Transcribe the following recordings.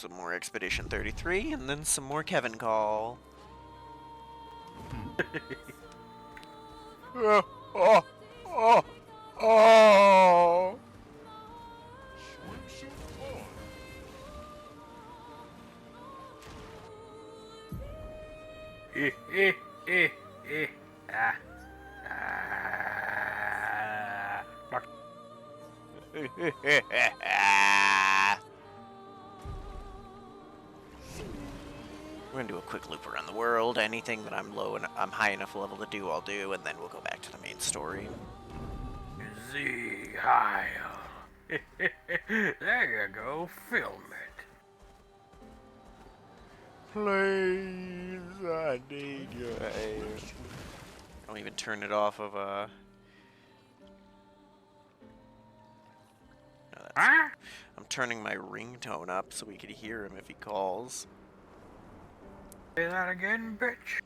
Some more Expedition 33, and then some more Kevin Call. Oh, oh, oh, oh. Ah. We're gonna do a quick loop around the world. Anything that I'm high enough level to do, I'll do, and then we'll go back to the main story. Z high. There you go. Film it. Please, I need your aid. I'll even turn it off of No, that's... Huh? I'm turning my ringtone up so we can hear him if he calls. Say that again, bitch.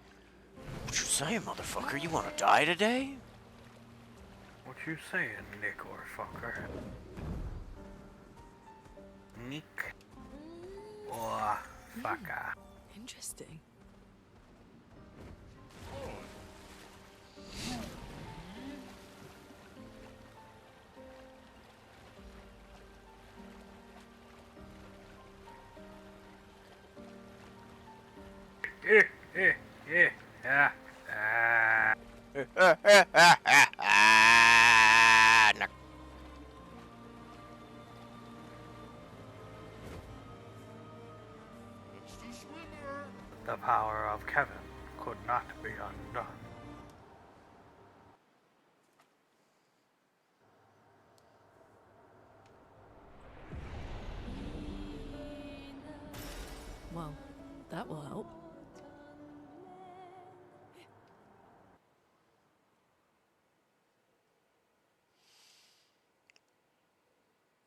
What you saying, motherfucker? You wanna die today? What you saying, Nick or fucker? Nick or fucker? Interesting. Yeah. The power of Kevin could not be undone. Well, that will help.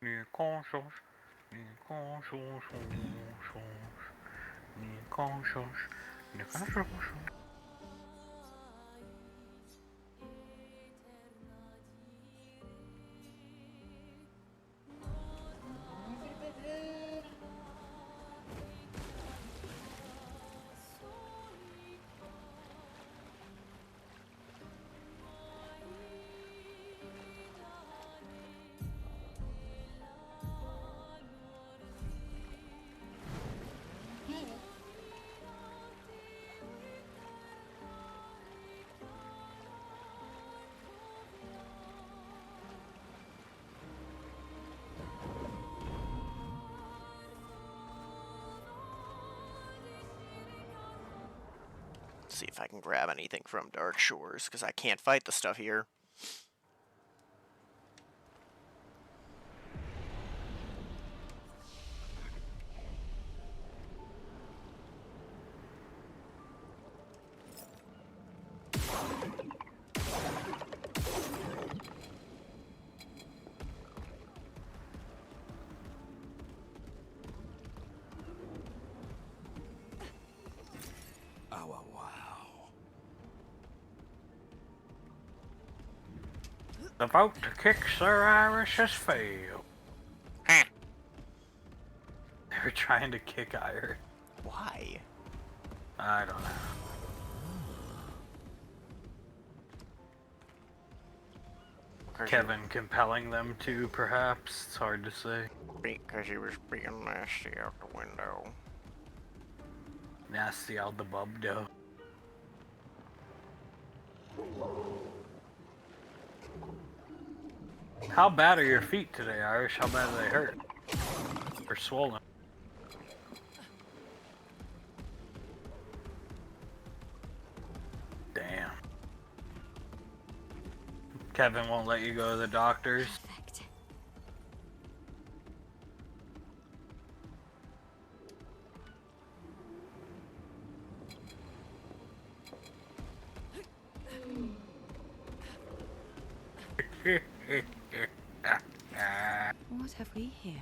Ni conscience, ni conscience, ni conscience, ni conscience. See if I can grab anything from Dark Shores, because I can't fight the stuff here. The vote to kick Sir Irish has failed. Huh. They were trying to kick Irish. Why? I don't know. Kevin compelling them to, perhaps? It's hard to say. Because he was being nasty out the window. Nasty out the bubdo. How bad are your feet today, Irish? How bad do they hurt? Or swollen? Damn. Kevin won't let you go to the doctors. Perfect. What have we here?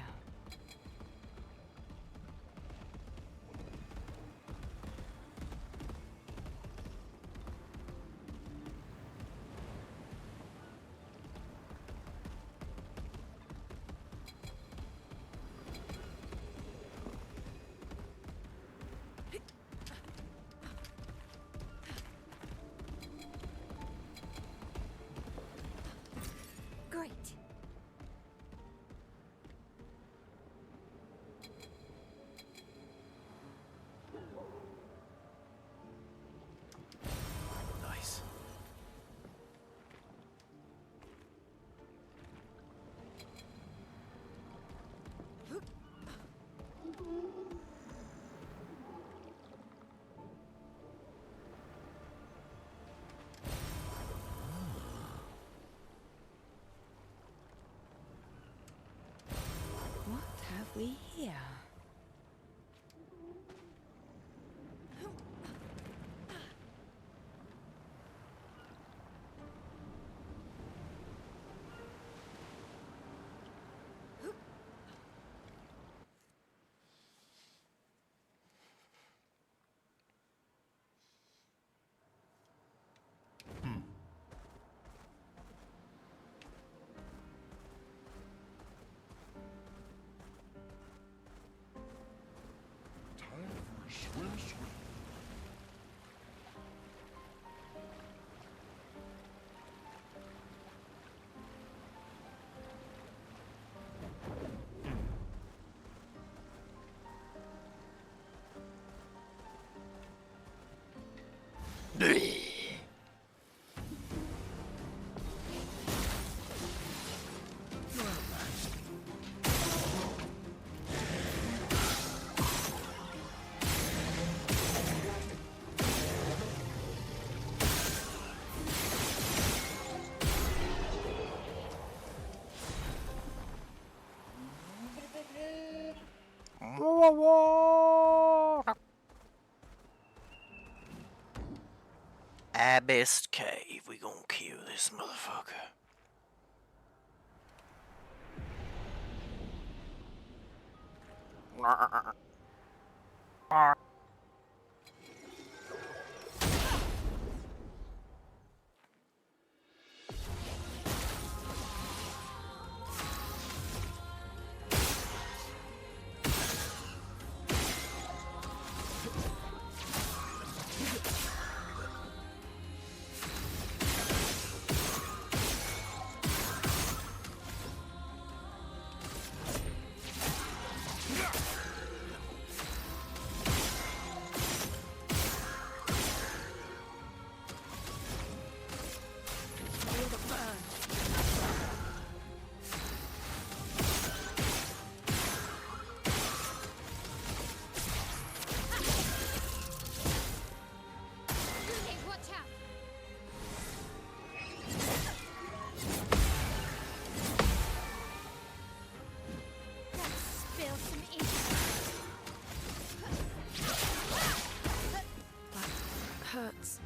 Abyss Cave. We gonna kill this motherfucker. Watch out! Let's spill some ink. That hurts.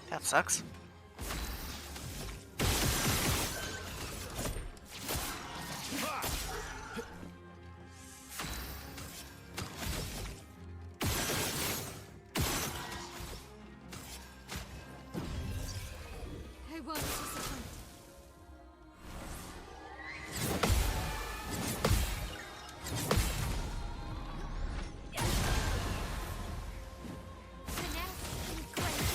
That sucks. I won't disappoint. Finesse and grace.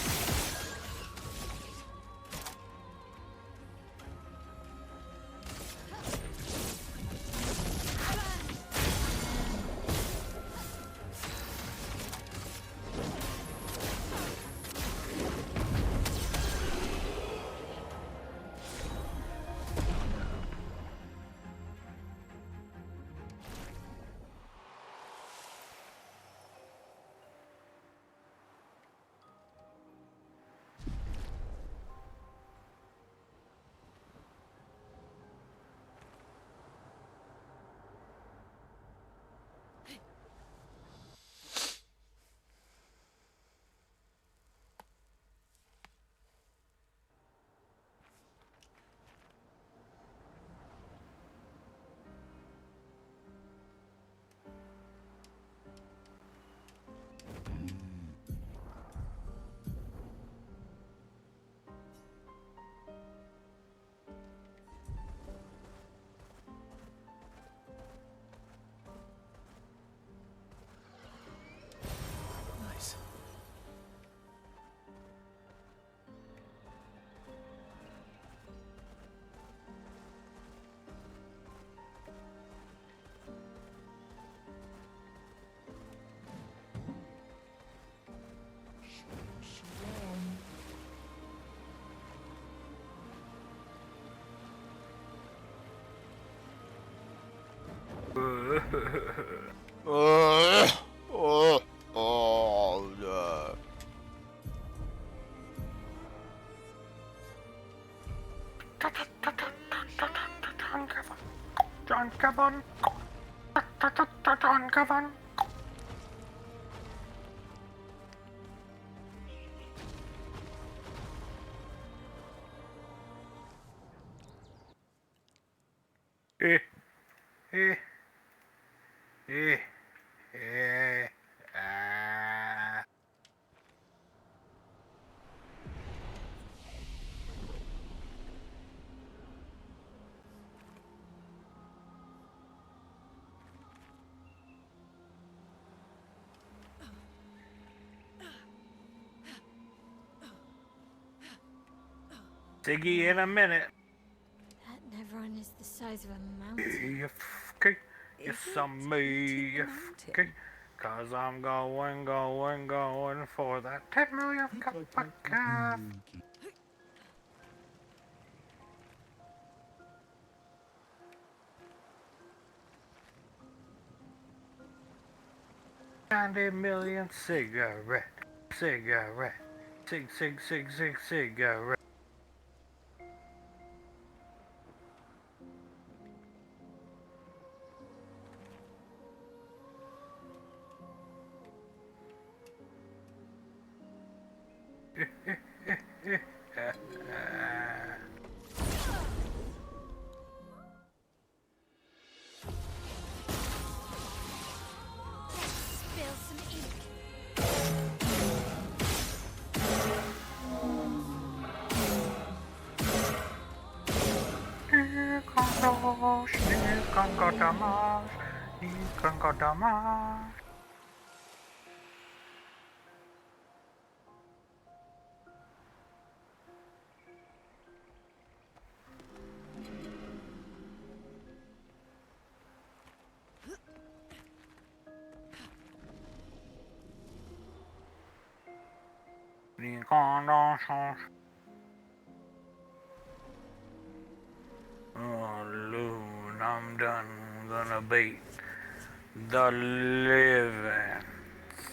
Nice. John Cavan. John Cavan. Eh, eh, eh, ah. Siggy in a minute. That Nevron is the size of a mountain. You f***ing, yes, Is I'm it me, eating you the mountain? f***ing. Cause I'm going for that 10 million cup of calf. $90 million cigarette, cigarette. Spill some ink. Nikongodamas. Oh, Loon, I'm done. Gonna beat the living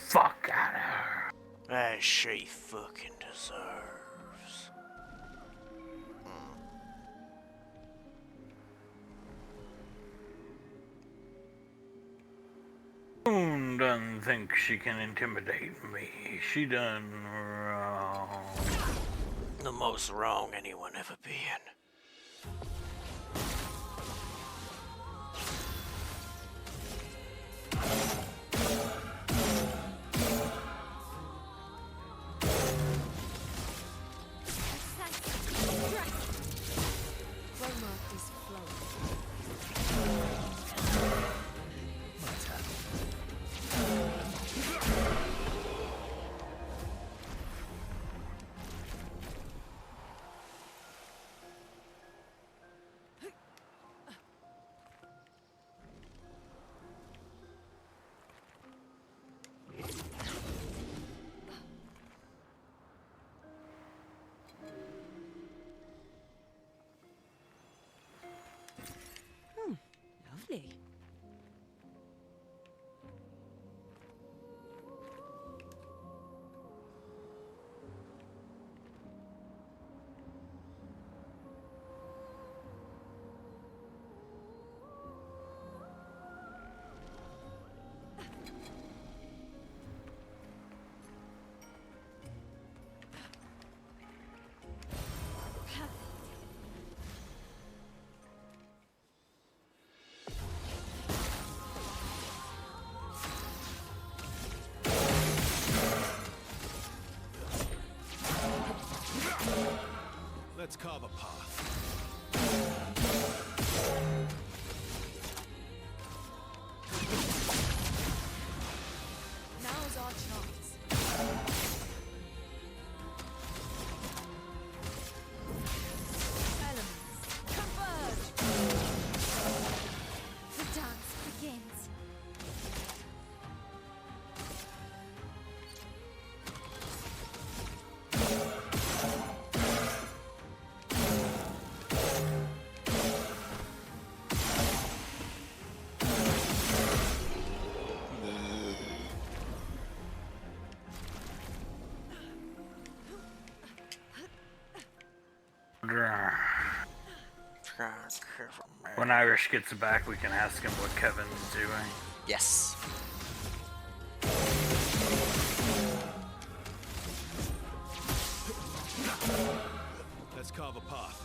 fuck out of her. As she fucking deserves. Loon doesn't think she can intimidate me. She done wrong. The most wrong anyone ever been. Chromark is flowing. Lovely. Let's carve a path. Now's our chance. Elements, converge! The dance begins. When Irish gets back, we can ask him what Kevin's doing. Yes. Let's carve a path.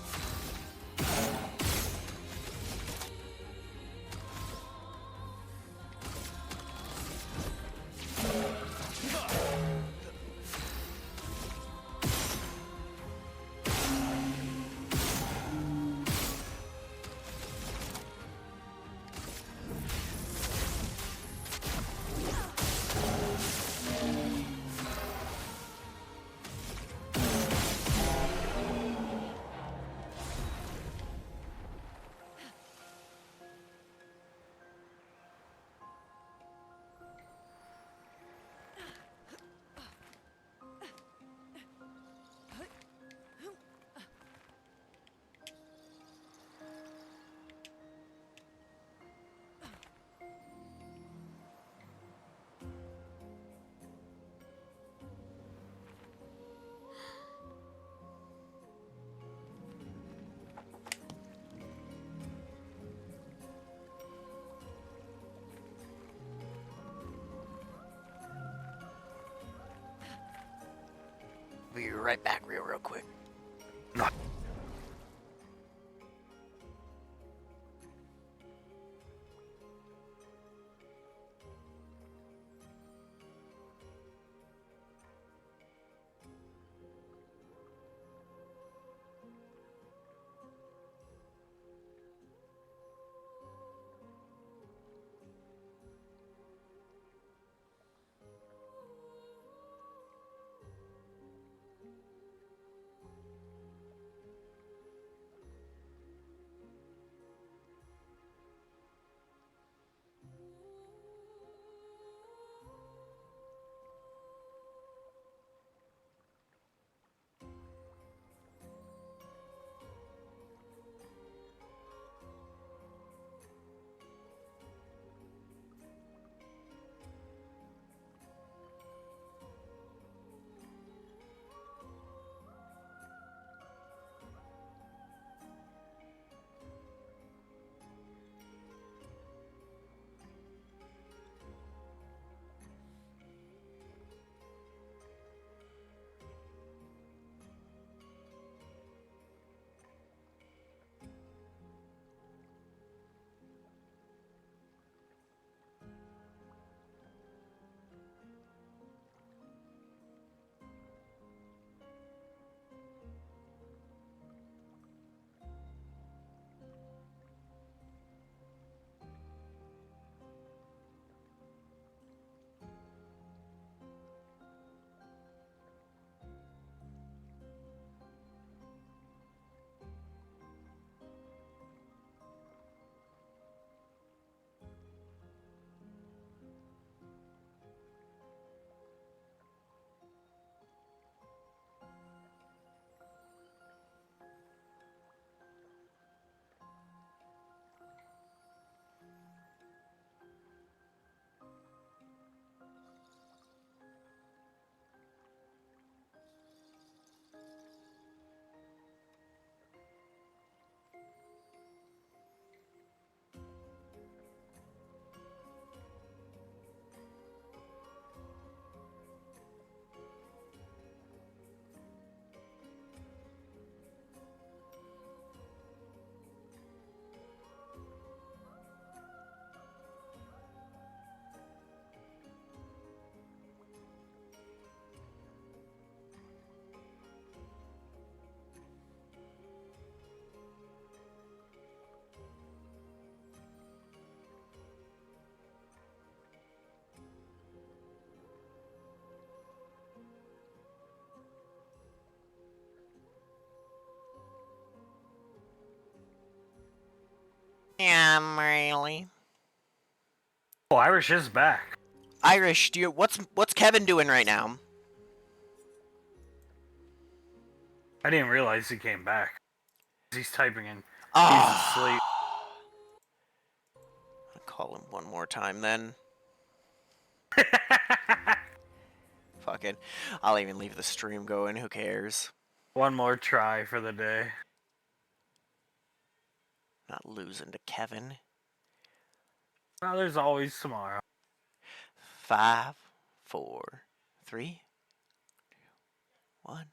Be right back real quick. No. Yeah, really. Oh, Irish is back. Irish, what's Kevin doing right now? I didn't realize he came back. He's typing in. He's Ah, asleep. I'll call him one more time then. Fuck it. I'll even leave the stream going. Who cares? One more try for the day. Not losing to Kevin. Well, there's always tomorrow. 5, 4, 3, 1.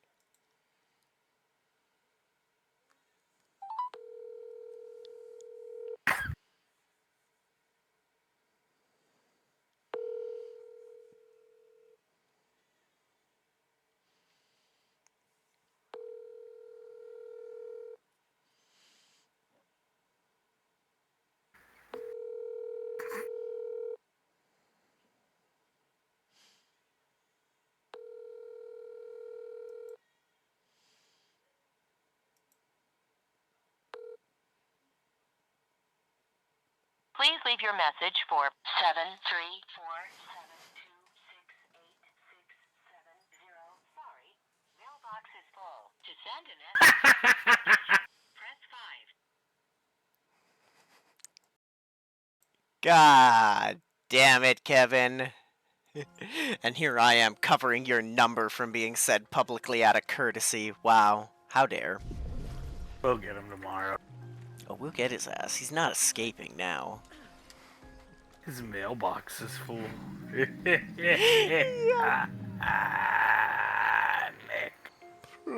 Please leave your message for 734-726-8670. Sorry, mailbox is full. To send a message, press 5. God damn it, Kevin. And here I am covering your number from being said publicly out of courtesy. Wow. How dare. We'll get him tomorrow. Oh, we'll get his ass. He's not escaping now. His mailbox is full. Nick.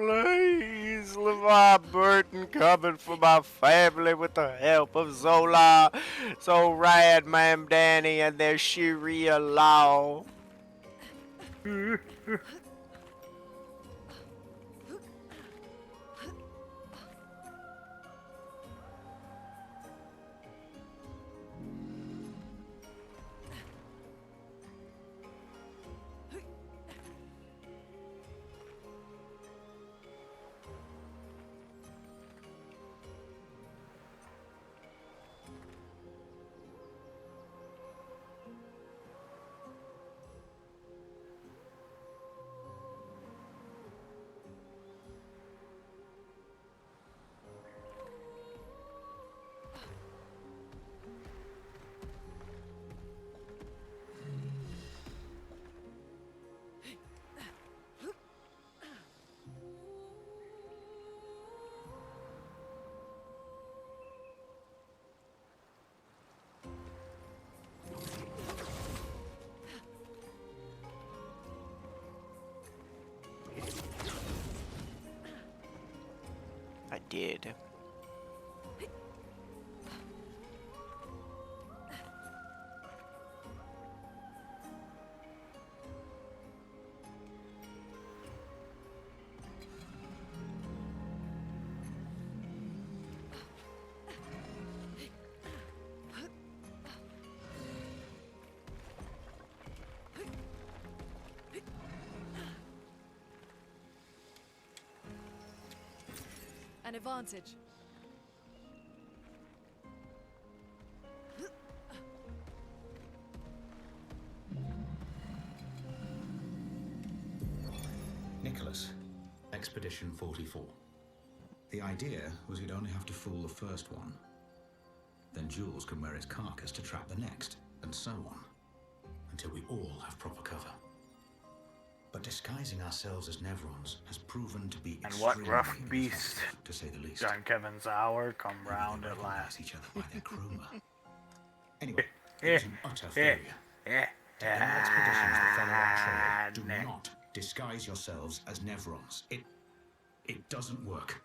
Please, LeVar Burton coming for my family with the help of Zola, Zoran Mamdani, and their Sharia law. I did. An advantage. Nicholas, Expedition 44. The idea was you'd only have to fool the first one. Then Jules can wear his carcass to trap the next, and so on. Until we all have proper cover. But disguising ourselves as Nevrons has proven to be And what extremely rough beast, ineffective, to say the least. John Kevin's hour come Maybe round they at recognize last. each other by their chroma. Anyway, it was an utter failure. To any expeditions that follow our trail, do not disguise yourselves as Nevrons. It doesn't work.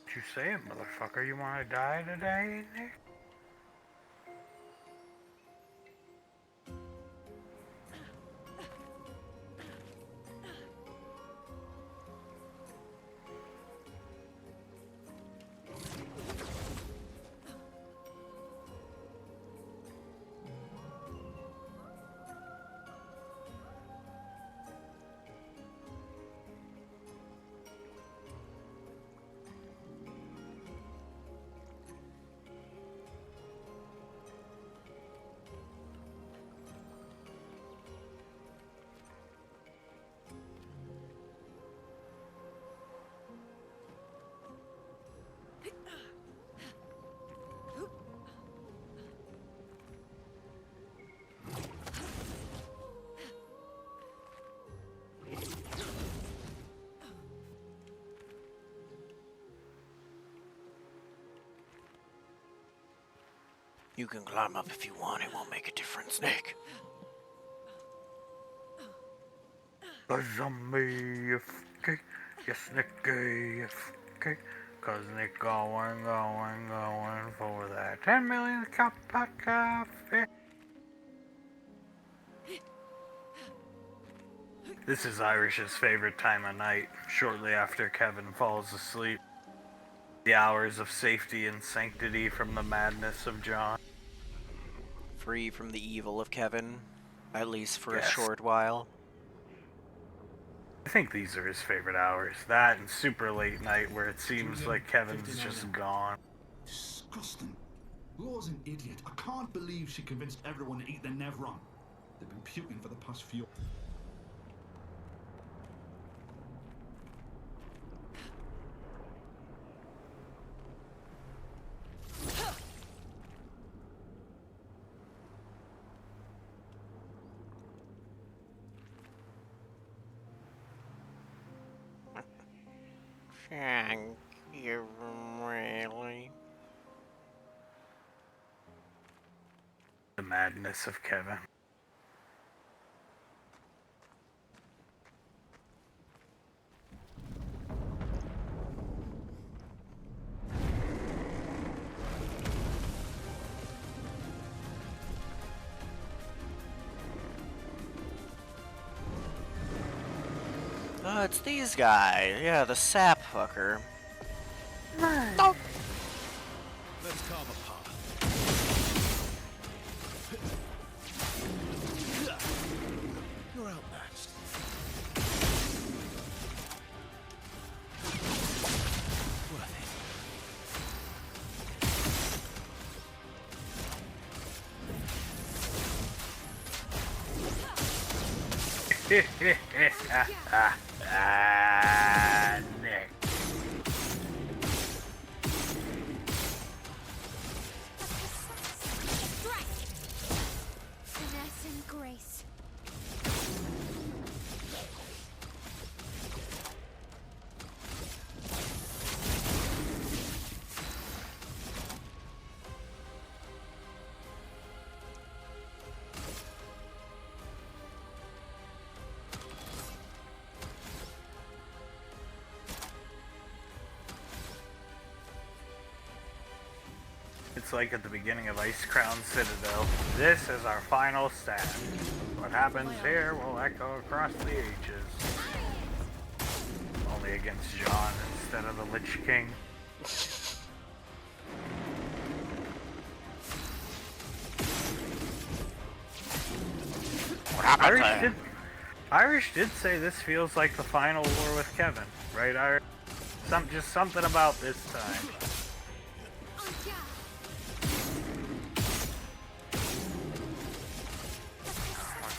What you say, motherfucker? You wanna die today, Nick? You can climb up if you want, it won't make a difference, Nick. The zombie FK, yes, Nick FK, cause Nick going for that 10 million cup of coffee. This is Irish's favorite time of night, shortly after Kevin falls asleep. The hours of safety and sanctity from the madness of John. Free from the evil of Kevin, at least for a Yes. short while. I think these are his favorite hours. That and super late night where it seems like Kevin's just gone. Disgusting. Law's an idiot. I can't believe she convinced everyone to eat the Nevron. They've been puking for the past few... Thank you, really. The madness of Kevin. Oh, it's these guys. Yeah, the sap fucker. Oh. Let's carve a path. You're outmatched. Worth Nick. Finesse and grace. It's like at the beginning of Ice Crown Citadel. This is our final stand. What happens here will echo across the ages. Only against John instead of the Lich King. What happened to him? Irish did say this feels like the final war with Kevin, right, Irish? Just something about this time.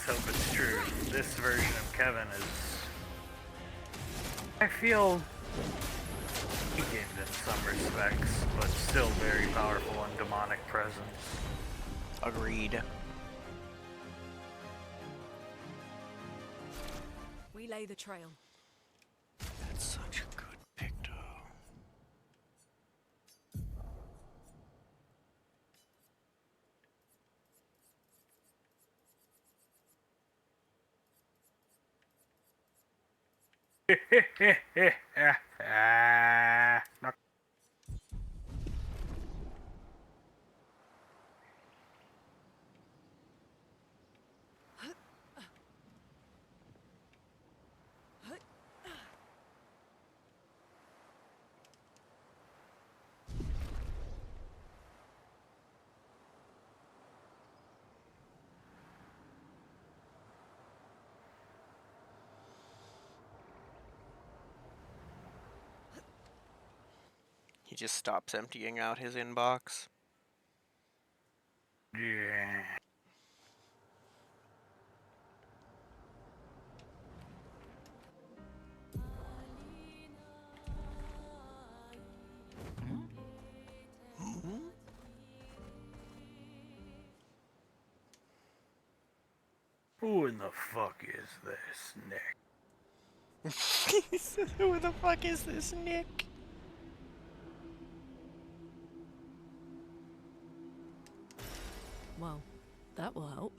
Let's hope it's true. This version of Kevin is, I feel, weakened in some respects, but still very powerful and demonic presence. Agreed. We lay the trail. That's such a good picto. Not He just stops emptying out his inbox. yeah. Who in the fuck is this, Nick? Who the fuck is this Nick? Well, that will help.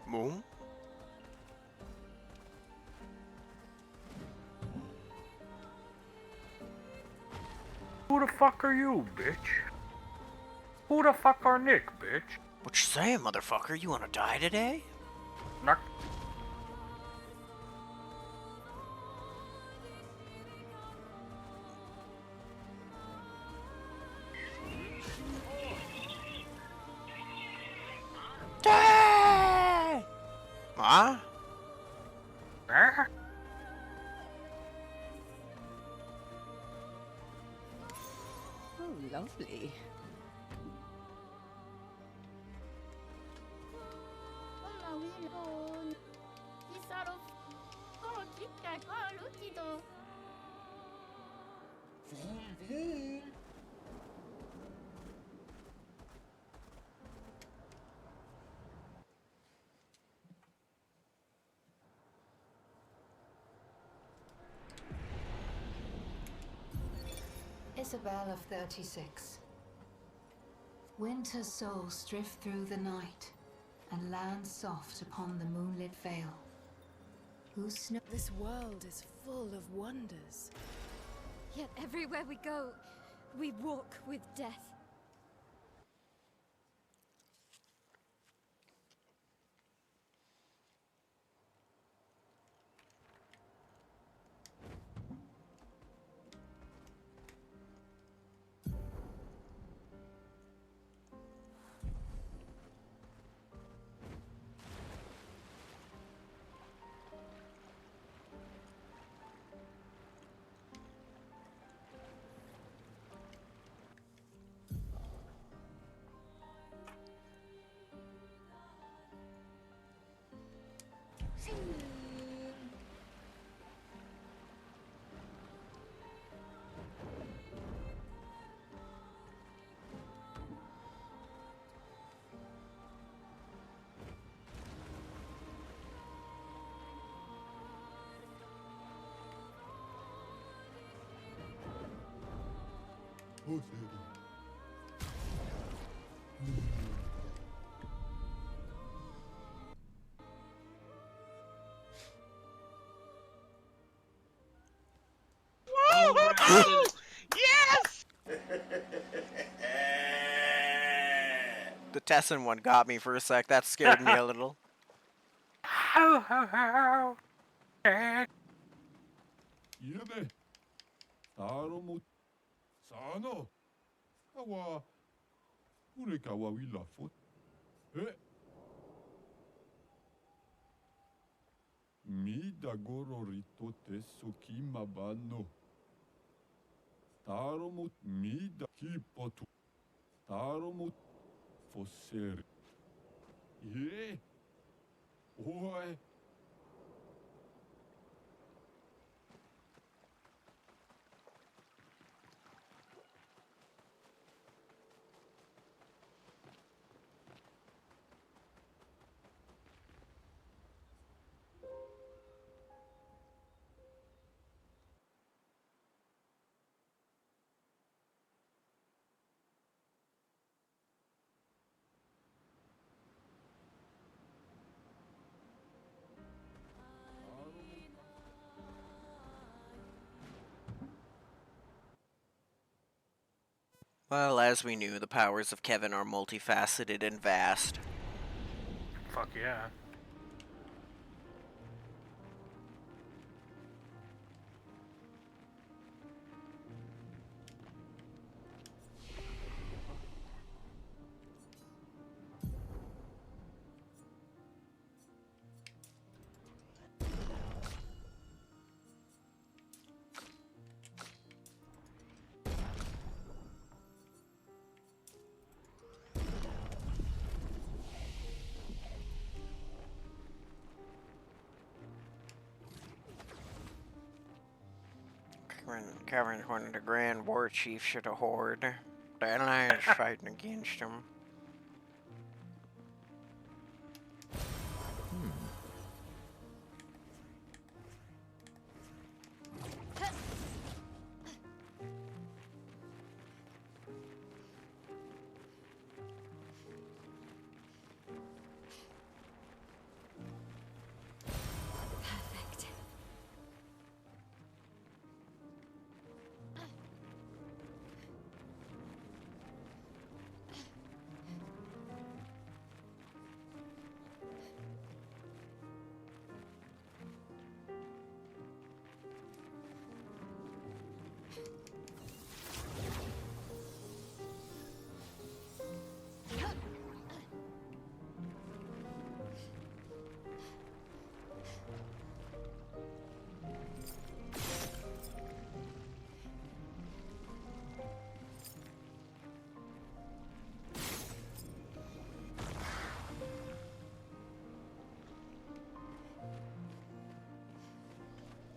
Moon? Who the fuck are you, bitch? Who the fuck are Nick, bitch? What you saying, motherfucker? You wanna die today? Knock. Huh? Huh? Oh, lovely. Isabel of 36. Winter souls drift through the night and land soft upon the moonlit vale. Whose snow... This world is full of wonders. Yet everywhere we go, we walk with death. Yes! The Tessin one got me for a sec. That scared me a little. Ho ho ho! Eh. いるね。サロモ、サノ、カワ、ウレカワウィラフォ。え？ミダゴロリとテソキマバノ。タロモ、ミダキポト。タロモ、フォセル。おい。Well, as we knew, the powers of Kevin are multifaceted and vast. Fuck yeah. Kevin's one of the Grand War Chiefs of the Horde. The Alliance fighting against him. Perfect.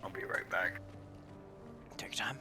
I'll be right back. Take your time.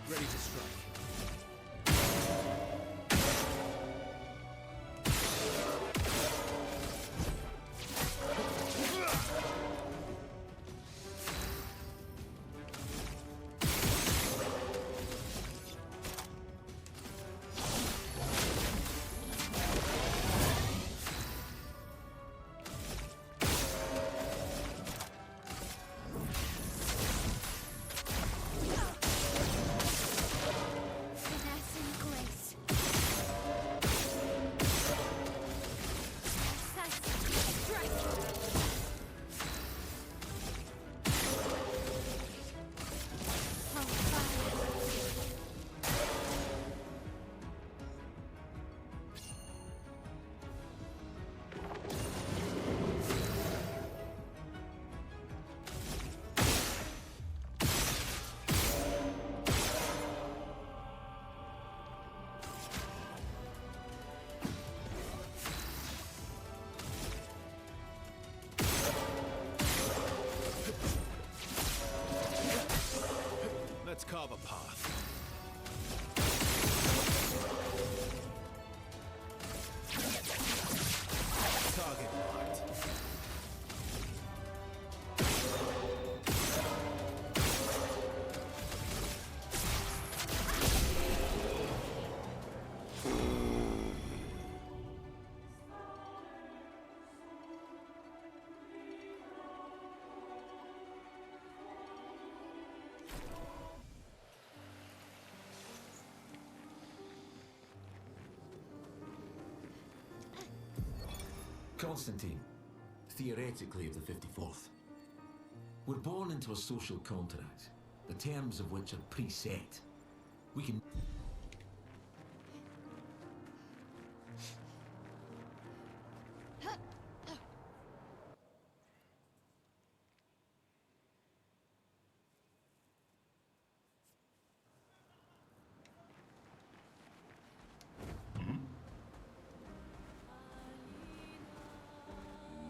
Ready to strike. Finesse and grace. Sense, strength. On fire. Let's carve a path. Target marked. Constantine, theoretically of the 54th. We're born into a social contract, the terms of which are preset. We can...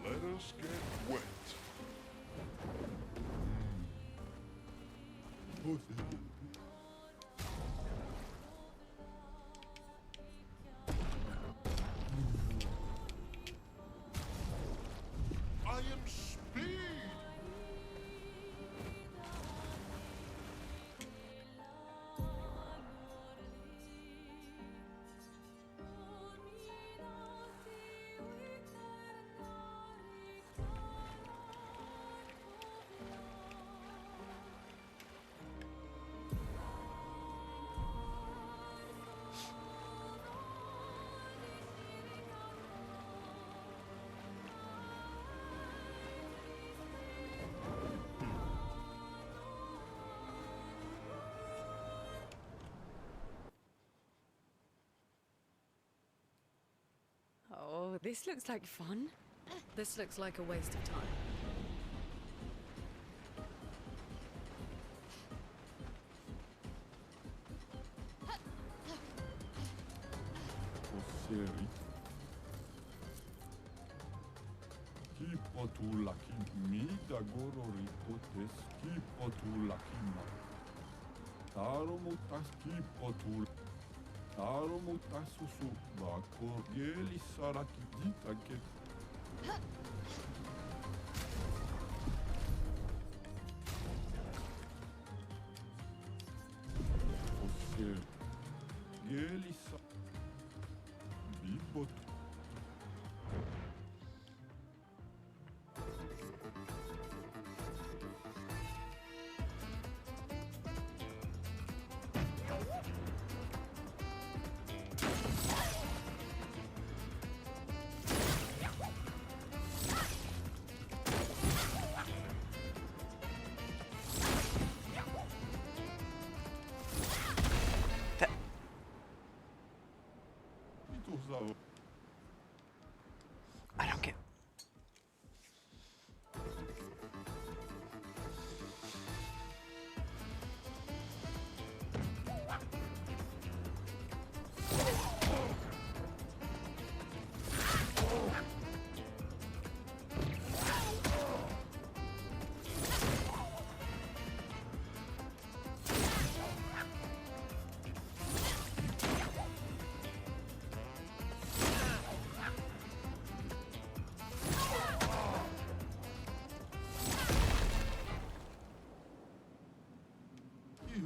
Let us get wet. Pussy. I am speed. Oh, this looks like fun. This looks like a waste of time. Oseri. Kipotulaki mida gorori potes kipotulakima. Taromutas kipotul. Taromutas susu bakorieli sarakidita ke. Oseri. Geli sa. Bibot. Ito sa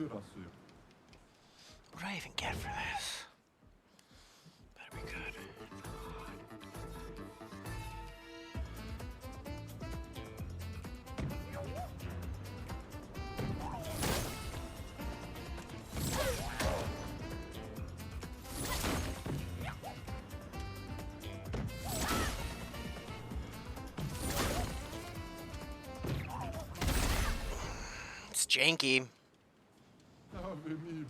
들었어요. What do I even get for this? Better be good. It's janky. 아버님.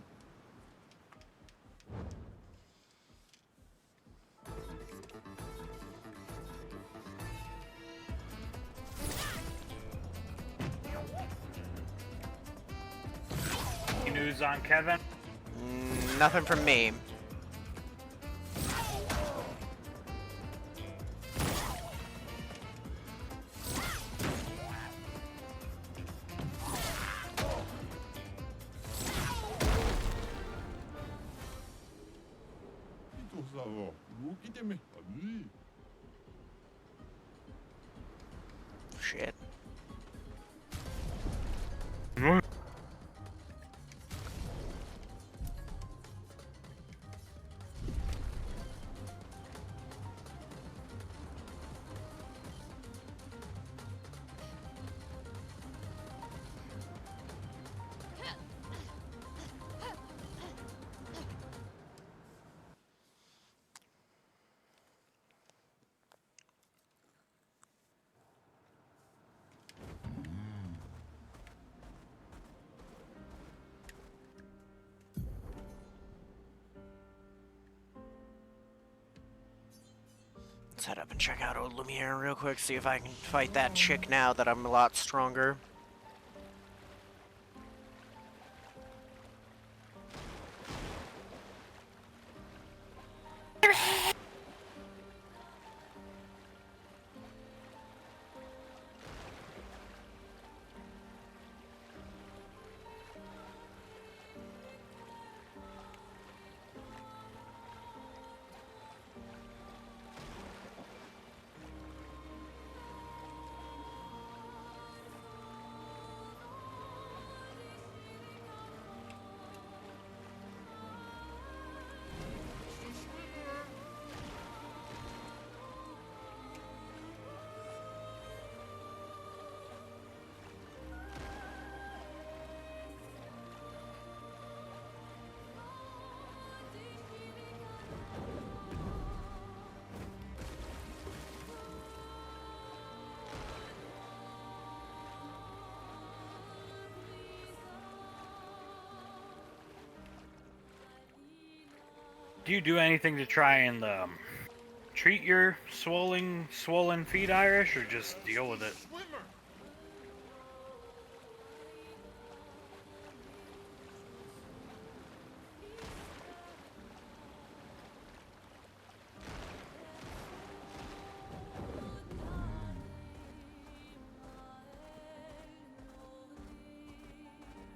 Any news on Kevin? Nothing from me. 이도사와 무기 때문에 아니. Shit. Let's head up and check out Old Lumiere real quick, see if I can fight that chick now that I'm a lot stronger. Do you do anything to try and treat your swollen feet, Irish, or just deal with it?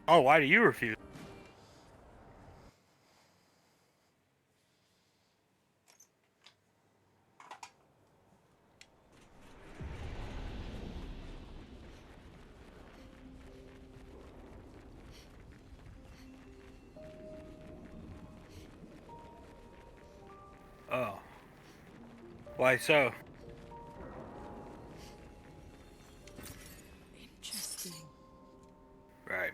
Oh, why do you refuse? Oh. Why so? Interesting. Right.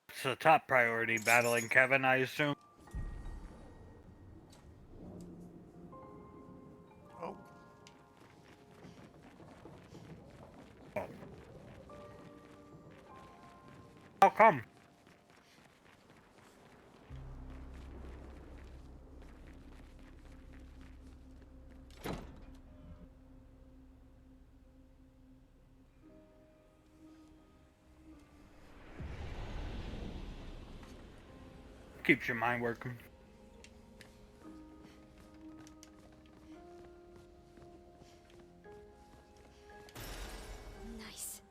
It's a top priority, battling Kevin, I assume. Oh. How come? Keeps your mind working. Nice.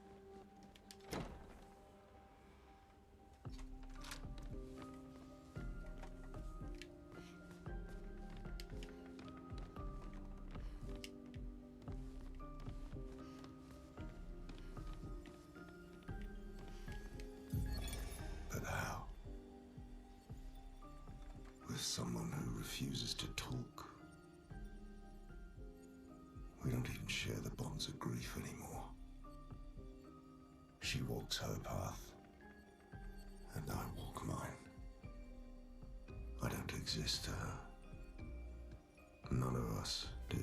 refuses to talk. We don't even share the bonds of grief anymore. She walks her path, and I walk mine. I don't exist to her. None of us do.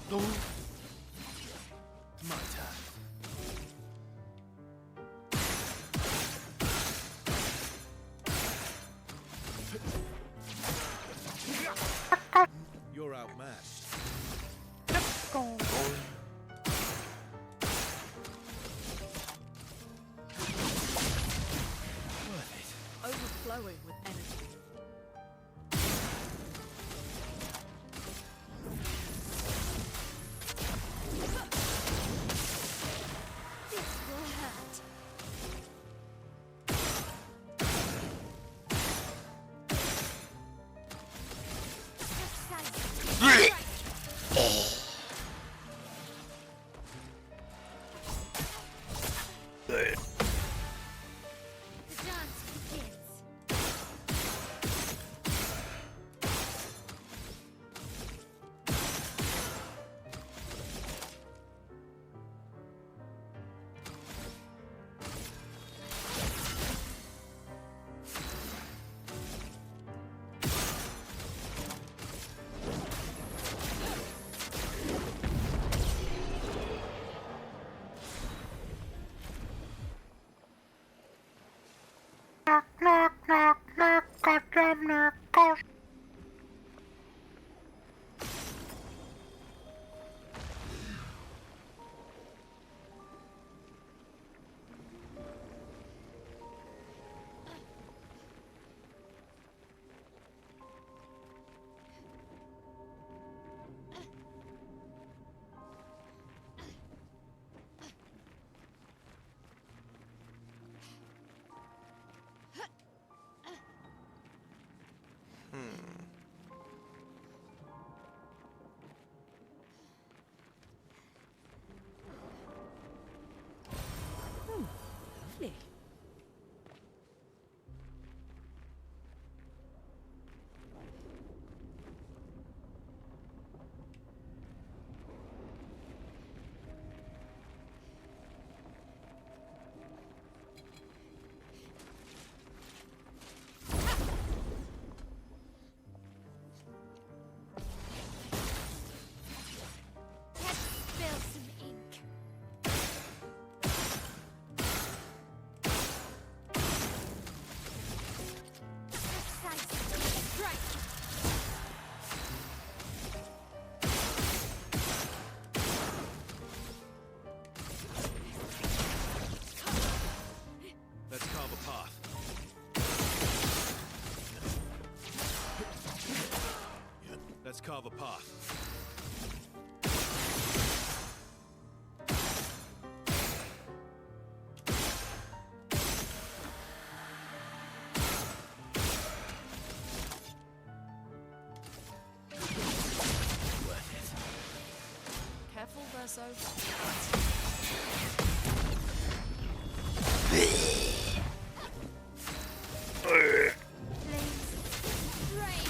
No. My turn. You're outmatched. Overflowing with energy. This will hurt. The dance begins. Lovely. Let's spill some ink. Decisive strike. Let's carve a path. Let's carve a path. Careful, Verso. Flames. Rain.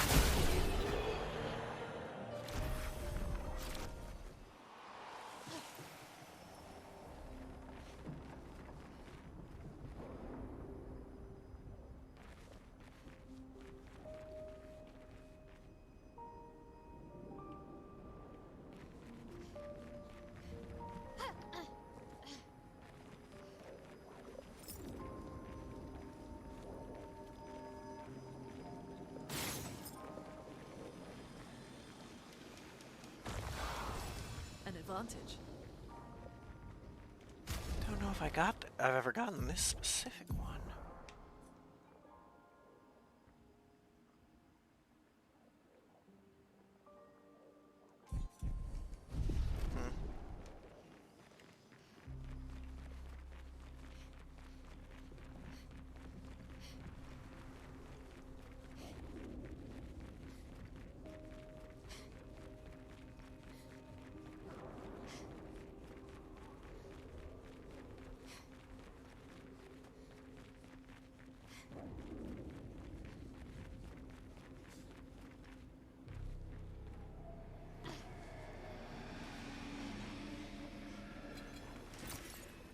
advantage. Don't know if I've ever gotten this specific one.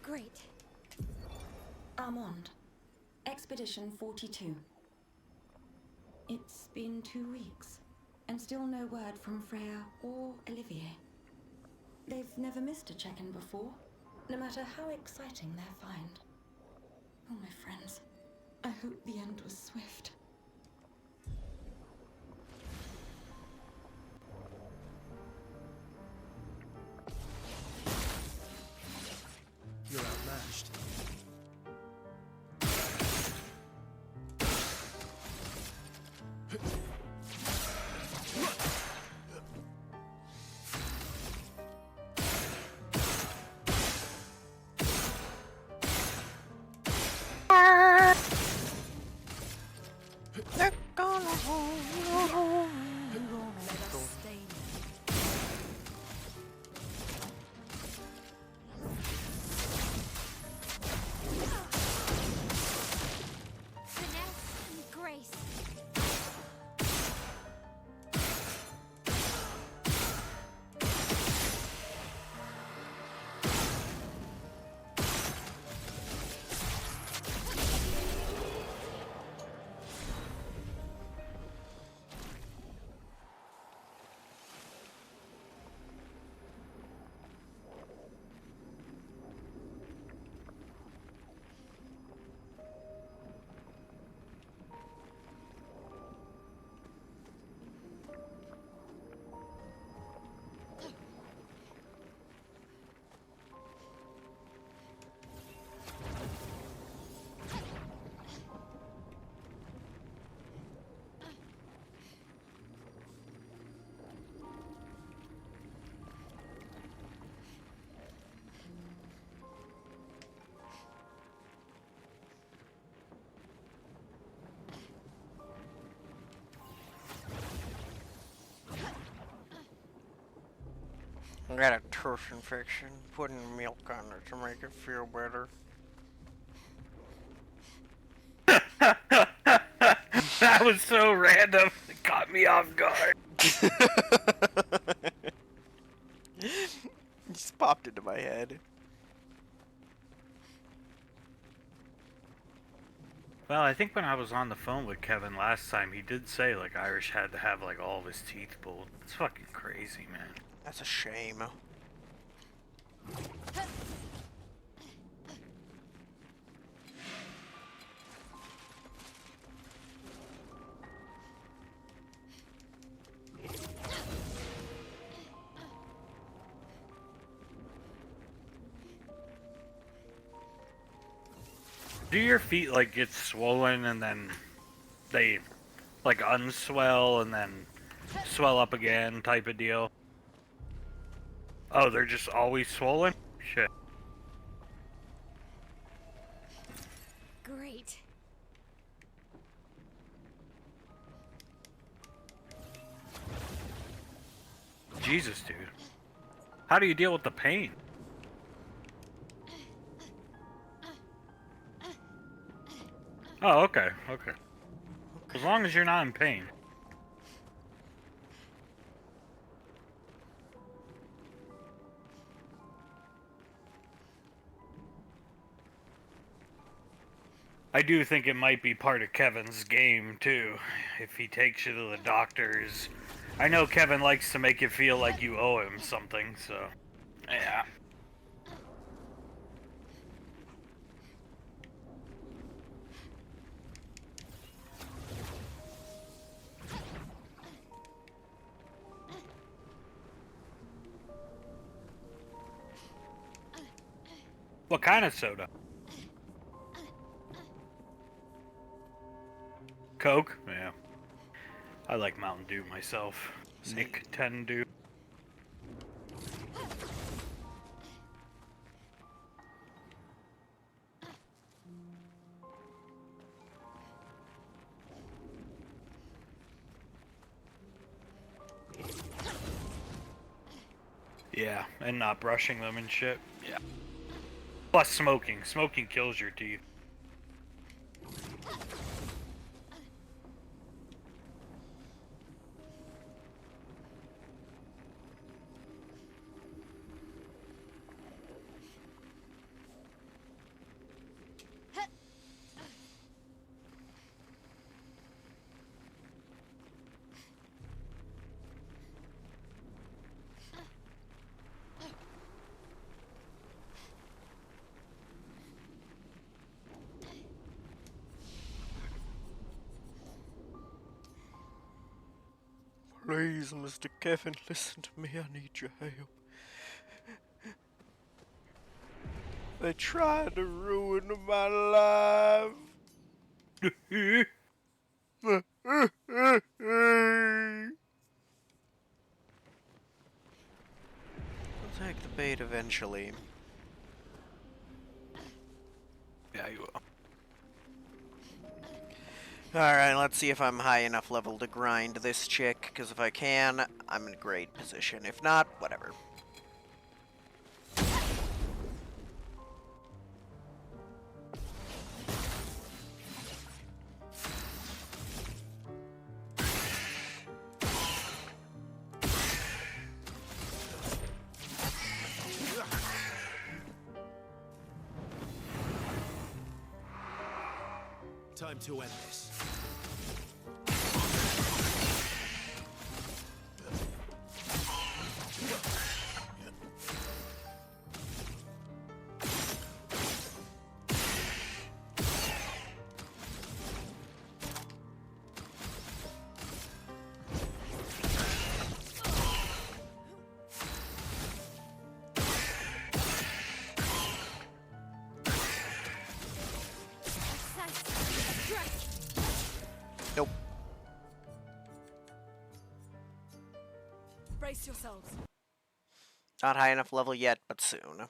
Great. Armand, Expedition 42. It's been 2 weeks, and still no word from Freya or Olivier. They've never missed a check-in before, no matter how exciting their find. Oh, my friends, I hope the end was swift. You're outmatched. They're gonna hold you home. Let us stay Finesse and grace. I got a tooth infection. Putting milk on it to make it feel better. That was so random. It caught me off guard. Just popped into my head. Well, I think when I was on the phone with Kevin last time, he did say, like, Irish had to have, like, all of his teeth pulled. It's fucking crazy, man. That's a shame. Do your feet, like, get swollen and then they, like, unswell and then swell up again type of deal? Oh, they're just always swollen? Shit. Great. Jesus, dude. How do you deal with the pain? Oh, okay, okay. As long as you're not in pain. I do think it might be part of Kevin's game, too, if he takes you to the doctors. I know Kevin likes to make you feel like you owe him something, so... yeah. What kind of soda? Coke? Yeah. I like Mountain Dew myself. Nick 10 Dew. Yeah, and not brushing them and shit. Yeah. Plus smoking. Smoking kills your teeth. Please, Mr. Kevin, listen to me. I need your help. They tried to ruin my life. I'll take the bait eventually. Yeah, you will. Alright, let's see if I'm high enough level to grind this chick, because if I can, I'm in a great position. If not, whatever. Time to end this. Nope. Brace yourselves. Not high enough level yet, but soon.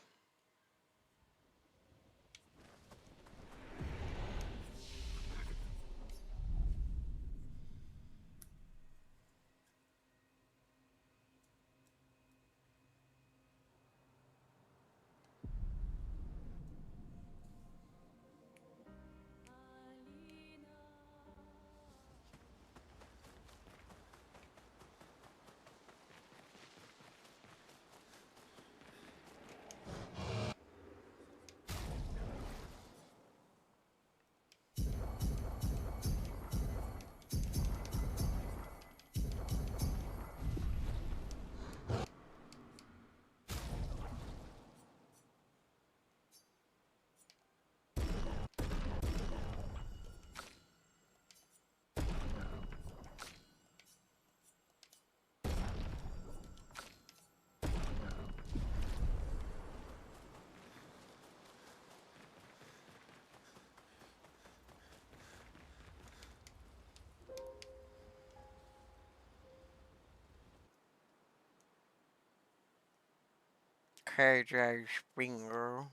KJ Springer.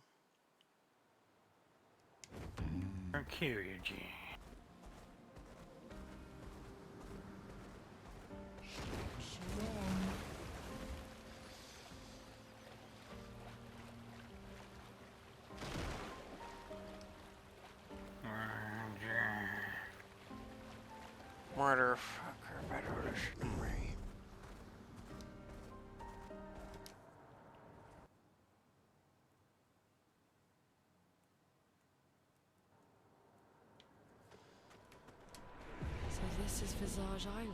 Mercury. Motherfucker, better listen to me. So this is Visage Island.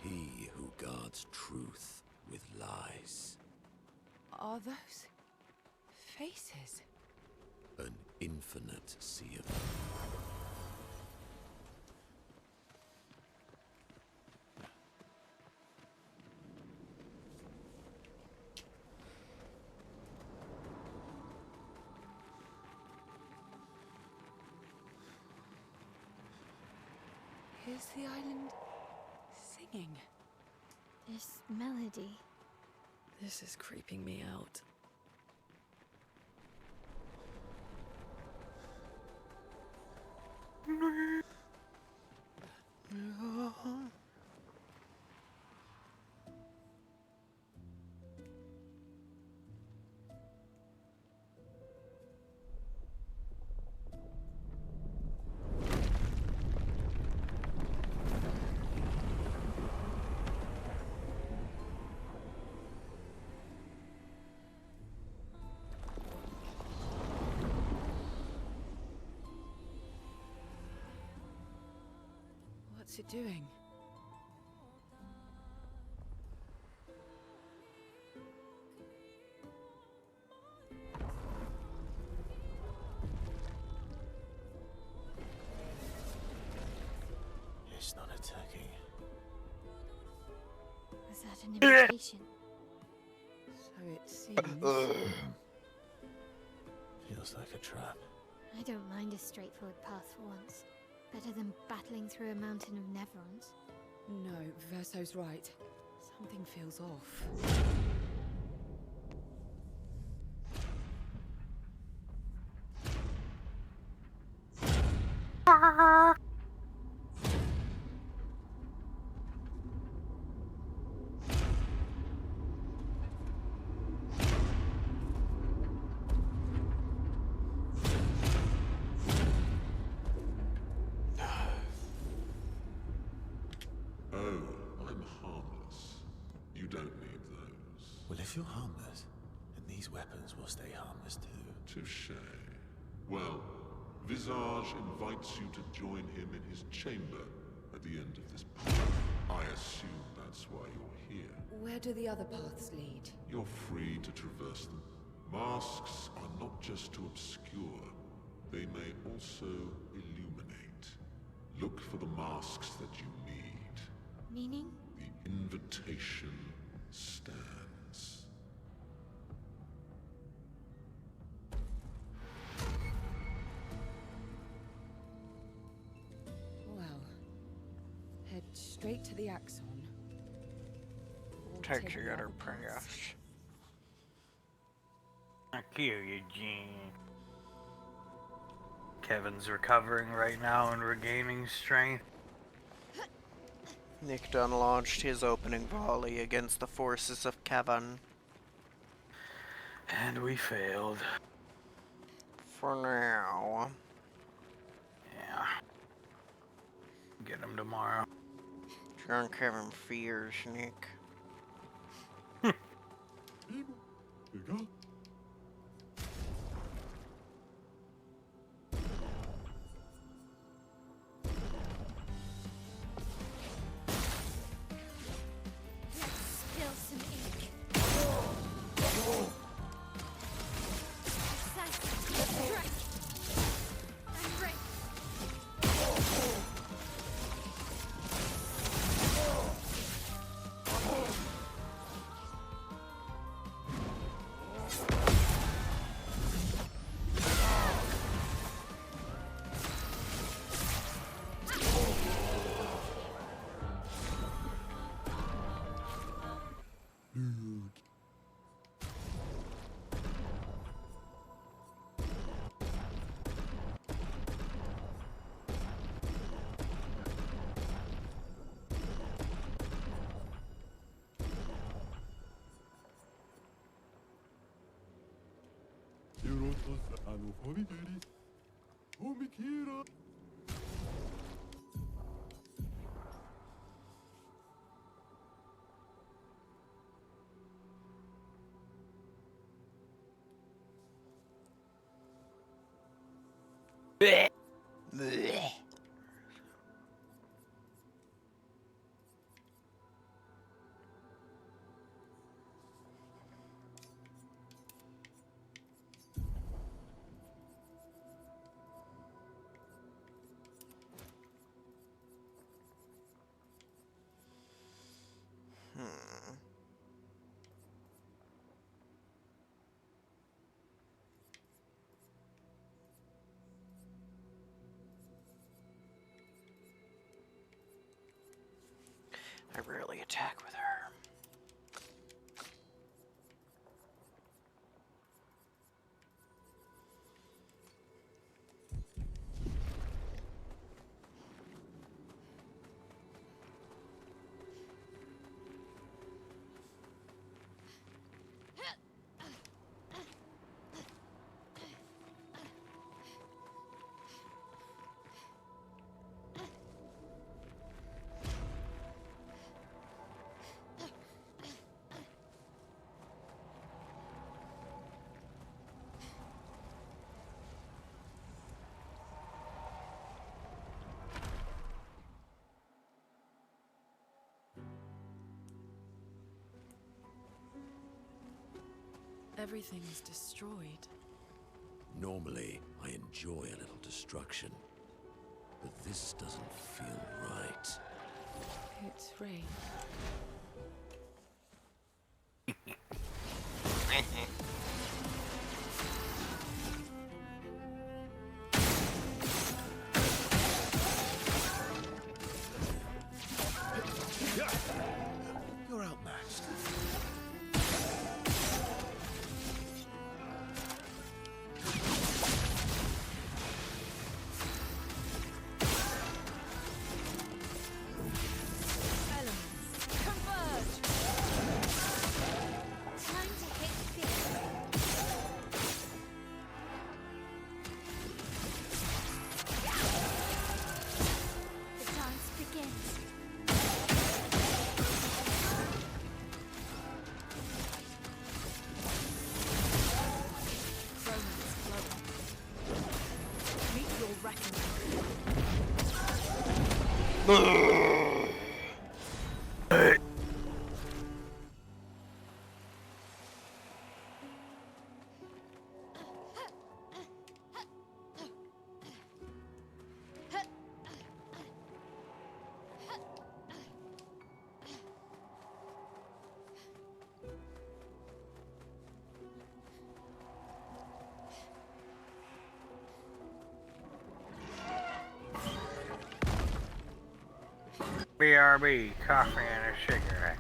He who guards truth with lies. Are those faces? An infinite sea of them. Is the island singing? This melody. This is creeping me out. What's it doing? It's not attacking. Was that an invitation? So it seems. Feels like a trap. I don't mind a straightforward path for once. Better than battling through a mountain of Nevrons. No, Verso's right. Something feels off. Oh, I'm harmless. You don't need those. Well, if you're harmless, then these weapons will stay harmless too. Touché. Well, Visage invites you to join him in his chamber at the end of this path. I assume that's why you're here. Where do the other paths lead? You're free to traverse them. Masks are not just to obscure, they may also illuminate. Look for the masks that you need. Meaning? The invitation stands. Well, head straight to the Axon. Or Take take the the other other paths. path. I kill you, Gene. Kevin's recovering right now and regaining strength. Nickdon launched his opening volley against the forces of Kevin. And we failed. For now. Yeah. Get him tomorrow. John Kevin fears Nick. Bigger? Spill some ink. Strike. And break. Eurotos anophomideris. Omikira. Blech. attack with her. Everything is destroyed. Normally, I enjoy a little destruction. But this doesn't feel right. It's rain. You're outmatched. BRB, coffee and a cigarette.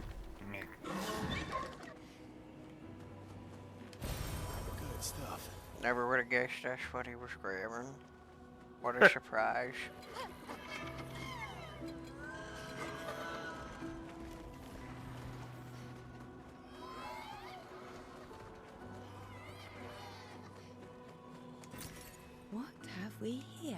Good stuff. Never would have guessed that's what he was grabbing. What a surprise. What have we here?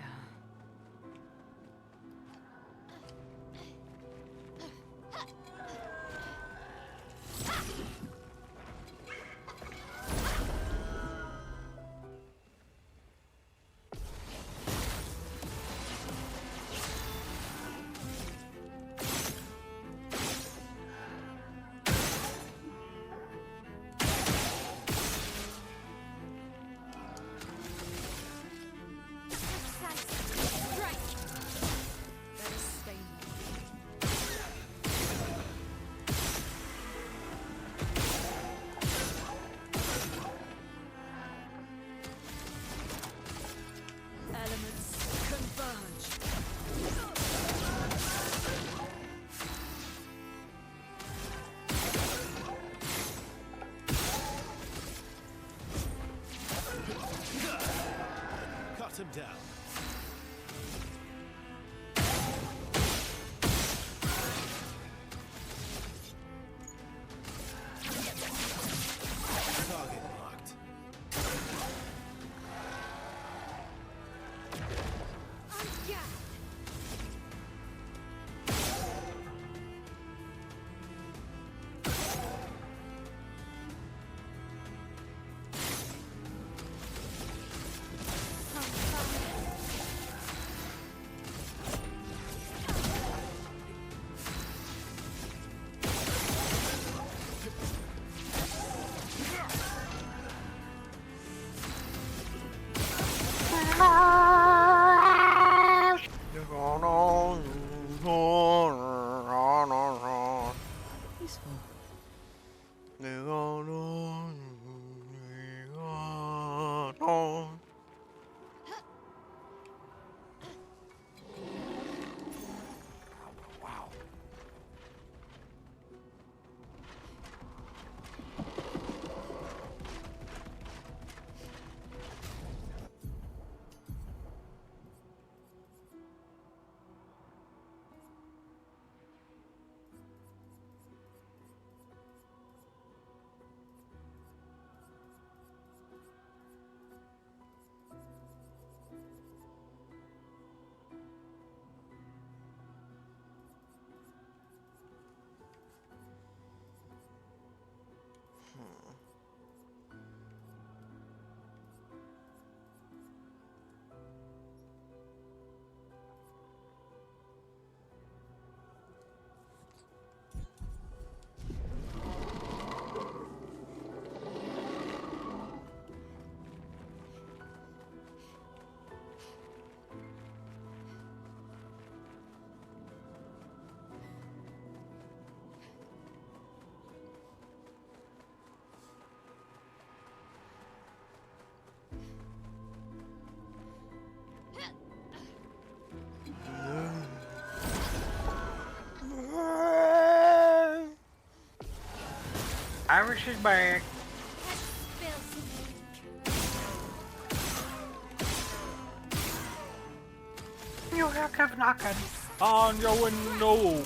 Cut him down. Target marked. Irish is back. You hear Kev knocking on your window.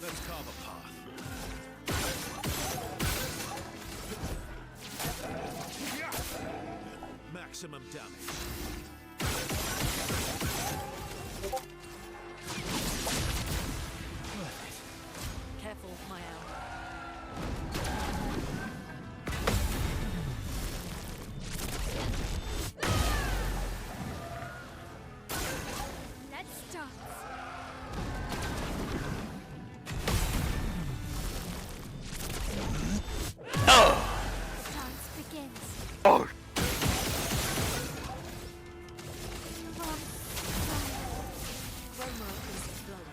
Let's carve a path. Maximum damage. Careful, my owl. Let's dance. Dance begins. Oh. Roma is blown.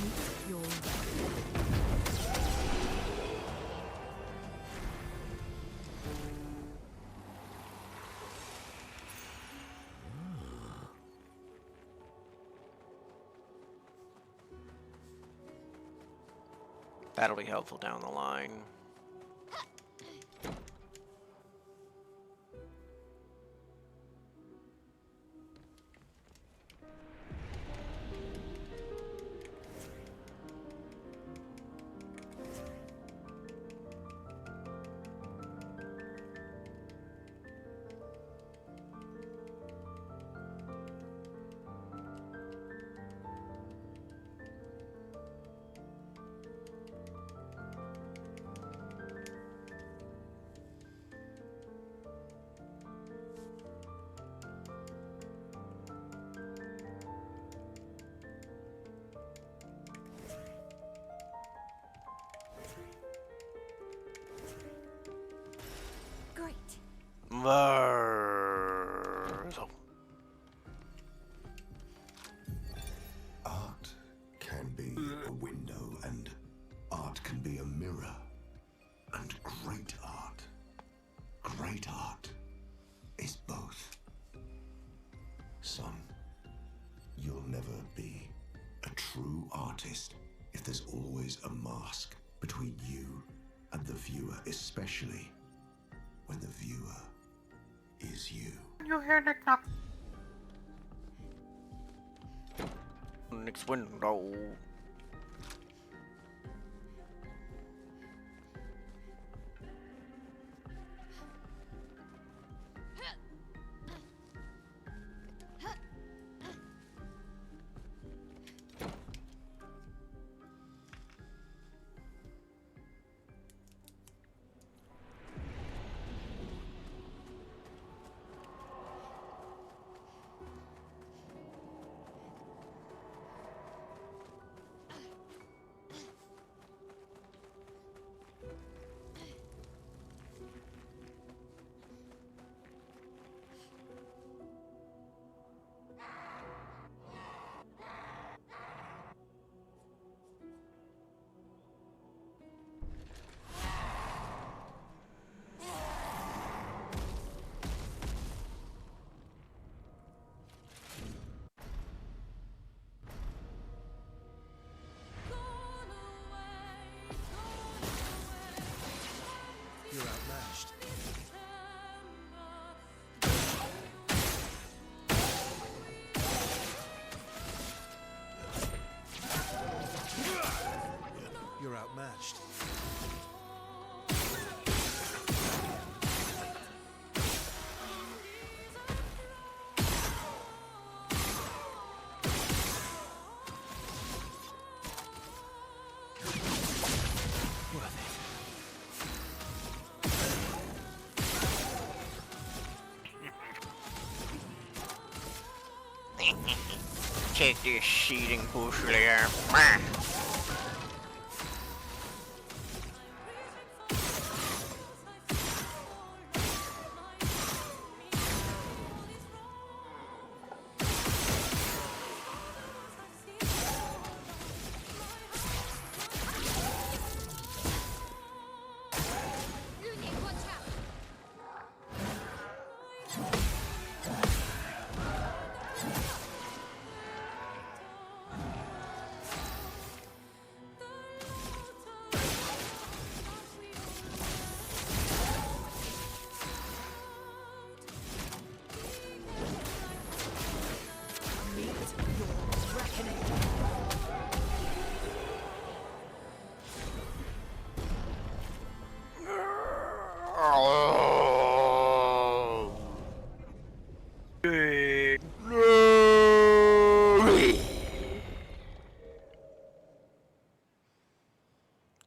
Meet your That'll be helpful down the line. Great. Myrtle. Art can be a window, and art can be a mirror. And great art is both. Son, you'll never be a true artist if there's always a mask between you and the viewer, especially when the viewer is you. You hear the knock? Next window. You're outmatched. You're outmatched. Take this seeding bush there.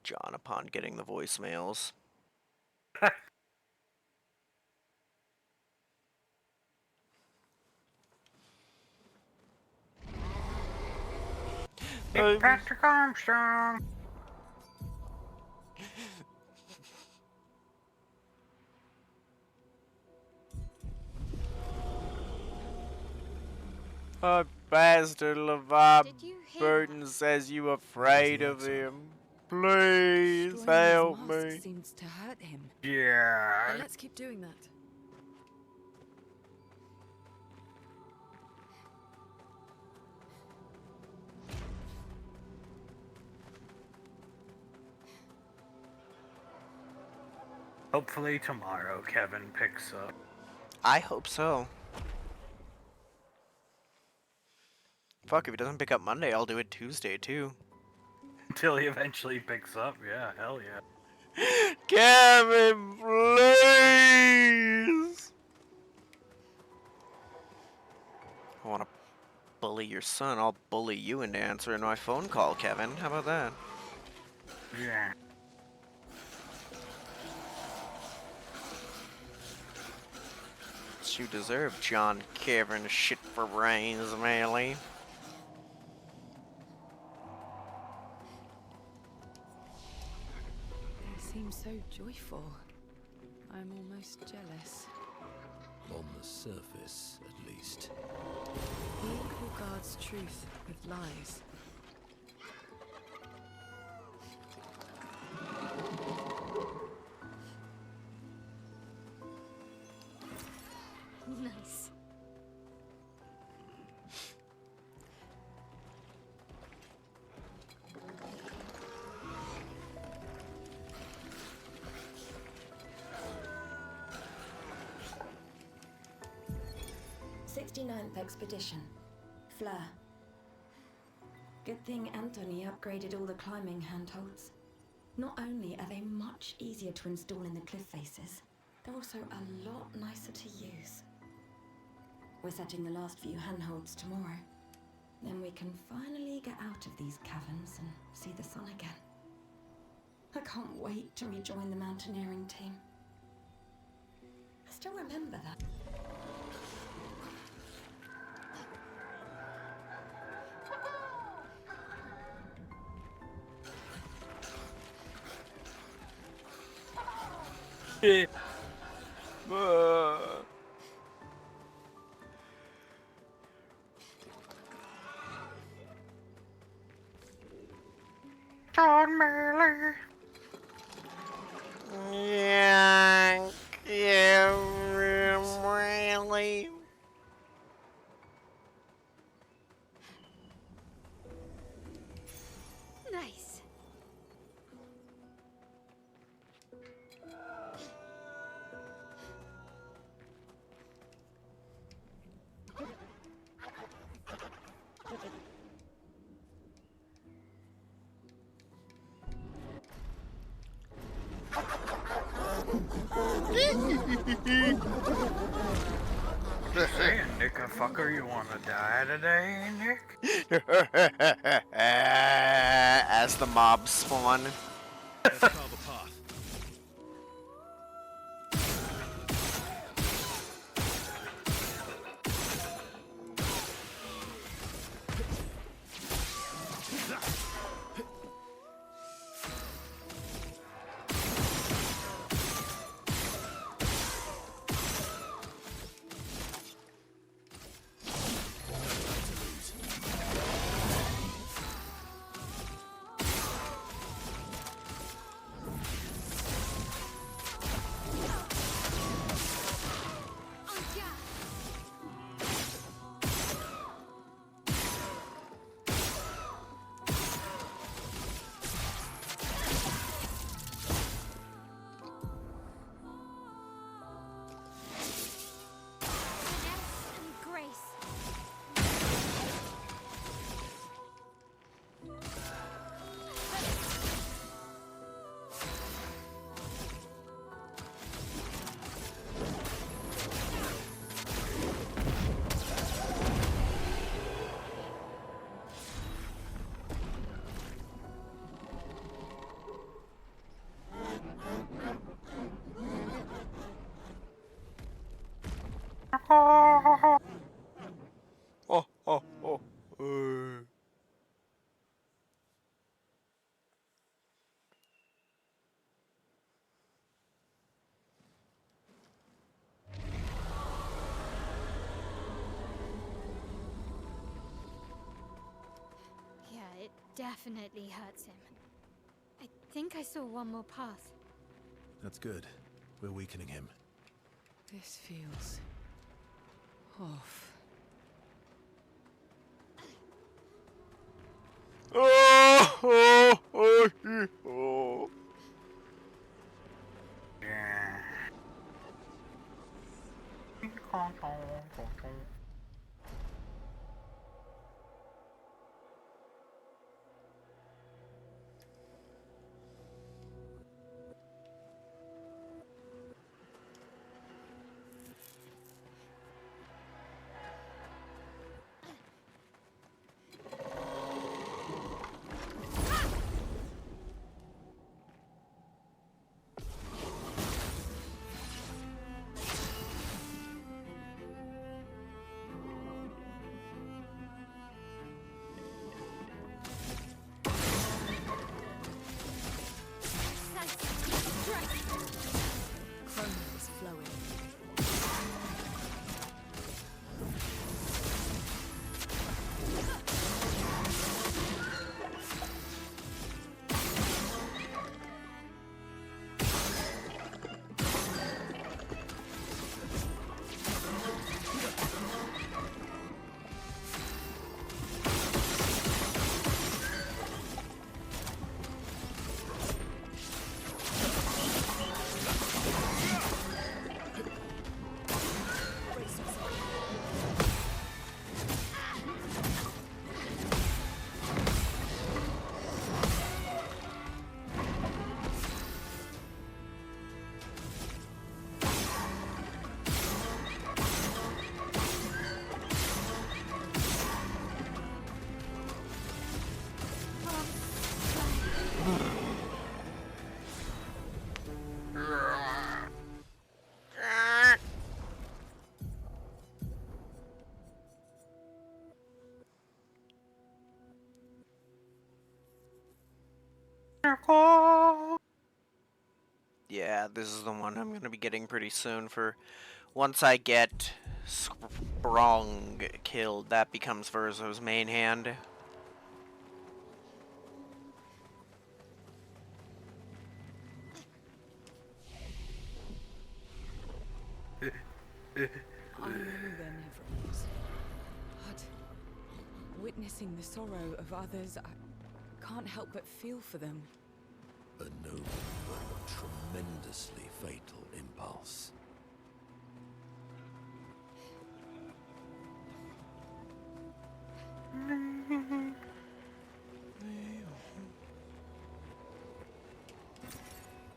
John upon getting the voicemails. It's Patrick Armstrong. A bastard LeVar Did you hear Burton says you afraid of him. Please Destroying his help mask me. seems to hurt him. Yeah. But let's keep doing that. Hopefully tomorrow Kevin picks up. I hope so. Fuck, if he doesn't pick up Monday, I'll do it Tuesday too. Until he eventually picks up. Yeah, hell yeah. Kevin, please! I want to bully your son. I'll bully you into answering my phone call, Kevin. How about that? Yeah. You deserve, John Kevin shit for brains, Melee. He seems so joyful. I'm almost jealous. On the surface, at least. He who guards truth with lies. Nice. '69th Expedition. Fleur. Good thing Anthony upgraded all the climbing handholds. Not only are they much easier to install in the cliff faces, they're also a lot nicer to use. We're setting the last few handholds tomorrow. Then we can finally get out of these caverns and see the sun again. I can't wait to rejoin the mountaineering team. I still remember that. John Merle. Yeah, really. Nice. Just saying, Nick, a fucker, you wanna die today, Nick? As the mobs spawn. Let's carve a path. Oh, oh, oh. Yeah, it definitely hurts him. I think I saw one more path. That's good. We're weakening him. This feels off. Oh, oh, oh, oh. Chroma is flowing. Yeah, this is the one I'm gonna be getting pretty soon. For once I get Sprong killed, that becomes Verzo's main hand. I know they're never easy, but witnessing the sorrow of others, I can't help but feel for them. A noble but tremendously fatal impulse.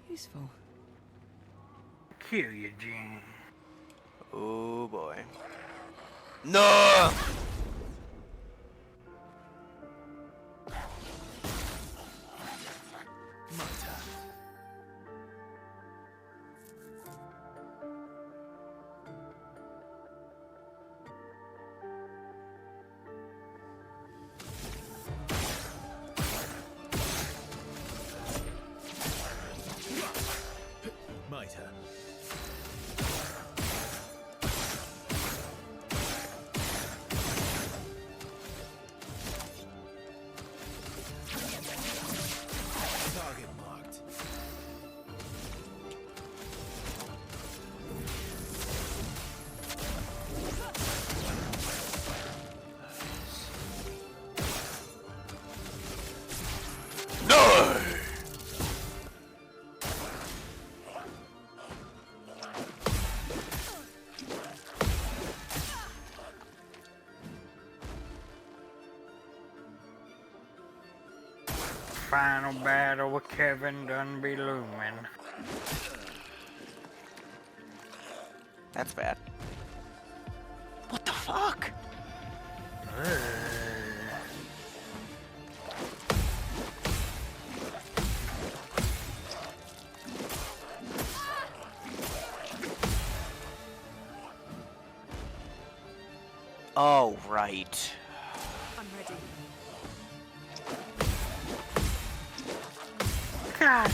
Useful. Kill you, Jean. Oh boy. No! Mitre. Target marked. No! Final battle with Kevin done be looming. That's bad. What the fuck? Oh, right. I'm ready. God.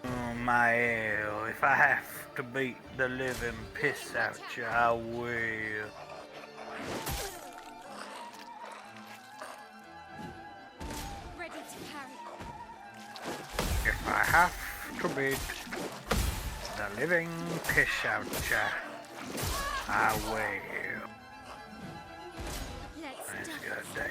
Oh, my hell. If I have to beat the living piss out you, I will. Ready to carry. If I have to beat the living piss out you, I will. That's goddamn right.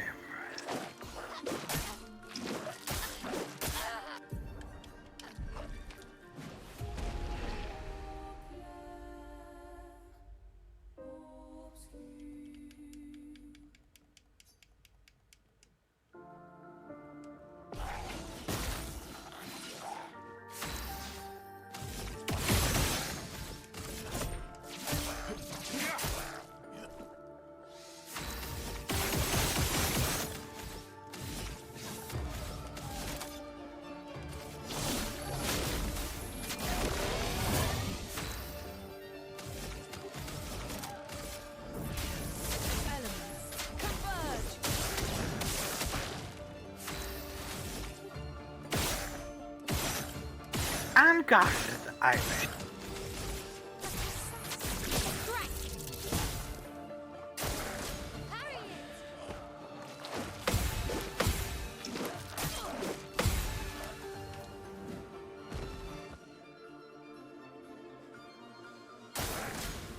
And God, I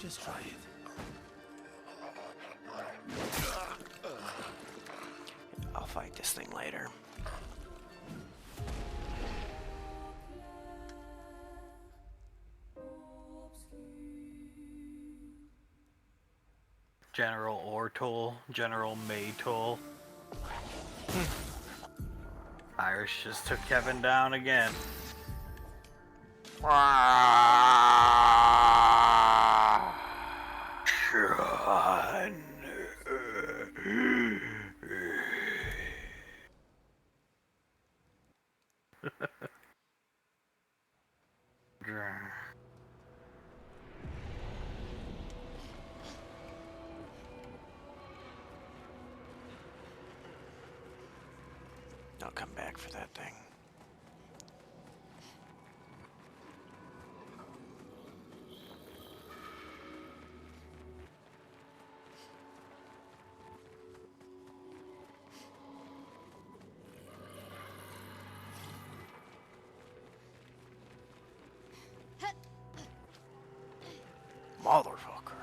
Just try it. I'll fight this thing later. General Ortul, General Maytul. Irish just took Kevin down again. Sean. I'll come back for that thing. Motherfucker.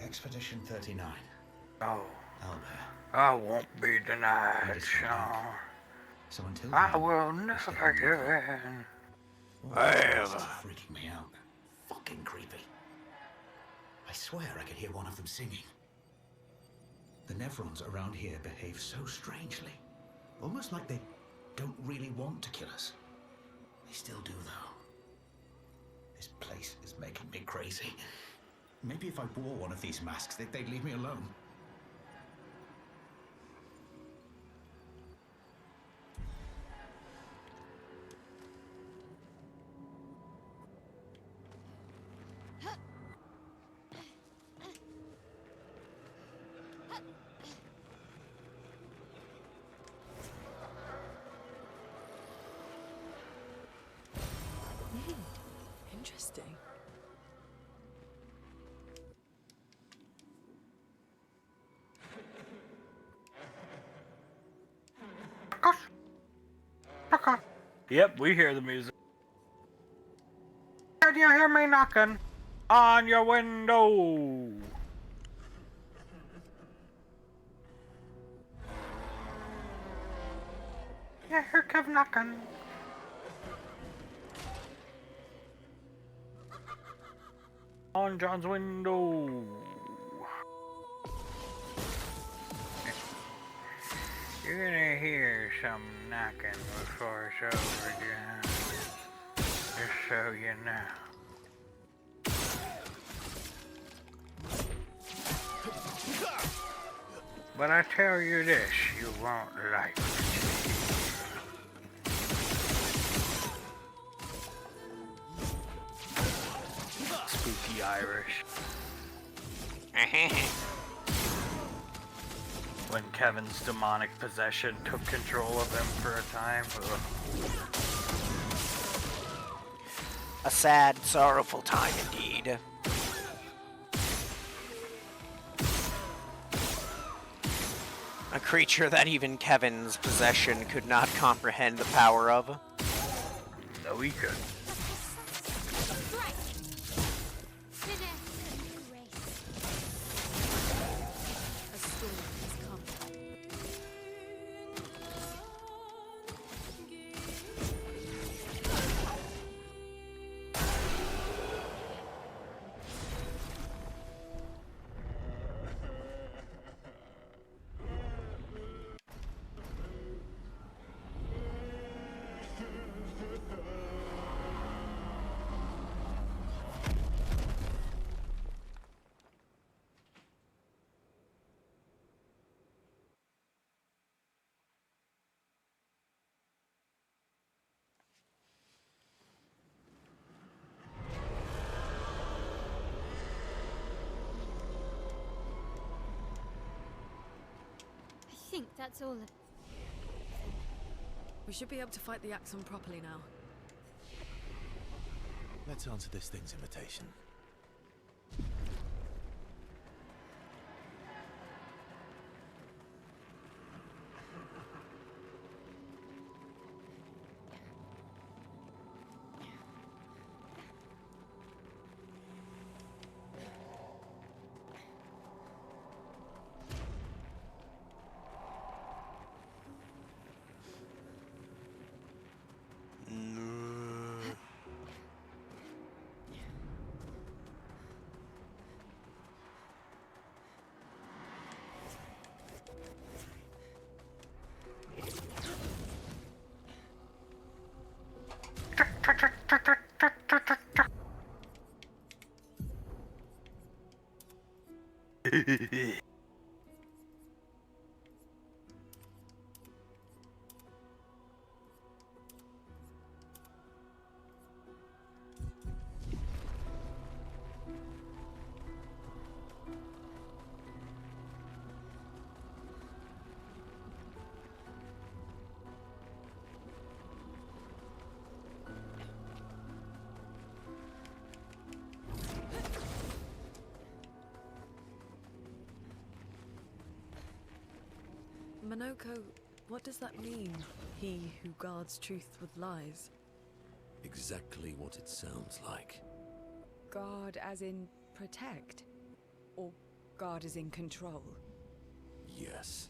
Expedition 39. Oh. Albert. I won't be denied, Sean. So until I then, will never give in. This is freaking me out. Fucking creepy. I swear I could hear one of them singing. The Nevrons around here behave so strangely. Almost like they don't really want to kill us. They still do, though. This place is making me crazy. Maybe if I wore one of these masks, they'd leave me alone. Interesting. Yep, we hear the music. Can you hear me knocking on your window? Yeah, here Kev knocking. On John's window. You're gonna hear some knocking before it's over, John. Just so you know. But I tell you this, you won't like it. Spooky Irish. When Kevin's demonic possession took control of him for a time. A sad, sorrowful time indeed. A creature that even Kevin's possession could not comprehend the power of. No, he could. I think that's all of... We should be able to fight the Axon properly now. Let's answer this thing's invitation. Monoko, what does that mean? He who guards truth with lies. Exactly what it sounds like. Guard as in protect? Or guard as in control? Yes.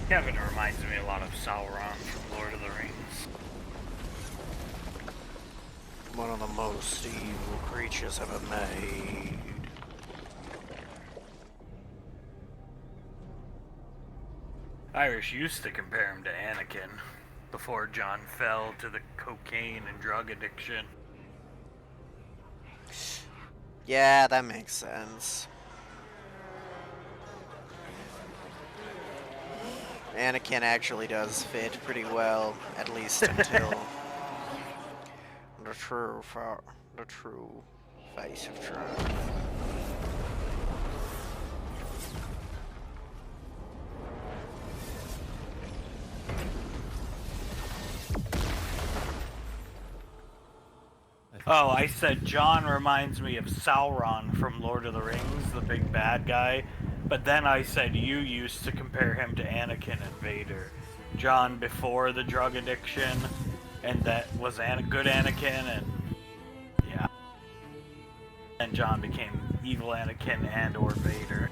Kevin reminds me a lot of Sauron from Lord of the Rings. One of the most evil creatures ever made. Irish used to compare him to Anakin before John fell to the cocaine and drug addiction. Yeah, that makes sense. Anakin actually does fit pretty well, at least until true face of truth. Oh, I said John reminds me of Sauron from Lord of the Rings, the big bad guy. But then I said you used to compare him to Anakin and Vader. John before the drug addiction, and that was good Anakin, and yeah. And John became evil Anakin and or Vader.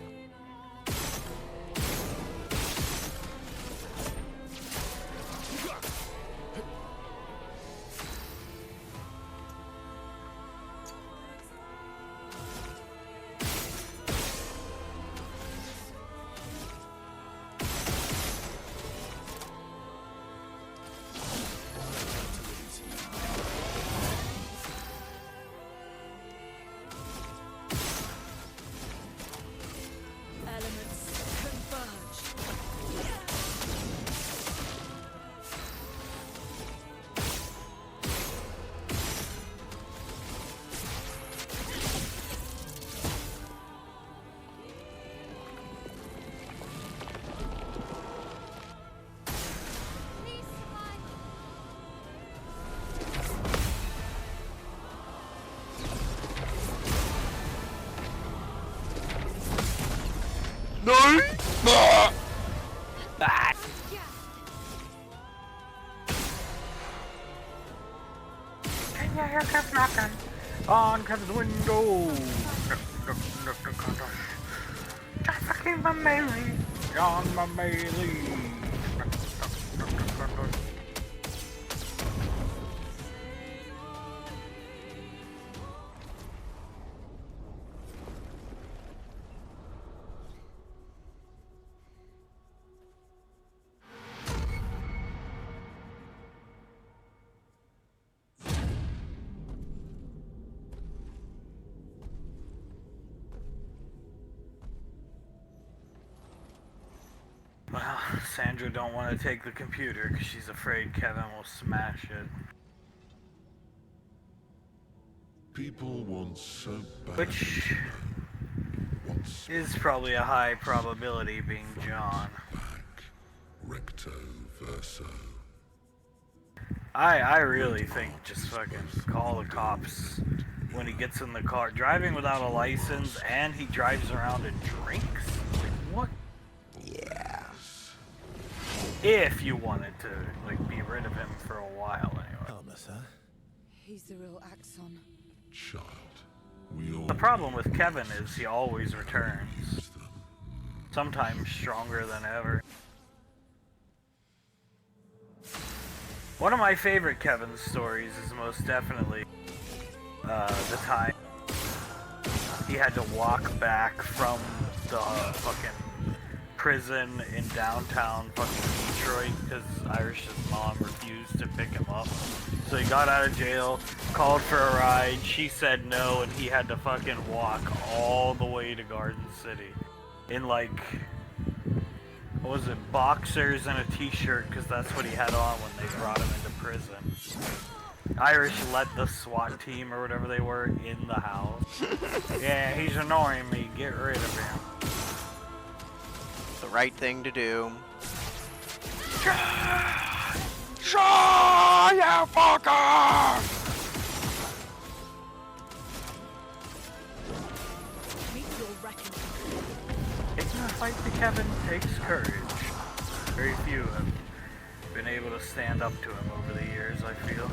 No! Bad. Can you hear Kev knocking on Kev's window? Just fucking my Mary, John my Bailey. Well, Sandra don't want to take the computer because she's afraid Kevin will smash it. People want so bad. Which is probably a high probability being John. Recto verso. I really think just fucking call the cops when he gets in the car. Driving without a license and he drives around and drinks? Like, what? Yeah. If you wanted to, like, be rid of him for a while anyway. Harmless, huh? He's the real Axon. Child, we all. The problem with Kevin is he always returns. Sometimes stronger than ever. One of my favorite Kevin stories is most definitely the time he had to walk back from the fucking prison in downtown fucking Detroit because Irish's mom refused to pick him up. So he got out of jail, called for a ride, she said no, and he had to fucking walk all the way to Garden City in like, what was it, boxers and a t-shirt, because that's what he had on when they brought him into prison. Irish let the SWAT team or whatever they were in the house. Yeah, he's annoying me, get rid of him. The right thing to do. Shaw, you fucker! Taking a fight to Kevin takes courage. Very few have been able to stand up to him over the years, I feel.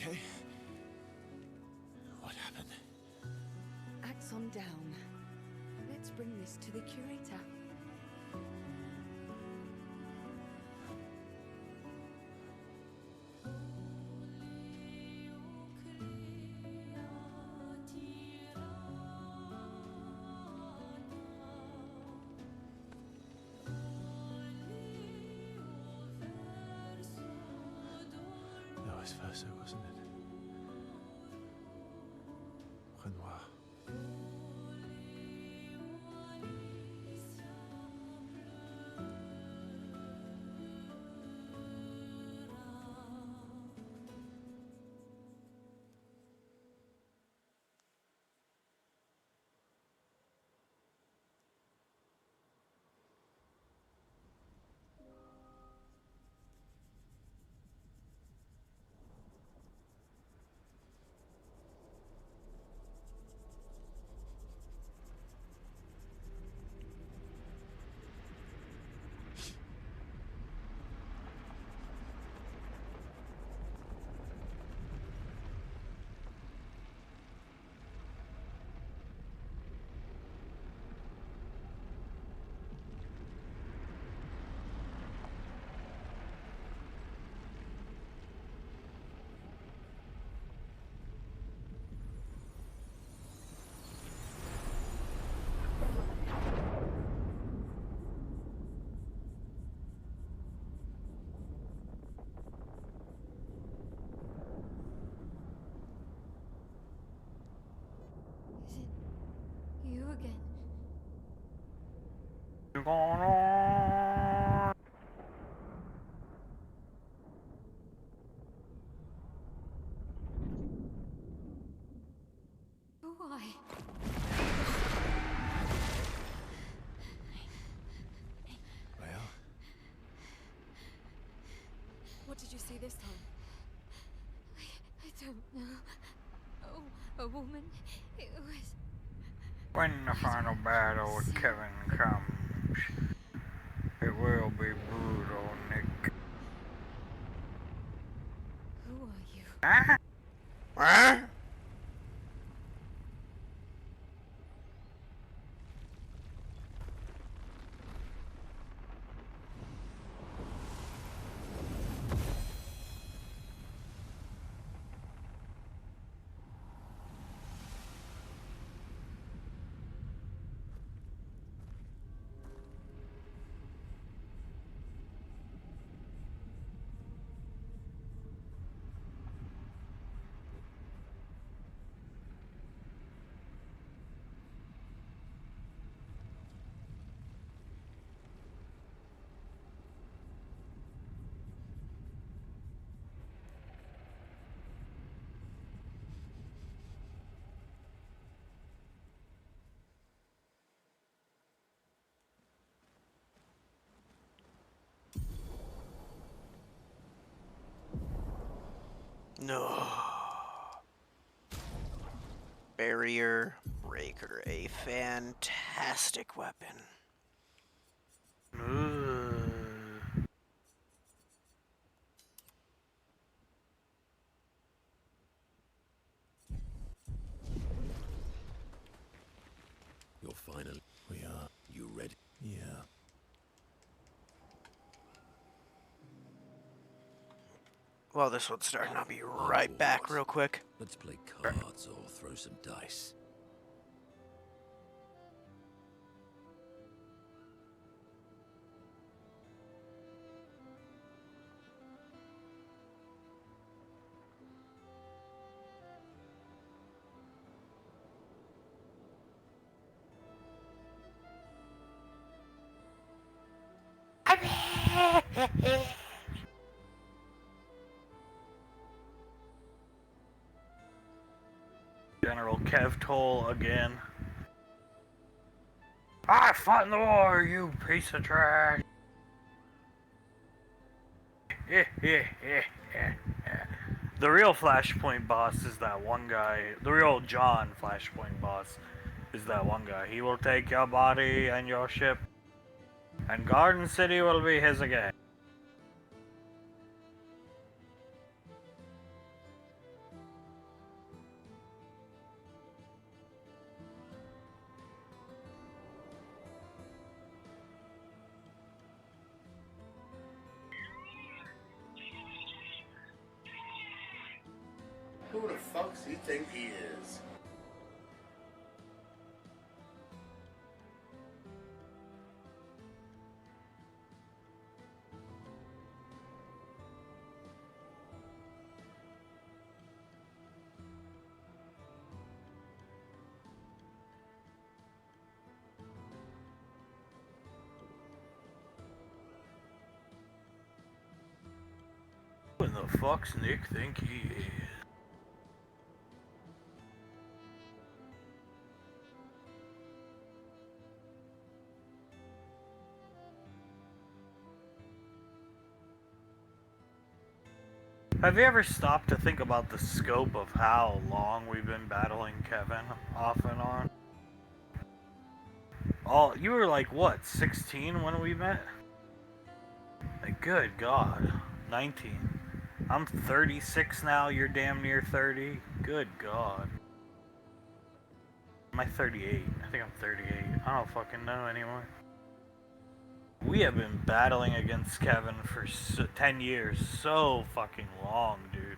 okay? What happened? Axon down. Let's bring this to the curator. That was Verso, wasn't it? Renoir. You again. What's going on? Why? Well, What did you see this time? I don't know. Oh, a woman. It was. When the final battle with Kevin comes, it will be brutal, Nick. Who are you? Huh? Huh? No. Barrier Breaker, a fantastic weapon. You're finally. we are. You ready? Yeah. Well, this one's starting. I'll be right back real quick. Let's play cards or throw some dice. General Kev Toll again. I fought in the war, you piece of trash. The real Flashpoint boss is that one guy. The real John Flashpoint boss is that one guy. He will take your body and your ship, and Garden City will be his again. Who the fuck's he think he is? Who in the fuck's Nick think he is? Have you ever stopped to think about the scope of how long we've been battling Kevin off and on? You were like, what, 16 when we met? Like, good God. 19. I'm 36 now, you're damn near 30. Good God. Am I 38? I think I'm 38. I don't fucking know anymore. We have been battling against Kevin for 10 years. So fucking long, dude.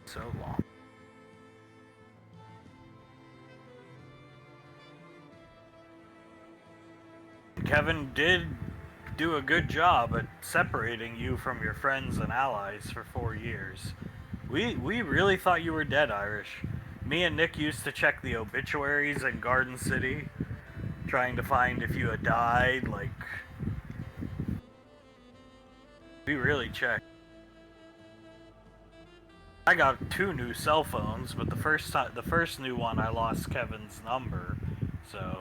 So long. Kevin did do a good job at separating you from your friends and allies for 4 years. We really thought you were dead, Irish. Me and Nick used to check the obituaries in Garden City, trying to find if you had died, like... We really checked. I got 2 new cell phones, but the first new one I lost Kevin's number, so...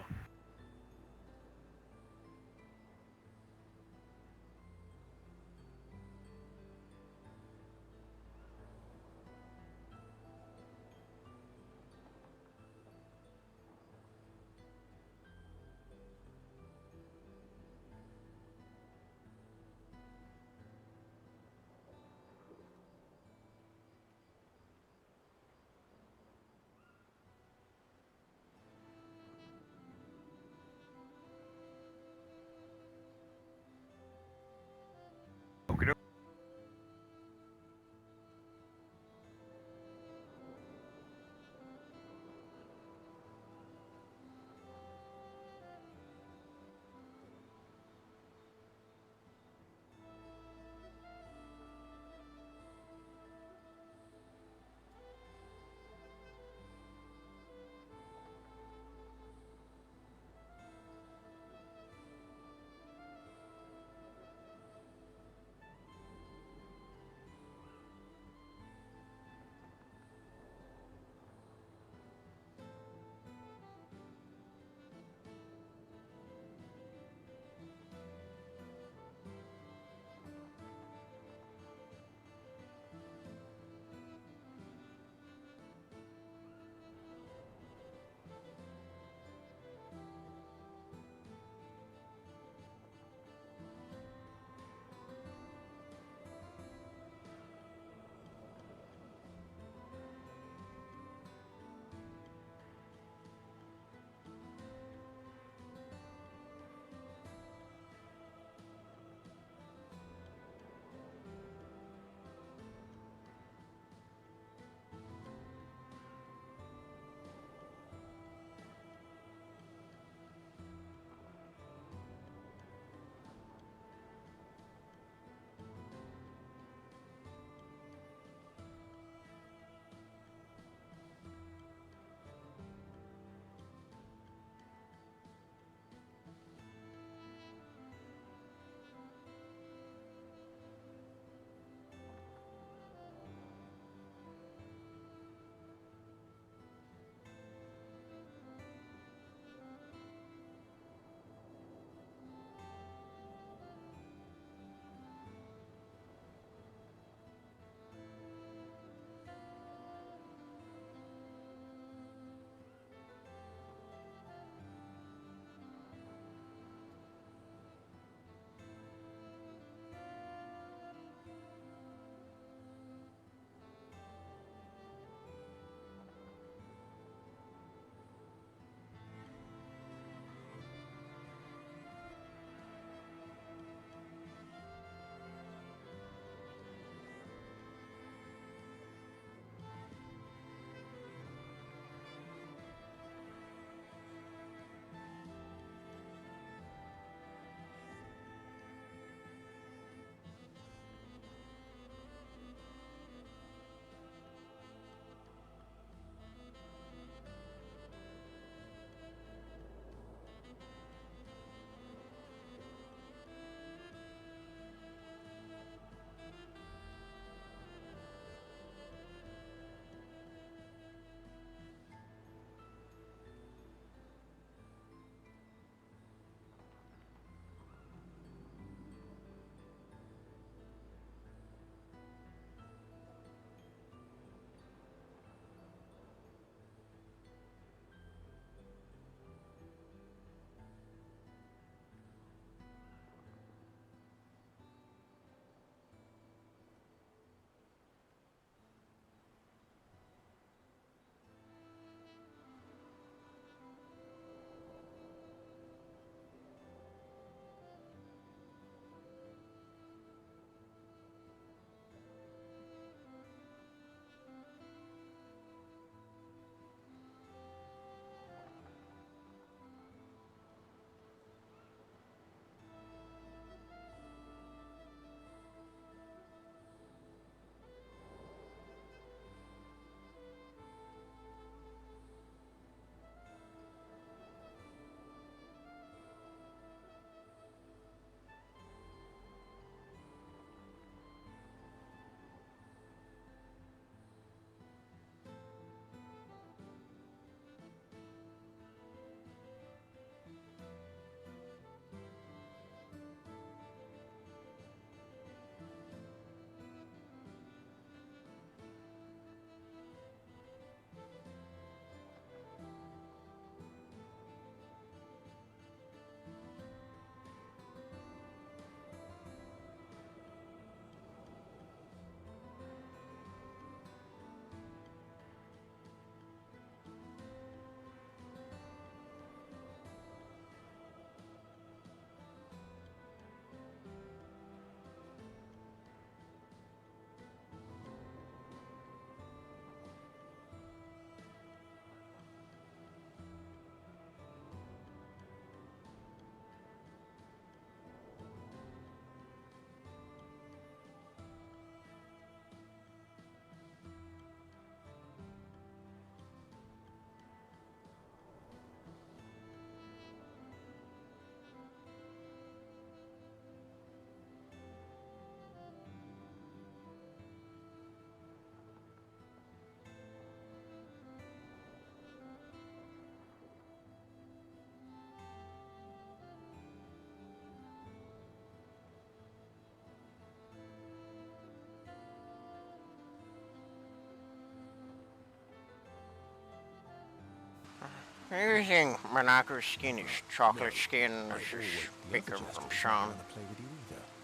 Everything Monaco's skin is chocolate skin. This is speaking from Sean.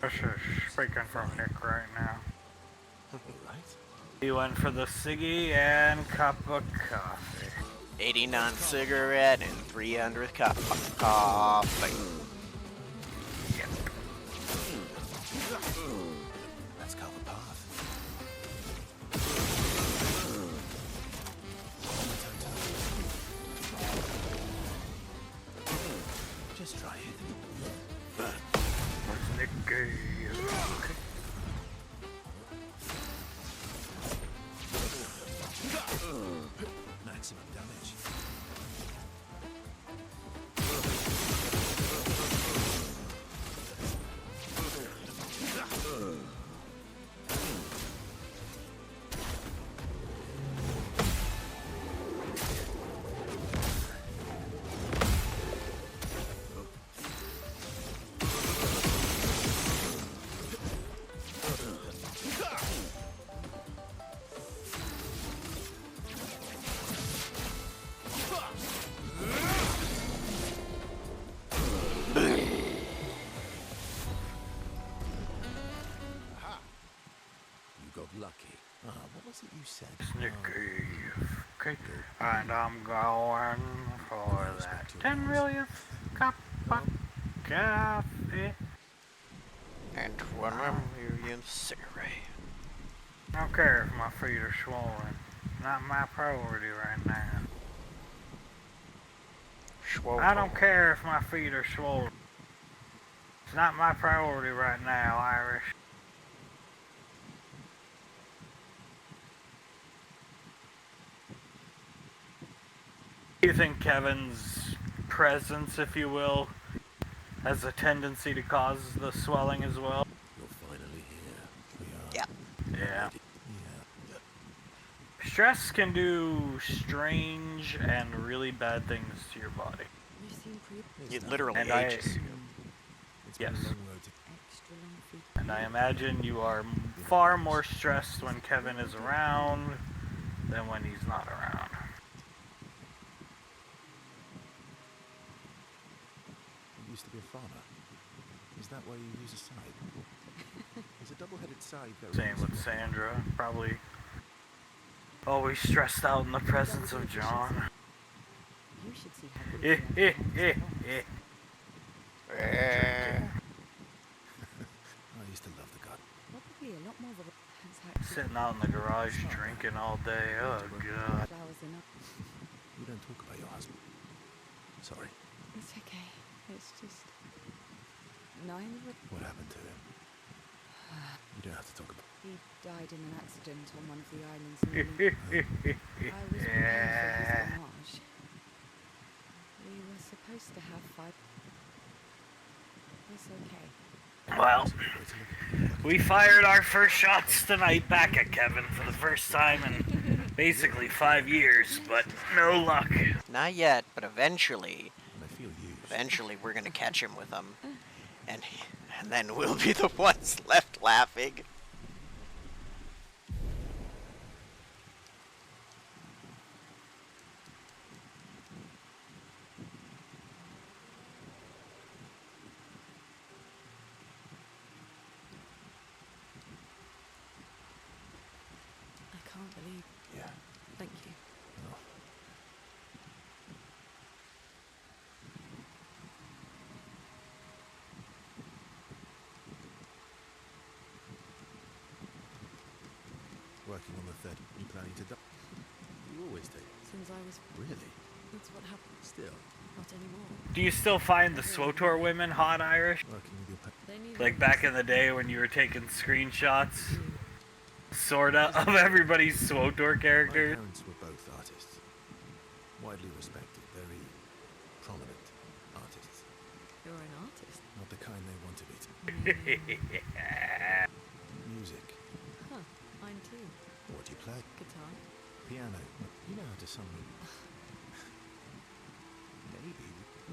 This is speaking from Nick right now. Right? He went for the ciggy and cup of coffee. 89 cigarette and 300 cup of coffee. Yep. Let's carve a path. Just try it. Where's Nick Gage? Maximum damage. Lucky. What was it you said? Snicky. Okay. And I'm going for that 10 millionth cup of coffee. And 1 millionth cigarette. I don't care if my feet are swollen. Not my priority right now. I don't care if my feet are swollen. It's not my priority right now, Irish. Do you think Kevin's presence, if you will, has a tendency to cause the swelling as well? You're finally here. Yeah. Yeah. Stress can do strange and really bad things to your body. You seem pretty. It literally And ages. Yes. And I imagine you are far more stressed when Kevin is around than when he's not around. You used to be a farmer. Is that why you use a scythe? Is a double-headed scythe very Same with useful? Sandra, probably always stressed out in the presence of John. You should see how I used to love the garden. Probably a lot more of a Sitting out in the garage drinking all day. Oh god. flowers enough. You don't talk about your husband. Sorry. It's okay. It's just neither of What happened to him? You don't have to talk about. he died in an accident on one of the islands in the I was prepared for his homage. We were supposed to have 5. It's okay. Well, we fired our first shots tonight back at Kevin for the first time in basically 5 years, but no luck. Not yet, but eventually. I feel used. Eventually, we're gonna catch him with them, and then we'll be the ones left laughing. I can't believe. Yeah. Thank you. No. Working on the third. You planning to die? You always do. Since I was. Really? That's what happened. Still. Not anymore. Do you still find the SWTOR women hot, Irish? Working with your They need Like back in the day when you were taking screenshots, sorta, of everybody's SWTOR My characters? parents were both artists. Widely respected, very prominent artists. You're an artist. Not the kind they want to be. Music. Huh. Mine too. What do you play? Guitar. Piano. You know how to summon. Maybe.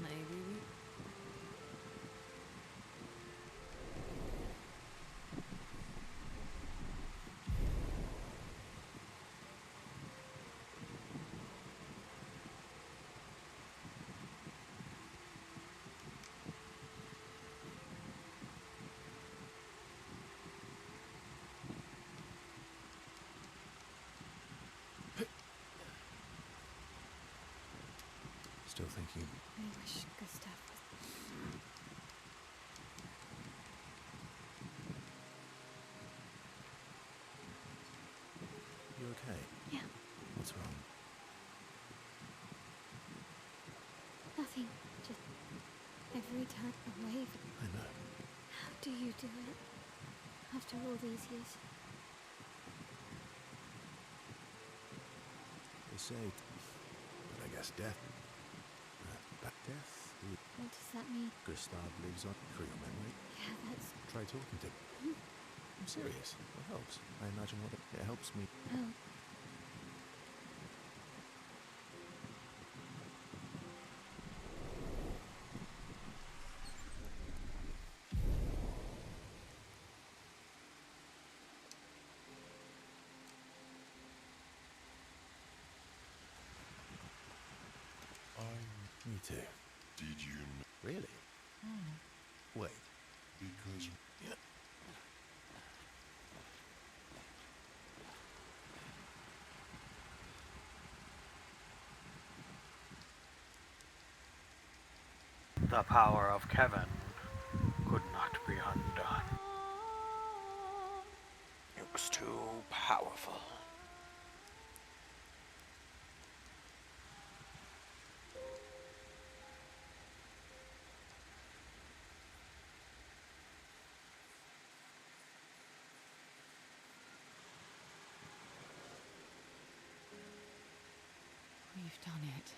Maybe we. still thinking. I wish Gustav was. You okay? Yeah. What's wrong? Nothing. Just every time a wave. I know. How do you do it? After all these years. They say, but I guess death. But death. What does that mean? Gustav lives on for your memory. Yeah, that's. Try talking to him. I'm serious. It helps. I imagine what it helps me. Oh. Me too. Did you know? Really? Wait. Because the power of Kevin could not be undone. It was too powerful. We've done it.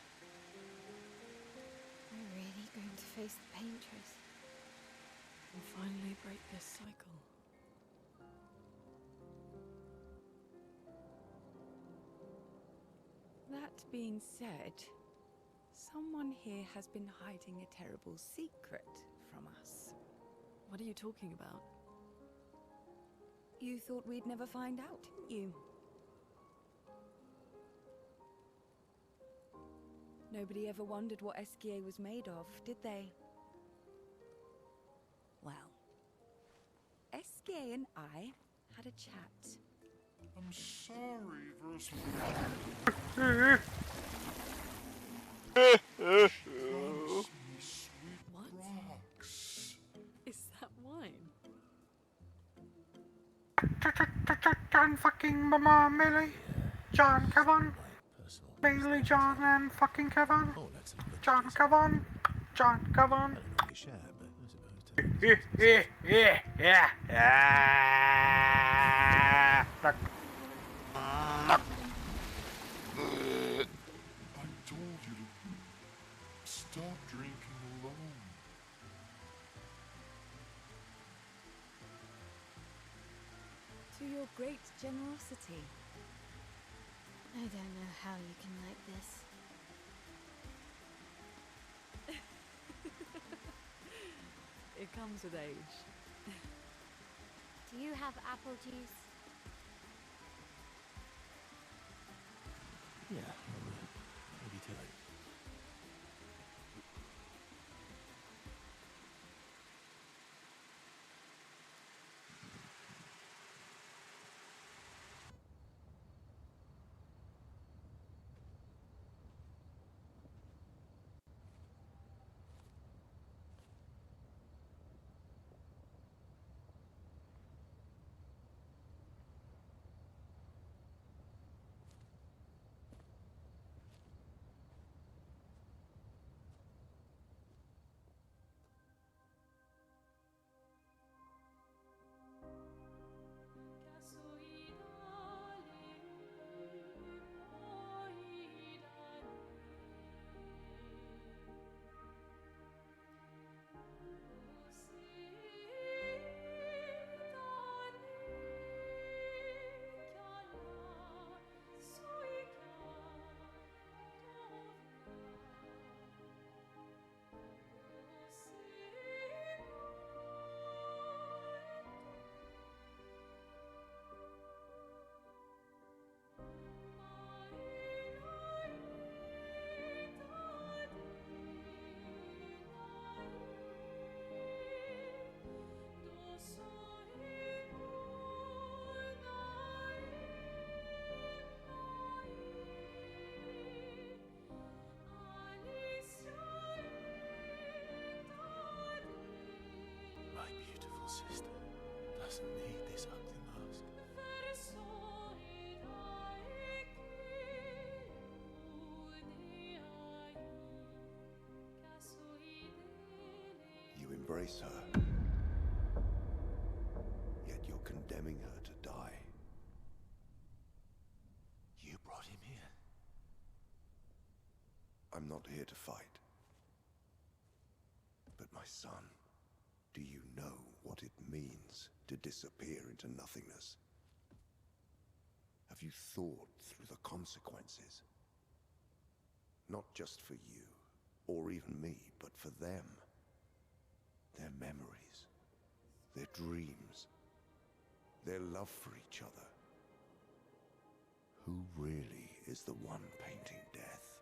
We're really going to face the Paintress. And finally break this cycle. That being said, someone here has been hiding a terrible secret from us. What are you talking about? You thought we'd never find out, didn't you? Nobody ever wondered what Esquier was made of, did they? Well, Esquier and I had a chat. I'm sorry, Verse. What? Is that wine? John fucking Mama Millie. John Kevin. Bailey John and fucking Kevin. John Kevin. John Kevin. I told you to stop drinking alone. To your great generosity. I don't know how you can like this. It comes with age. Do you have apple juice? Yeah, maybe tonight. embrace her. Yet you're condemning her to die. You brought him here. I'm not here to fight. But my son, do you know what it means to disappear into nothingness? Have you thought through the consequences? Not just for you, or even me, but for them. Their memories, their dreams, their love for each other. Who really is the one painting death,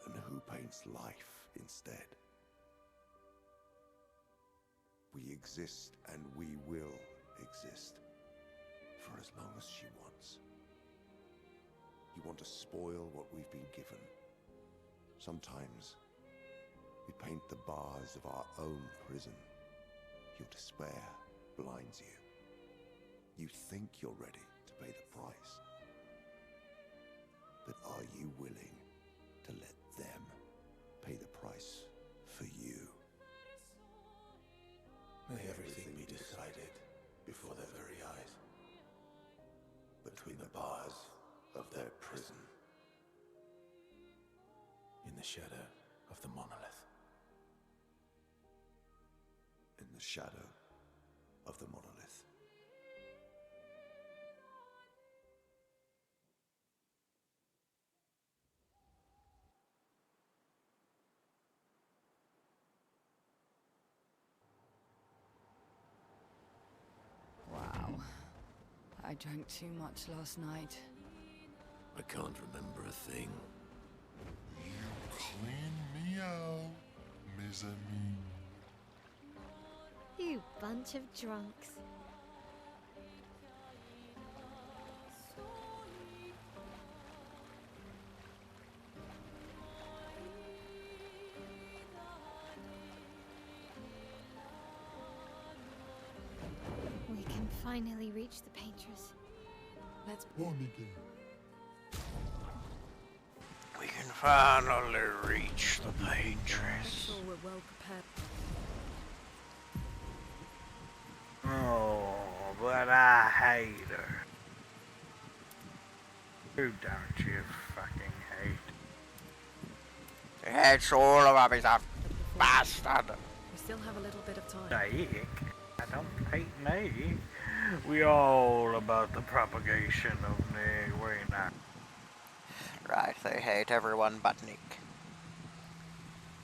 and who paints life instead? We exist and we will exist for as long as she wants. You want to spoil what we've been given. Sometimes we paint the bars of our own prison. Your despair blinds you. You think you're ready to pay the price. But are you willing to let them pay the price for you? May everything be decided before their very eyes. Between the bars of their prison. In the shadow of the monolith. In the shadow of the monolith. Wow. I drank too much last night. I can't remember a thing. Clean me out, Mezzanine. You bunch of drunks. We can finally reach the Paintress. Let's We can finally reach the Paintress. sure we're well prepared. Oh, but I hate her. Who don't you fucking hate? It's all of him, he's a bastard. We still have a little bit of time. Nick, I don't hate me. We all about the propagation of Nick, we not. Right, they hate everyone but Nick.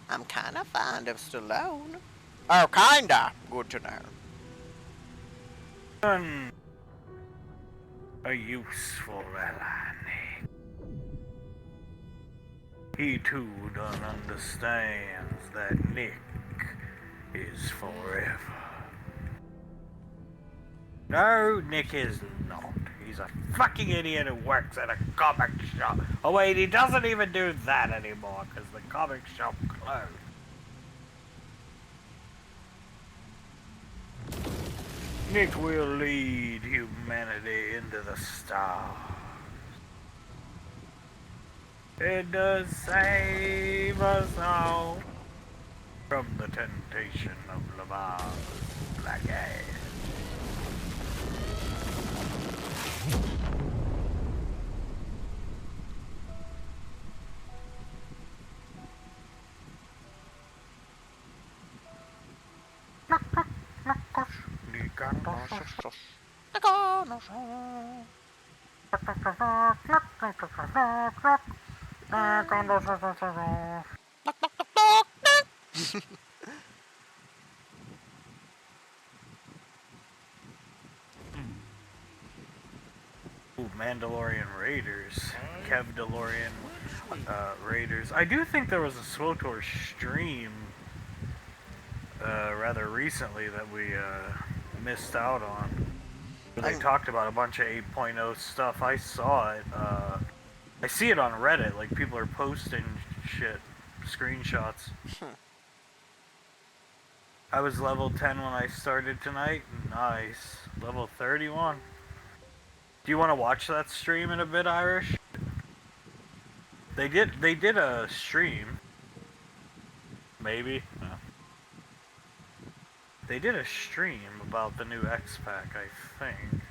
I'm kinda fond of Stallone. Oh, kinda. Good to know. A useful ally, Nick. He too done understands that Nick is forever. No, Nick is not. He's a fucking idiot who works at a comic shop. Oh wait, he doesn't even do that anymore because the comic shop closed. Nick will lead humanity into the stars. It does save us all from the temptation of Lamar's black ass. Ooh, Mandalorian Raiders. Kev DeLorean Raiders. I do think there was a SWTOR stream rather recently that we missed out on. They talked about a bunch of 8.0 stuff. I saw it. I see it on Reddit. Like, people are posting shit, screenshots. I was level 10 when I started tonight. Nice. Level 31. Do you want to watch that stream in a bit, Irish? They did a stream. Maybe. No. They did a stream about the new X-Pack, I think.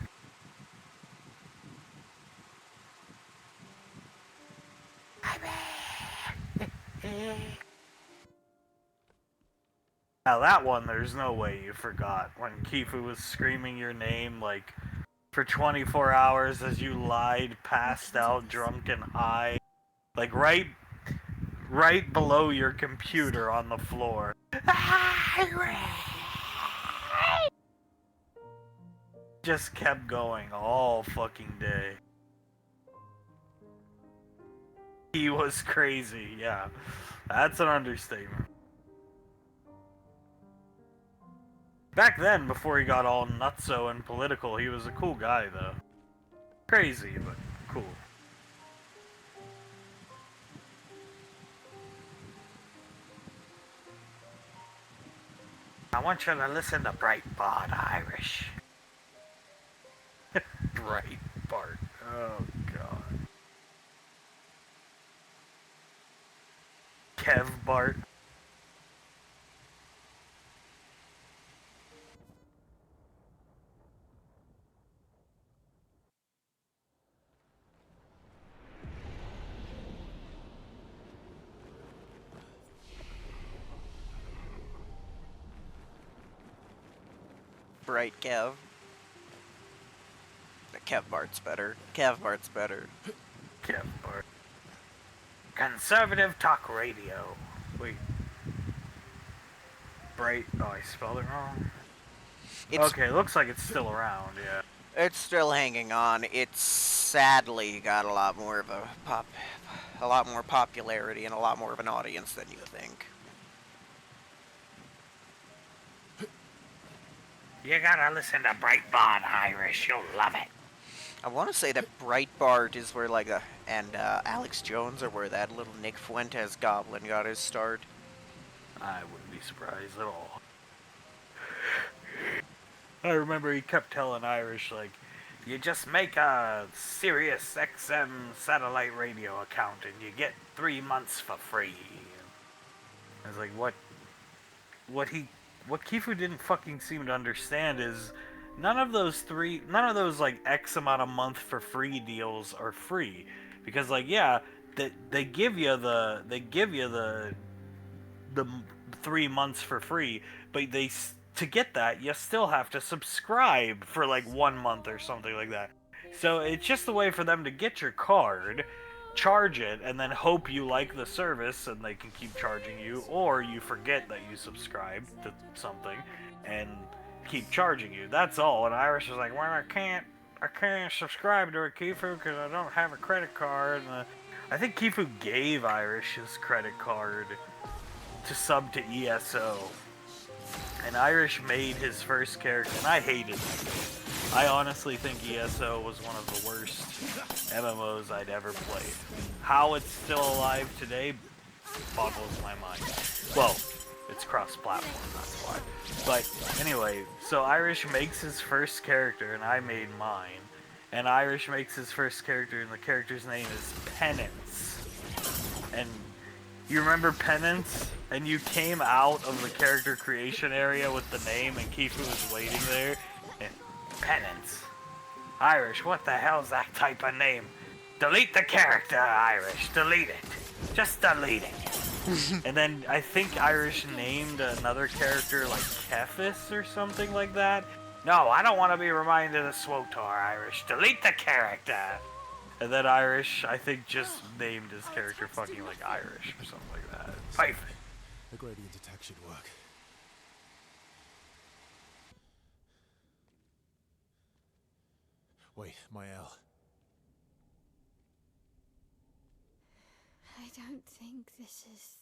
Now that one, there's no way you forgot when Kifu was screaming your name like for 24 hours as you lied, passed out, drunk and high, like right below your computer on the floor. Just kept going all fucking day. He was crazy, yeah. That's an understatement. Back then, before he got all nutso and political, he was a cool guy, though. Crazy, but cool. I want you to listen to Breitbart, Irish. Breitbart. Oh, God. Kev Bart. Bright Kev. Kev Bart's better. Kev Bart's better. Kev Bart. Conservative Talk Radio. Wait. Bright. Oh, I spelled it wrong. Okay, looks like it's still around, yeah. It's still hanging on. It's sadly got a lot more of a lot more popularity and a lot more of an audience than you think. You gotta listen to Breitbart, Irish. You'll love it. I want to say that Breitbart is where and Alex Jones are where that little Nick Fuentes goblin got his start. I wouldn't be surprised at all. I remember he kept telling Irish, like, you just make a Sirius XM satellite radio account and you get 3 months for free. I was like, what Kifu didn't fucking seem to understand is none of those like X amount of month for free deals are free, because like yeah, they give you the 3 months for free, but to get that you still have to subscribe for like 1 month or something like that. So it's just a way for them to get your card, charge it, and then hope you like the service and they can keep charging you, or you forget that you subscribed to something and keep charging you. That's all. And Irish was like, well, I can't subscribe to a Kifu because I don't have a credit card. And I think Kifu gave Irish his credit card to sub to ESO. And Irish made his first character, and I hated it. I honestly think ESO was one of the worst MMOs I'd ever played. How it's still alive today boggles my mind. Well, it's cross-platform, that's why. But anyway, so Irish makes his first character, and I made mine. And Irish makes his first character, and the character's name is Penance. And you remember Penance? And you came out of the character creation area with the name, and Kifu was waiting there. And Penance. Irish, what the hell's that type of name? Delete the character, Irish. Delete it. Just delete it. And then I think Irish named another character like Kephis or something like that. No, I don't want to be reminded of Swotar, Irish. Delete the character. And then Irish, I think, just named his character fucking like Irish or something like that. Perfect. A gradient attack should work. Wait, Mael. I don't think this is...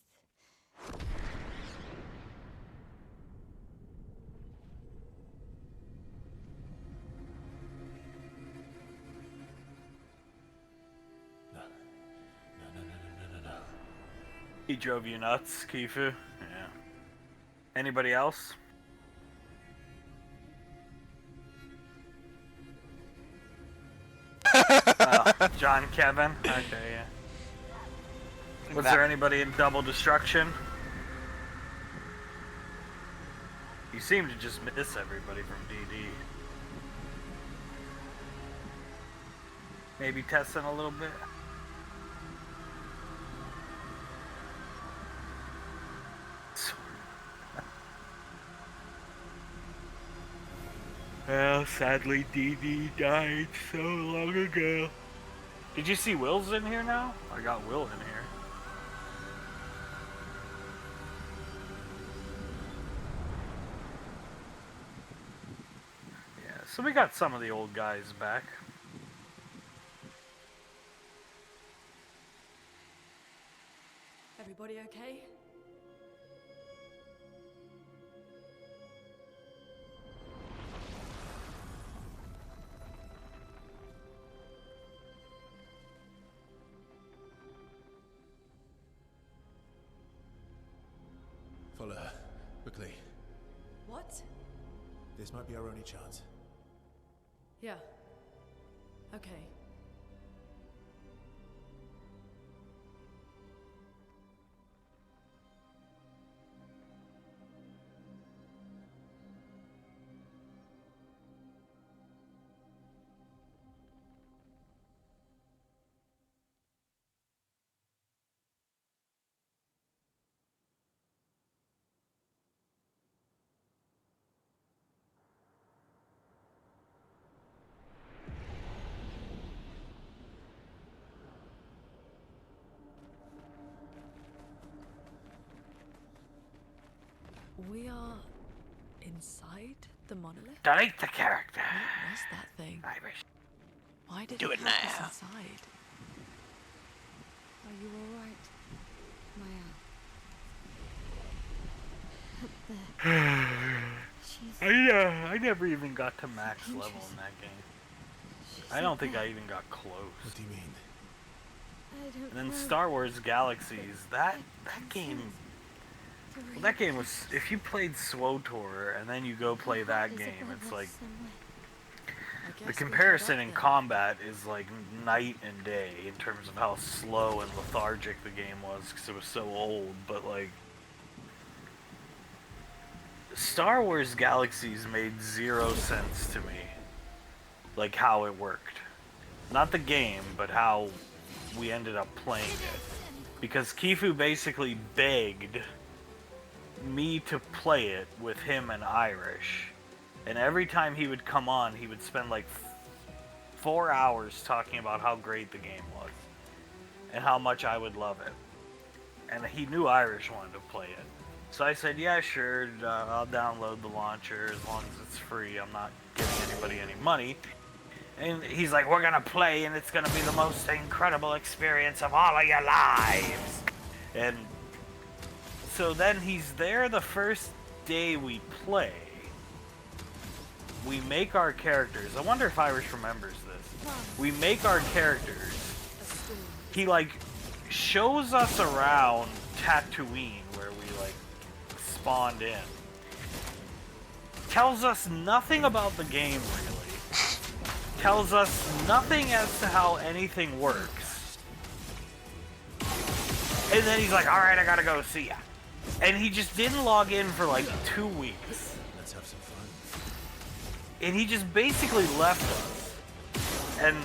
No. He drove you nuts, Kifu? Yeah. Anybody else? John Kevin? Okay, yeah. Was there anybody in Double Destruction? You seem to just miss everybody from DD. Maybe testing a little bit. Well, sadly, DD died so long ago. Did you see Will's in here now? I got Will in here. Yeah, so we got some of the old guys back. Everybody okay? Follow her. Quickly. What? This might be our only chance. Yeah. Okay. We are inside the monolith? Delete the character. What was that thing? Irish. Why did Do it it have us now. inside? Are you alright, Maya? I never even got to max level in that game. I don't think I even got close. What do you mean? I don't And then know. Star Wars Galaxies, that game. Well, that game was. If you played SWTOR and then you go play that game, it's like the comparison in combat is like night and day in terms of how slow and lethargic the game was because it was so old. But like Star Wars Galaxies made zero sense to me, like how it worked. Not the game, but how we ended up playing it. Because Kifu basically begged me to play it with him and Irish. And every time he would come on, he would spend like 4 hours talking about how great the game was. And how much I would love it. And he knew Irish wanted to play it. So I said, yeah, sure, I'll download the launcher as long as it's free. I'm not giving anybody any money. And he's like, we're gonna play and it's gonna be the most incredible experience of all of your lives. And so then he's there the first day we play. We make our characters. I wonder if Irish remembers this. We make our characters. He like shows us around Tatooine where we like spawned in. Tells us nothing about the game really. Tells us nothing as to how anything works. And then he's like, alright, I gotta go see ya. And he just didn't log in for like 2 weeks. Let's have some fun. And he just basically left us. And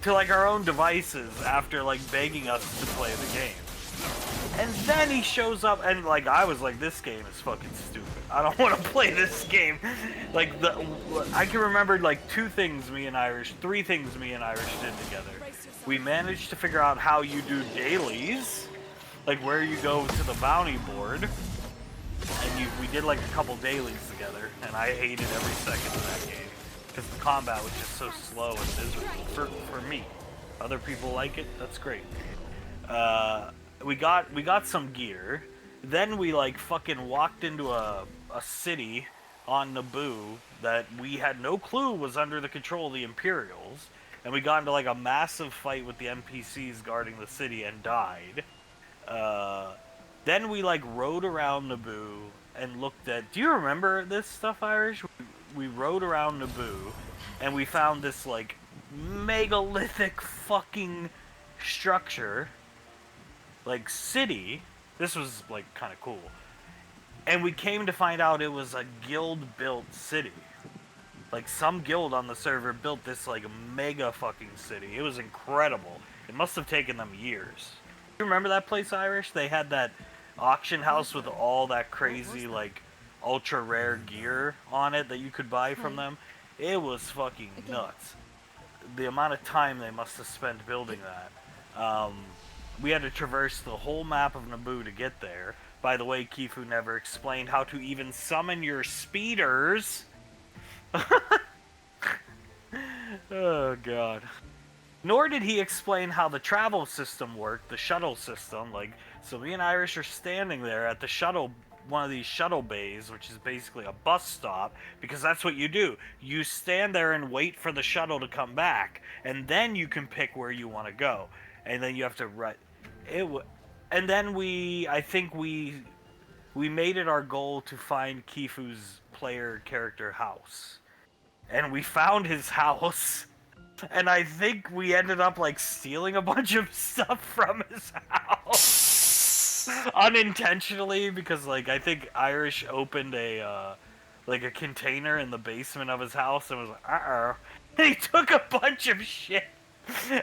to like our own devices after like begging us to play the game. And then he shows up and like I was like, this game is fucking stupid. I don't want to play this game. Like I can remember like 3 things me and Irish did together. We managed to figure out how you do dailies, like where you go to the bounty board, and we did like a couple dailies together, and I hated every second of that game because the combat was just so slow and miserable for me. Other people like it, that's great. We got some gear. Then we like fucking walked into a city on Naboo that we had no clue was under the control of the Imperials, and we got into like a massive fight with the NPCs guarding the city and died. Then we like rode around Naboo and looked at. Do you remember this stuff, Irish? We rode around Naboo and we found this like megalithic fucking structure, like city. This was like kind of cool. And we came to find out it was a guild-built city. Like, some guild on the server built this, like, mega fucking city. It was incredible. It must have taken them years. You remember that place, Irish? They had that auction house with all that crazy, like, ultra rare gear on it that you could buy from them. It was fucking nuts. The amount of time they must have spent building that. We had to traverse the whole map of Naboo to get there. By the way, Kifu never explained how to even summon your speeders. Oh god. Nor did he explain how the travel system worked, the shuttle system. Like, so me and Irish are standing there at the shuttle, one of these shuttle bays, which is basically a bus stop, because that's what you do. You stand there and wait for the shuttle to come back, and then you can pick where you want to go. And then you have to write it. And then I think we made it our goal to find Kifu's player character house. And we found his house. And I think we ended up, like, stealing a bunch of stuff from his house. Unintentionally, because, like, I think Irish opened a container in the basement of his house and was like, uh-oh. And he took a bunch of shit.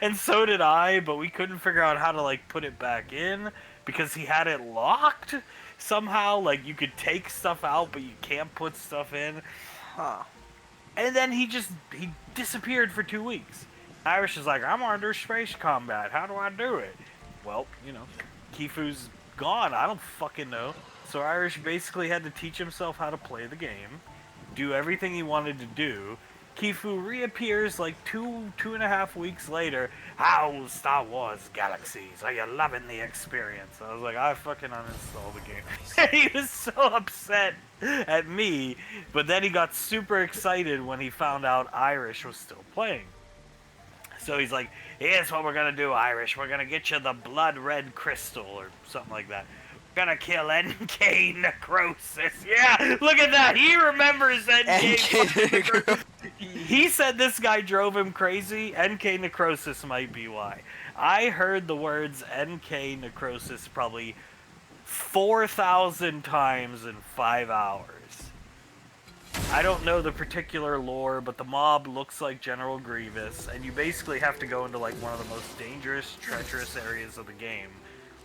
And so did I, but we couldn't figure out how to, like, put it back in because he had it locked somehow. Like, you could take stuff out, but you can't put stuff in. Huh. And then he disappeared for 2 weeks. Irish is like, I'm under space combat. How do I do it? Well, you know, Kifu's gone. I don't fucking know. So Irish basically had to teach himself how to play the game, do everything he wanted to do. Kifu reappears like 2.5 weeks later. How Star Wars Galaxies? Are you loving the experience? I was like, I fucking uninstalled the game. And he was so upset at me, but then he got super excited when he found out Irish was still playing. So he's like, here's what we're gonna do, Irish. We're gonna get you the blood red crystal or something like that. We're gonna kill NK Necrosis. Yeah, look at that. He remembers NK Necrosis. He said this guy drove him crazy. NK Necrosis might be why. I heard the words NK Necrosis probably 4,000 times in 5 hours. I don't know the particular lore, but the mob looks like General Grievous, and you basically have to go into like one of the most dangerous, treacherous areas of the game.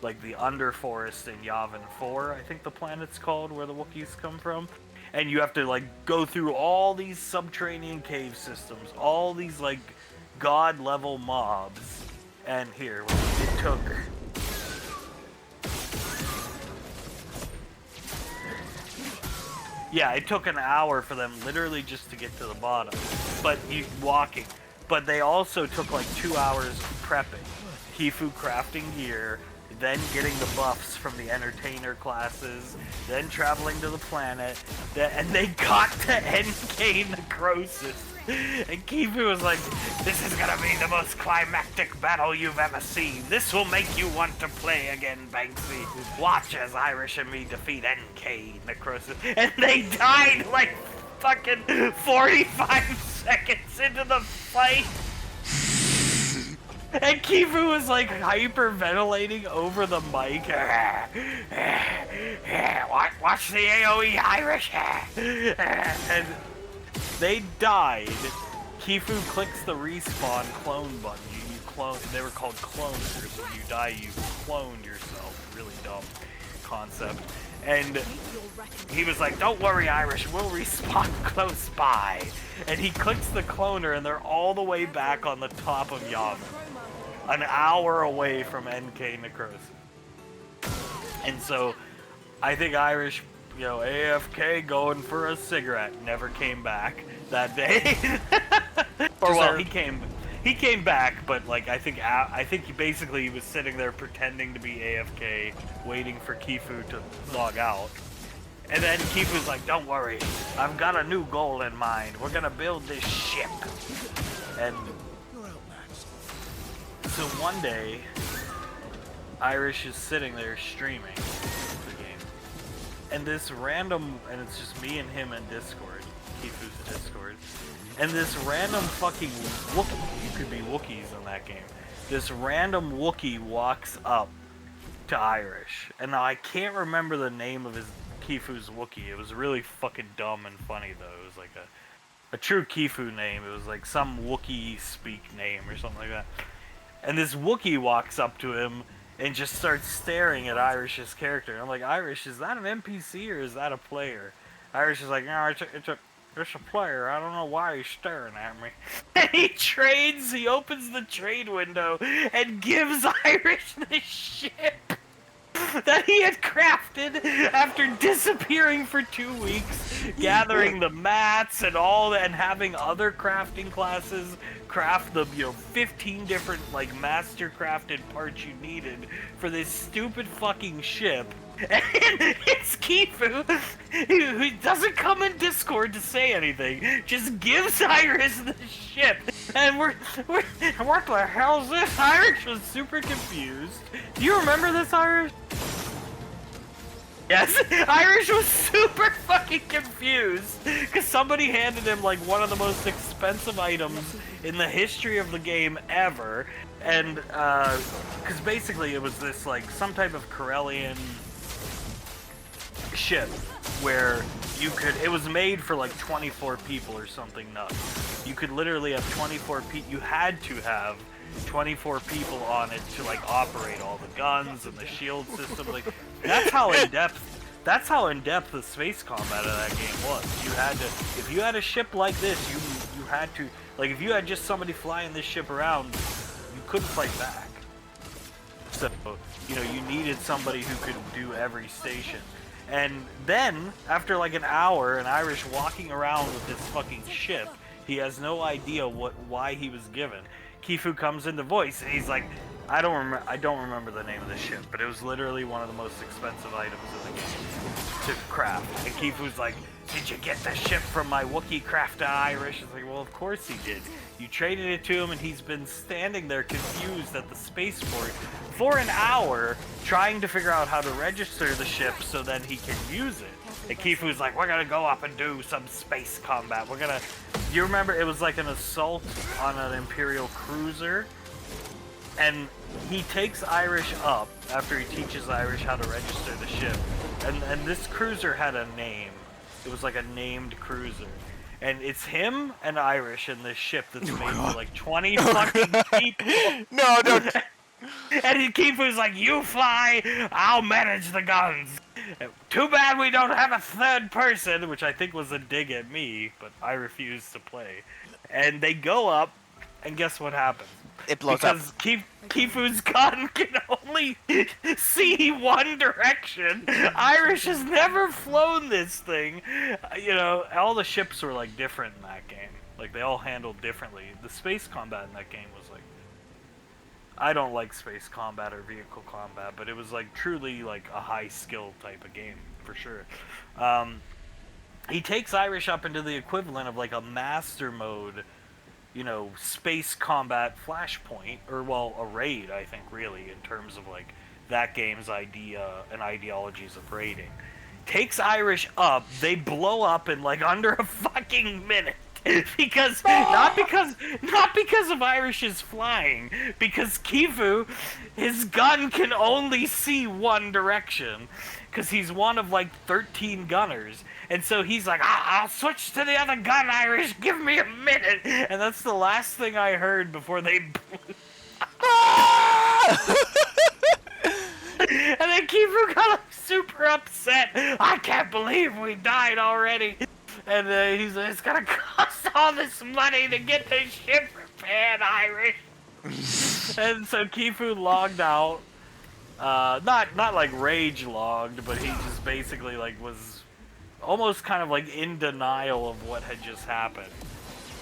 Like the Underforest in Yavin 4, I think the planet's called, where the Wookiees come from. And you have to like go through all these subterranean cave systems, all these like god level mobs. And here, it took... Yeah, it took an hour for them literally just to get to the bottom. But walking. But they also took like 2 hours prepping. Kifu crafting gear, then getting the buffs from the entertainer classes, then traveling to the planet, and they got to NK Necrosis. And Kifu was like, this is gonna be the most climactic battle you've ever seen. This will make you want to play again, Banksy. Watch as Irish and me defeat NK Necrosis. And they died like fucking 45 seconds into the fight. And Kifu was like hyperventilating over the mic. Watch the AoE, Irish. And they died. Kifu clicks the respawn clone button. You clone. They were called cloners. When you die, you clone yourself. Really dumb concept. And he was like, don't worry, Irish, we'll respawn close by. And he clicks the cloner, and they're all the way back on the top of Yavin. An hour away from NK Necrosis. And so, I think Irish, you know, AFK going for a cigarette, never came back that day. Or well, he came back, but like I think he basically was sitting there pretending to be AFK, waiting for Kifu to log out. And then Kifu's like, don't worry, I've got a new goal in mind. We're gonna build this ship. And so one day, Irish is sitting there streaming the game. And this random, and it's just me and him in Discord, Kifu's Discord. And this random fucking Wookiee, you could be Wookiees in that game. This random Wookiee walks up to Irish. And now I can't remember the name of his Kifu's Wookiee. It was really fucking dumb and funny though. It was like a true Kifu name. It was like some Wookiee speak name or something like that. And this Wookiee walks up to him and just starts staring at Irish's character. And I'm like, Irish, is that an NPC or is that a player? Irish is like, no, it's a player. I don't know why he's staring at me. And he opens the trade window and gives Irish the ship that he had crafted after disappearing for 2 weeks, gathering the mats and all that, and having other crafting classes craft the 15 different like master crafted parts you needed for this stupid fucking ship. And it's Kifu, who doesn't come in Discord to say anything, just gives Iris the ship. And we're what the hell is this? Irish was super confused. Do you remember this, Irish? Yes, Irish was super fucking confused because somebody handed him like one of the most expensive items in the history of the game ever, and because basically it was this like some type of Corellian ship where you could, it was made for like 24 people or something nuts. You could literally have 24 people, you had to have 24 people on it to like operate all the guns and the shield system. Like that's how in depth the space combat of that game was. You had to, if you had a ship like this, you had to, like if you had just somebody flying this ship around, you couldn't fight back. So, you needed somebody who could do every station. And then, after like an hour, and Irish walking around with this fucking ship, he has no idea why he was given. Kifu comes into voice, and he's like, I don't remember the name of the ship, but it was literally one of the most expensive items in the game to craft. And Kifu's like, did you get the ship from my Wookiee crafter, Irish? It's like, well, of course he did. You traded it to him, and he's been standing there confused at the spaceport for an hour trying to figure out how to register the ship so that he can use it. And Kifu's like, we're gonna go up and do some space combat. You remember it was like an assault on an Imperial cruiser? And he takes Irish up after he teaches Irish how to register the ship. And this cruiser had a name. It was like a named cruiser. And it's him and Irish in this ship that's made for like 20 fucking people. No, don't. And Kifu's like, you fly, I'll manage the guns. Too bad we don't have a third person, which I think was a dig at me, but I refused to play. And they go up, and guess what happens? It blows up. Because Kifu's gun can only see one direction. Irish has never flown this thing. All the ships were like different in that game. Like they all handled differently. The space combat in that game was like, I don't like space combat or vehicle combat, but it was like truly like a high skill type of game for sure. He takes Irish up into the equivalent of like a master mode, space combat Flashpoint, or a raid, I think, really, in terms of like that game's idea and ideologies of raiding. Takes Irish up, they blow up in like under a fucking minute. Because not because of Irish's flying, because Kifu, his gun can only see one direction, because he's one of like 13 gunners, and so he's like, I'll switch to the other gun, Irish, give me a minute, and that's the last thing I heard before they blew. And then Kifu got super upset. I can't believe we died already. And he's like, it's gonna cost all this money to get this ship repaired, Irish. And so Kifu logged out. Not like rage logged, but he just basically like was almost kind of like in denial of what had just happened.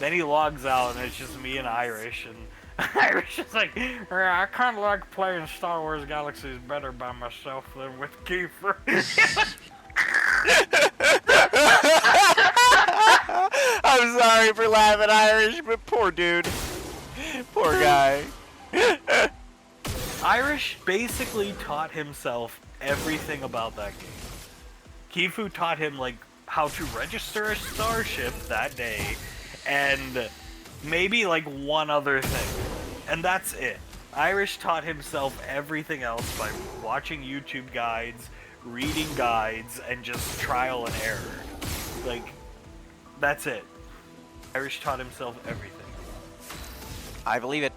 Then he logs out, and it's just me and Irish, and Irish is like, I kind of like playing Star Wars Galaxies better by myself than with Kifu. I'm sorry for laughing, Irish, but poor dude. Poor guy. Irish basically taught himself everything about that game. Kifu taught him like how to register a starship that day, and maybe like one other thing. And that's it. Irish taught himself everything else by watching YouTube guides, reading guides, and just trial and error. Like, that's it. Irish taught himself everything. I believe it.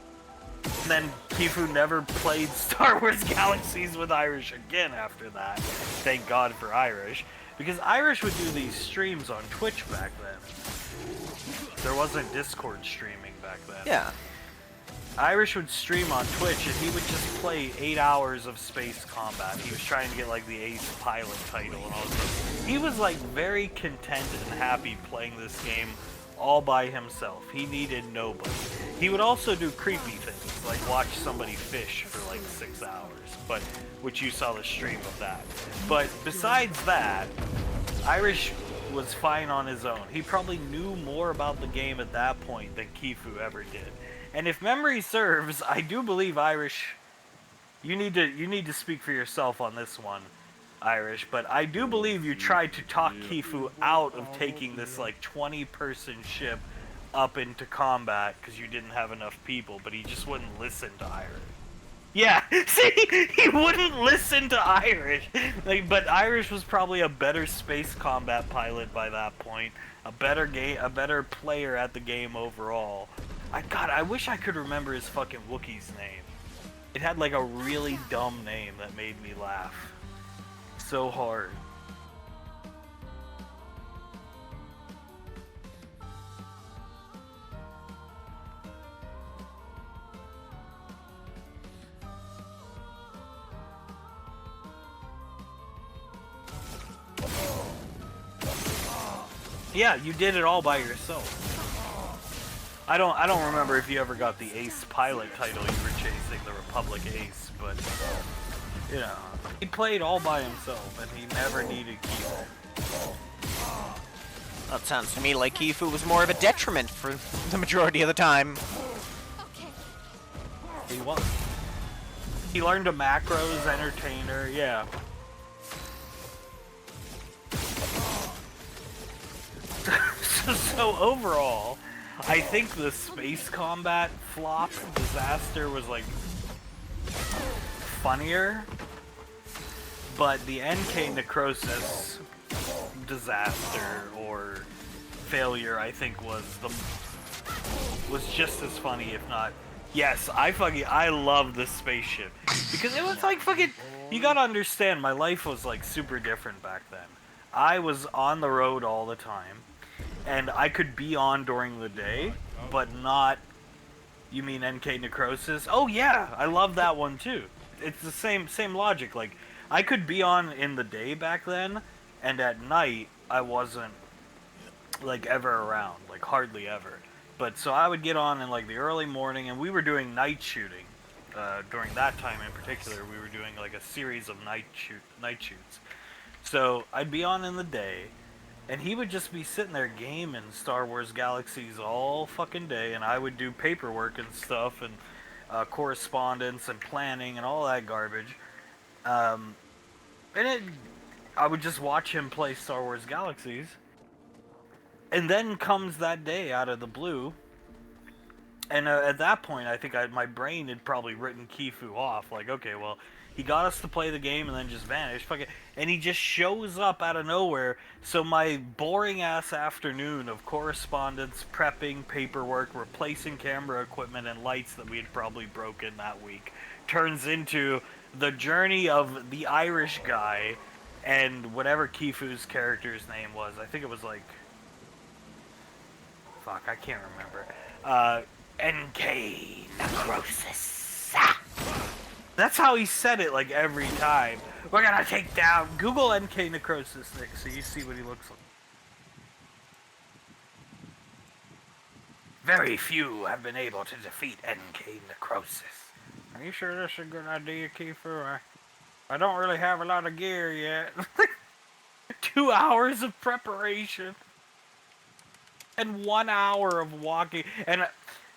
And then Kifu never played Star Wars Galaxies with Irish again after that. Thank God for Irish. Because Irish would do these streams on Twitch back then. There wasn't Discord streaming back then. Yeah. Irish would stream on Twitch and he would just play 8 hours of space combat. He was trying to get like the ace pilot title and all this stuff. He was like very content and happy playing this game all by himself. He needed nobody. He would also do creepy things, like watch somebody fish for like 6 hours, but which you saw the stream of that. But besides that, Irish was fine on his own. He probably knew more about the game at that point than Kifu ever did. And if memory serves, I do believe Irish, you need to speak for yourself on this one, Irish, but I do believe you tried to talk Kifu out of taking this like 20-person ship up into combat because you didn't have enough people, but he just wouldn't listen to Irish. Yeah, see, he wouldn't listen to Irish. Like, but Irish was probably a better space combat pilot by that point, a better player at the game overall. God, I wish I could remember his fucking Wookiee's name. It had like a really dumb name that made me laugh so hard. Yeah, you did it all by yourself. I don't remember if you ever got the ace pilot title. You were chasing the Republic ace, but you know, he played all by himself and he never needed Kifu. That sounds to me like Kifu was more of a detriment for the majority of the time. He was. He learned a macros entertainer, yeah. So overall, I think the space combat flop disaster was like funnier, but the NK Necrosis disaster or failure I think was just as funny, if not. Yes, I love this spaceship because it was like fucking. You gotta understand, my life was like super different back then. I was on the road all the time. And I could be on during the day, but not... You mean NK Necrosis? Oh yeah, I love that one too. It's the same logic. Like, I could be on in the day back then, and at night, I wasn't, like, ever around. Like, hardly ever. But, so I would get on in, like, the early morning, and we were doing night shooting. During that time in particular, we were doing, like, a series of night shoots. So, I'd be on in the day... And he would just be sitting there gaming Star Wars Galaxies all fucking day, and I would do paperwork and stuff, and correspondence and planning and all that garbage. I would just watch him play Star Wars Galaxies. And then comes that day out of the blue, and at that point, I think my brain had probably written Kifu off. Like, okay, well, he got us to play the game and then just vanished. Fuck it. And he just shows up out of nowhere. So my boring ass afternoon of correspondence, prepping, paperwork, replacing camera equipment and lights that we had probably broken that week turns into the journey of the Irish guy and whatever Kifu's character's name was. I think it was like... Fuck, I can't remember. NK Necrosis. That's how he said it, like, every time. We're gonna take down... Google NK Necrosis, Nick, so you see what he looks like. Very few have been able to defeat NK Necrosis. Are you sure this is a good idea, Kifu? I don't really have a lot of gear yet. 2 hours of preparation. And 1 hour of walking.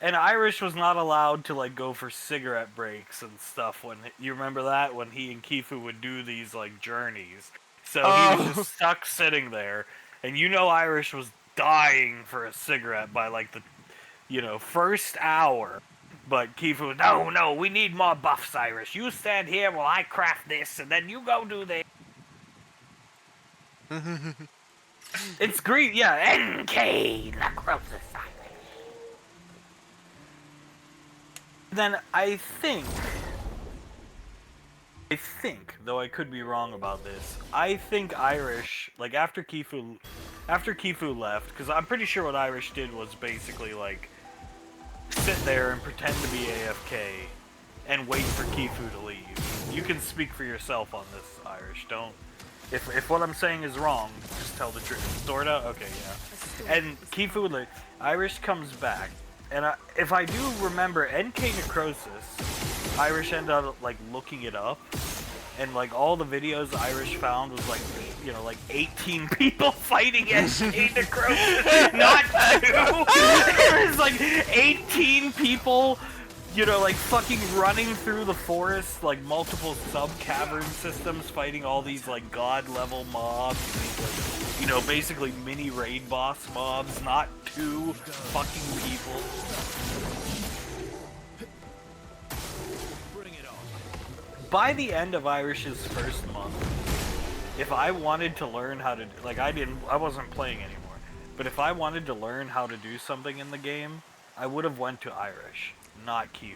And Irish was not allowed to, like, go for cigarette breaks and stuff when... You remember that? When he and Kifu would do these, like, journeys. So he was just stuck sitting there. And you know Irish was dying for a cigarette by, like, the, you know, first hour. But Kifu, no, we need more buffs, Irish. You stand here while I craft this, and then you go do this. It's green, yeah. NK Necrosis. Then I think, though I could be wrong about this, I think Irish, like after Kifu left, because I'm pretty sure what Irish did was basically like sit there and pretend to be AFK and wait for Kifu to leave. You can speak for yourself on this, Irish. Don't. If what I'm saying is wrong, just tell the truth. Sorta? Okay, yeah. And Kifu, Irish comes back. And if I do remember, NK Necrosis, Irish ended up like looking it up, and like all the videos Irish found was like, you know, like 18 people fighting NK Necrosis, not 2. It was like 18 people, you know, like fucking running through the forest, like multiple sub-cavern systems, fighting all these like god level mobs, these, like, you know, basically mini raid boss mobs, not 2 fucking people. Bring it on. By the end of Irish's first month, if I wanted to learn how to, like I wasn't playing anymore, but if I wanted to learn how to do something in the game, I would have went to Irish, not Kifu.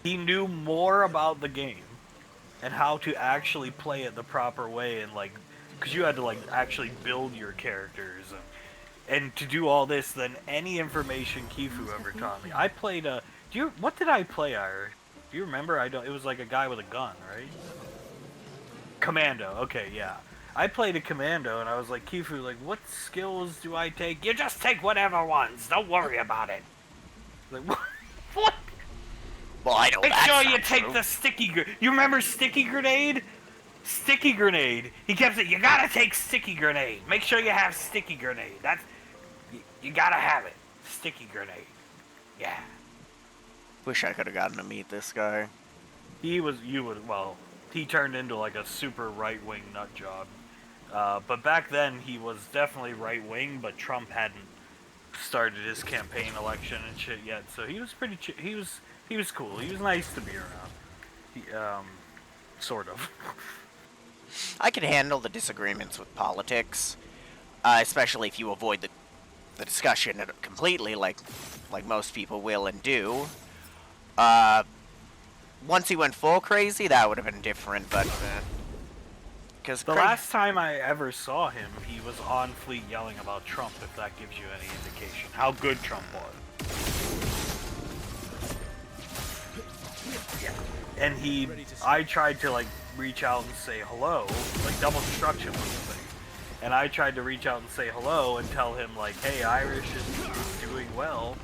He knew more about the game and how to actually play it the proper way, and like, because you had to like actually build your characters and to do all this than any information Kifu ever taught me. I played a, what did I play, Irish? Do you remember? It was like a guy with a gun, right? Commando, okay, yeah. I played a commando and I was like, Kifu, like, what skills do I take? You just take whatever ones, don't worry about it. Like, what? Well, I know Make that's sure not you take true. the sticky grenade. You remember sticky grenade? Sticky grenade. He kept saying, you gotta take sticky grenade. Make sure you have sticky grenade. That's, you gotta have it. Sticky grenade. Yeah. Wish I could have gotten to meet this guy. He turned into like a super right-wing nut job. But back then he was definitely right-wing, but Trump hadn't started his campaign election and shit yet, so he was pretty he was cool. He was nice to be around. He, sort of. I can handle the disagreements with politics, especially if you avoid the discussion completely, like most people will and do. Once he went full crazy, that would have been different, but because the last time I ever saw him, he was on Fleet yelling about Trump, if that gives you any indication how good Trump was. Yeah. And I tried to like reach out and say hello, like Double Destruction was the thing. And I tried to reach out and say hello and tell him like, hey, Irish is doing well.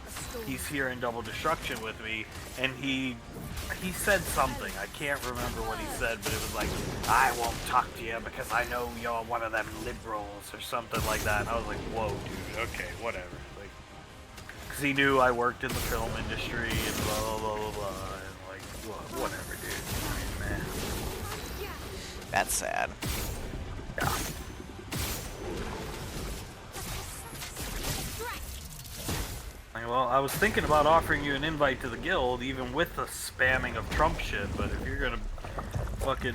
He's here in Double Destruction with me, and he said something. I can't remember what he said, but it was like, I won't talk to you because I know you're one of them liberals or something like that. And I was like, whoa, dude, okay, whatever. Like, because he knew I worked in the film industry and blah, blah, blah, blah, blah. And like, whatever, dude. Man. That's sad. Yeah. Well, I was thinking about offering you an invite to the guild, even with the spamming of Trump shit, but if you're gonna fucking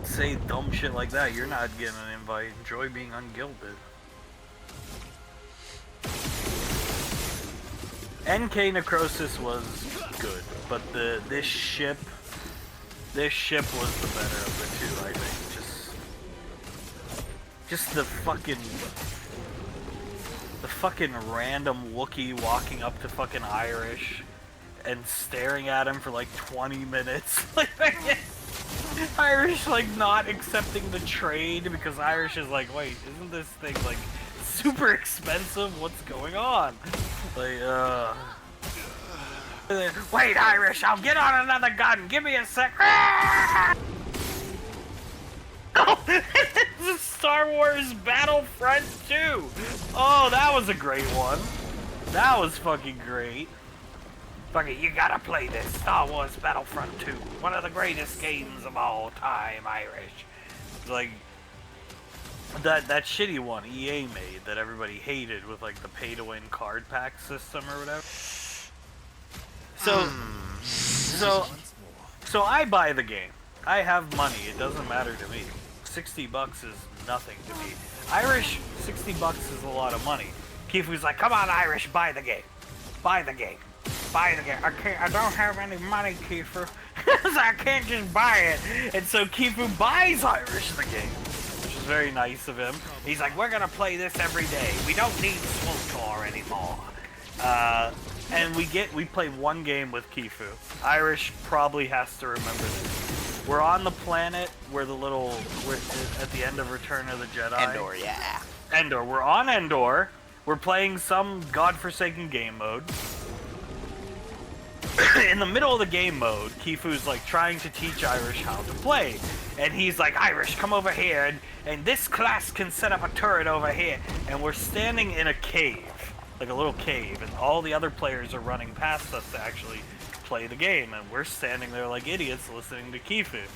say dumb shit like that, you're not getting an invite. Enjoy being ungilded. NK Necrosis was good, but this ship was the better of the two, I think. Just the fucking random Wookiee walking up to fucking Irish and staring at him for like 20 minutes. Like, Irish like not accepting the trade because Irish is like, wait, isn't this thing like super expensive? What's going on? Like, wait, Irish, I'll get on another gun. Give me a sec. This is Star Wars Battlefront 2. Oh, that was a great one. That was fucking great. Fucking, you gotta play this Star Wars Battlefront 2. One of the greatest games of all time, Irish. Like, that shitty one EA made that everybody hated with like the pay-to-win card pack system or whatever. So I buy the game. I have money. It doesn't matter to me. $60 is nothing to me. Irish, $60 is a lot of money. Kifu's like, come on, Irish, buy the game. Buy the game. Buy the game. I don't have any money, Kifu. So I can't just buy it. And so Kifu buys Irish the game, which is very nice of him. He's like, we're gonna play this every day. We don't need SWTOR anymore. And we play one game with Kifu. Irish probably has to remember this. We're on the planet where we're at the end of Return of the Jedi. Endor, yeah. Endor. We're on Endor. We're playing some godforsaken game mode. In the middle of the game mode, Kifu's like trying to teach Irish how to play. And he's like, Irish, come over here, and this class can set up a turret over here. And we're standing in a cave, like a little cave, and all the other players are running past us to actually play the game. And we're standing there like idiots listening to Kifu.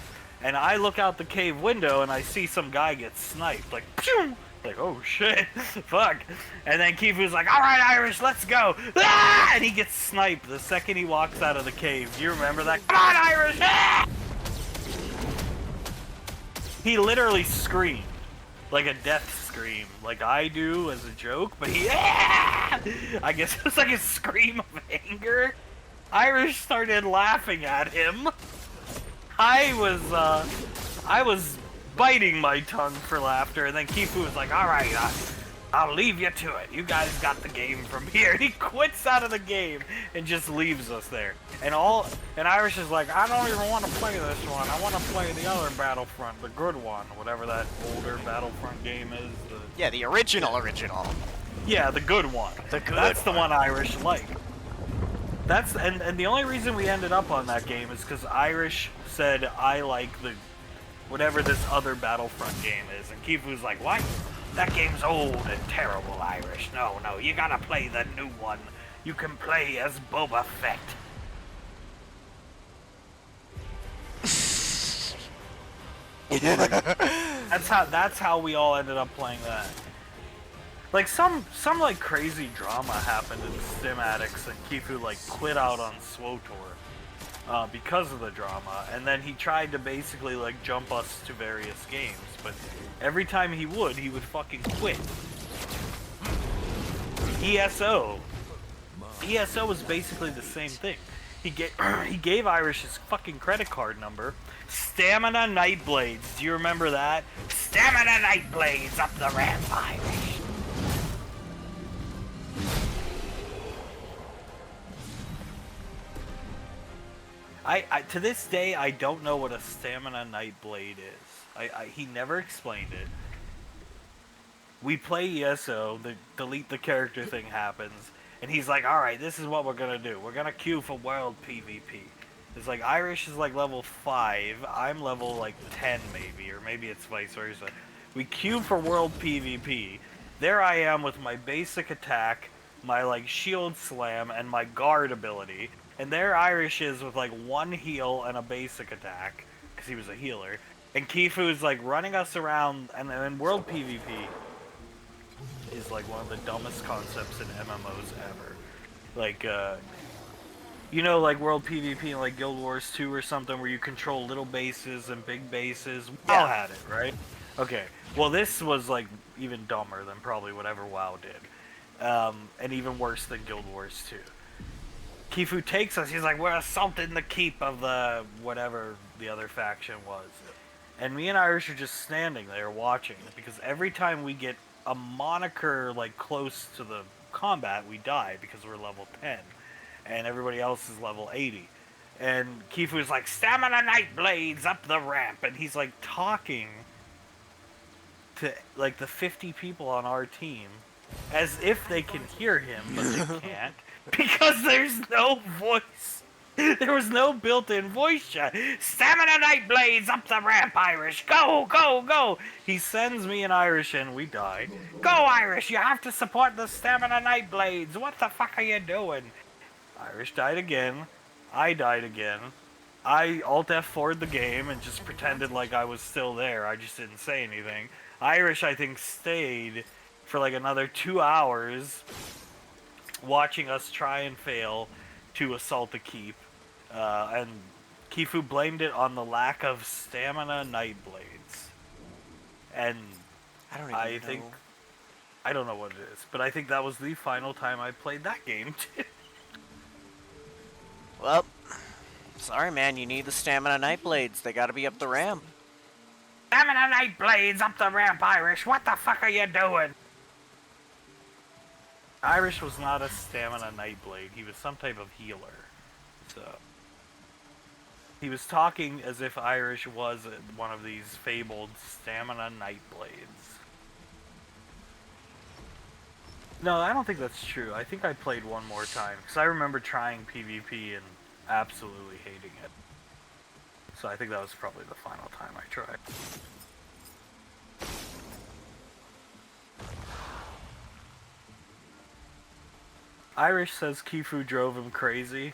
And I look out the cave window and I see some guy get sniped, like, pew! Like, oh shit, fuck. And then Kifu's like, alright, Irish, let's go. Ah! And he gets sniped the second he walks out of the cave. Do you remember that? Come on, Irish! Ah! He literally screamed. Like a death scream. Like I do as a joke, but he... Ah! I guess it was like a scream of anger. Irish started laughing at him. I was biting my tongue for laughter, and then Kifu was like, alright, I'll leave you to it. You guys got the game from here. And he quits out of the game and just leaves us there. And Irish is like, I don't even want to play this one. I want to play the other Battlefront, the good one, whatever that older Battlefront game is. Yeah, the original. Yeah, the good one. That's the one Irish liked. And the only reason we ended up on that game is because Irish said, I like the whatever this other Battlefront game is. And Kifu's like, what? That game's old and terrible, Irish. No, you gotta play the new one. You can play as Boba Fett. That's how we all ended up playing that. Like some like crazy drama happened in Sim Addicts, and Kifu like quit out on SWTOR because of the drama, and then he tried to basically like jump us to various games, but every time he would fucking quit. ESO was basically the same thing. He gave Irish his fucking credit card number. Stamina Nightblades. Do you remember that? Stamina Nightblades up the ramp, Irish. I to this day I don't know what a Stamina Nightblade is. He never explained it. We play ESO, the delete the character thing happens, and he's like, alright, this is what we're gonna do. We're gonna queue for World PvP. It's like Irish is like level 5, I'm level like 10 maybe, or maybe it's vice versa. We queue for World PvP. There I am with my basic attack, my like shield slam, and my guard ability. And there Irish is with like one heal and a basic attack, because he was a healer. And Kifu's like running us around, and then World PvP is like one of the dumbest concepts in MMOs ever. Like, you know, like World PvP in like Guild Wars 2 or something, where you control little bases and big bases. WoW had it, right? Okay. Well, this was like even dumber than probably whatever WoW did. And even worse than Guild Wars 2. Kifu takes us, he's like, we're assaulting the keep of the whatever the other faction was. And me and Irish are just standing there watching, because every time we get a moniker like close to the combat, we die because we're level 10. And everybody else is level 80. And Kifu's like, Stamina Nightblades up the ramp, and he's like talking to like the 50 people on our team as if they can hear him, but they can't. Because there's no voice. There was no built-in voice chat. Stamina Nightblades up the ramp, Irish. Go, go, go. He sends me and Irish in. We die. Go, Irish. You have to support the Stamina Nightblades. What the fuck are you doing? Irish died again. I died again. I Alt F4'd the game and just pretended like I was still there. I just didn't say anything. Irish, I think, stayed for like another 2 hours watching us try and fail to assault the keep, and Kifu blamed it on the lack of Stamina Nightblades. And I don't even know. I don't know what it is, but I think that was the final time I played that game too. Well, sorry man, you need the Stamina Nightblades. They gotta be up the ramp. Stamina Nightblades up the ramp, Irish. What the fuck are you doing? Irish was not a Stamina Nightblade. He was some type of healer. So he was talking as if Irish was one of these fabled Stamina Nightblades. No, I don't think that's true. I think I played one more time, because I remember trying PvP and absolutely hating it. So I think that was probably the final time I tried. Irish says Kifu drove him crazy.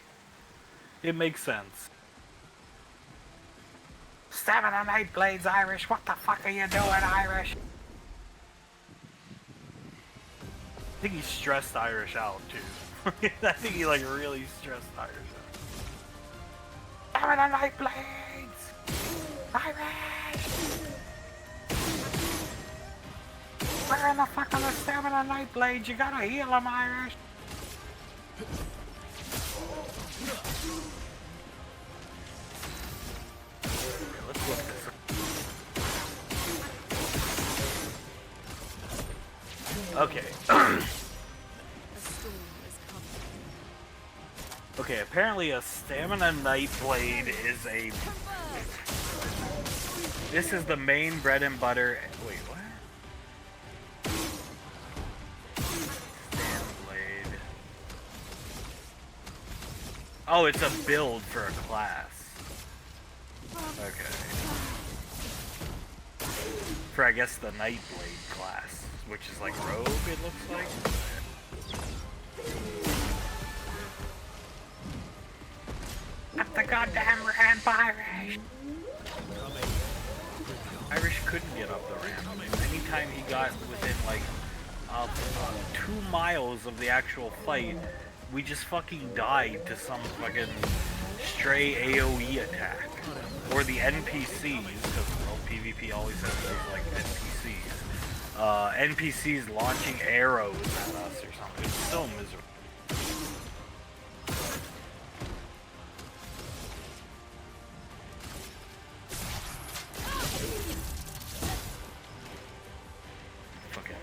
It makes sense. Stamina Nightblades, Irish! What the fuck are you doing, Irish? I think he stressed Irish out, too. I think he, like, really stressed Irish out. Stamina Nightblades! Irish! Where in the fuck are the Stamina Nightblades? You gotta heal him, Irish! Let's look this up. Okay. Okay, apparently a Stamina Nightblade is a... This is the main bread and butter... Wait, what? Stamblade. Oh, it's a build for a class. Okay. For, I guess, the Nightblade class, which is like Rogue, it looks like. Up the goddamn ramp, Irish! Irish couldn't get up the ramp. Anytime he got within, like, 2 miles of the actual fight, we just fucking died to some fucking stray AoE attack. Or the NPCs, because well, PvP always has those like NPCs. NPCs launching arrows at us or something. It's so miserable. Fucking.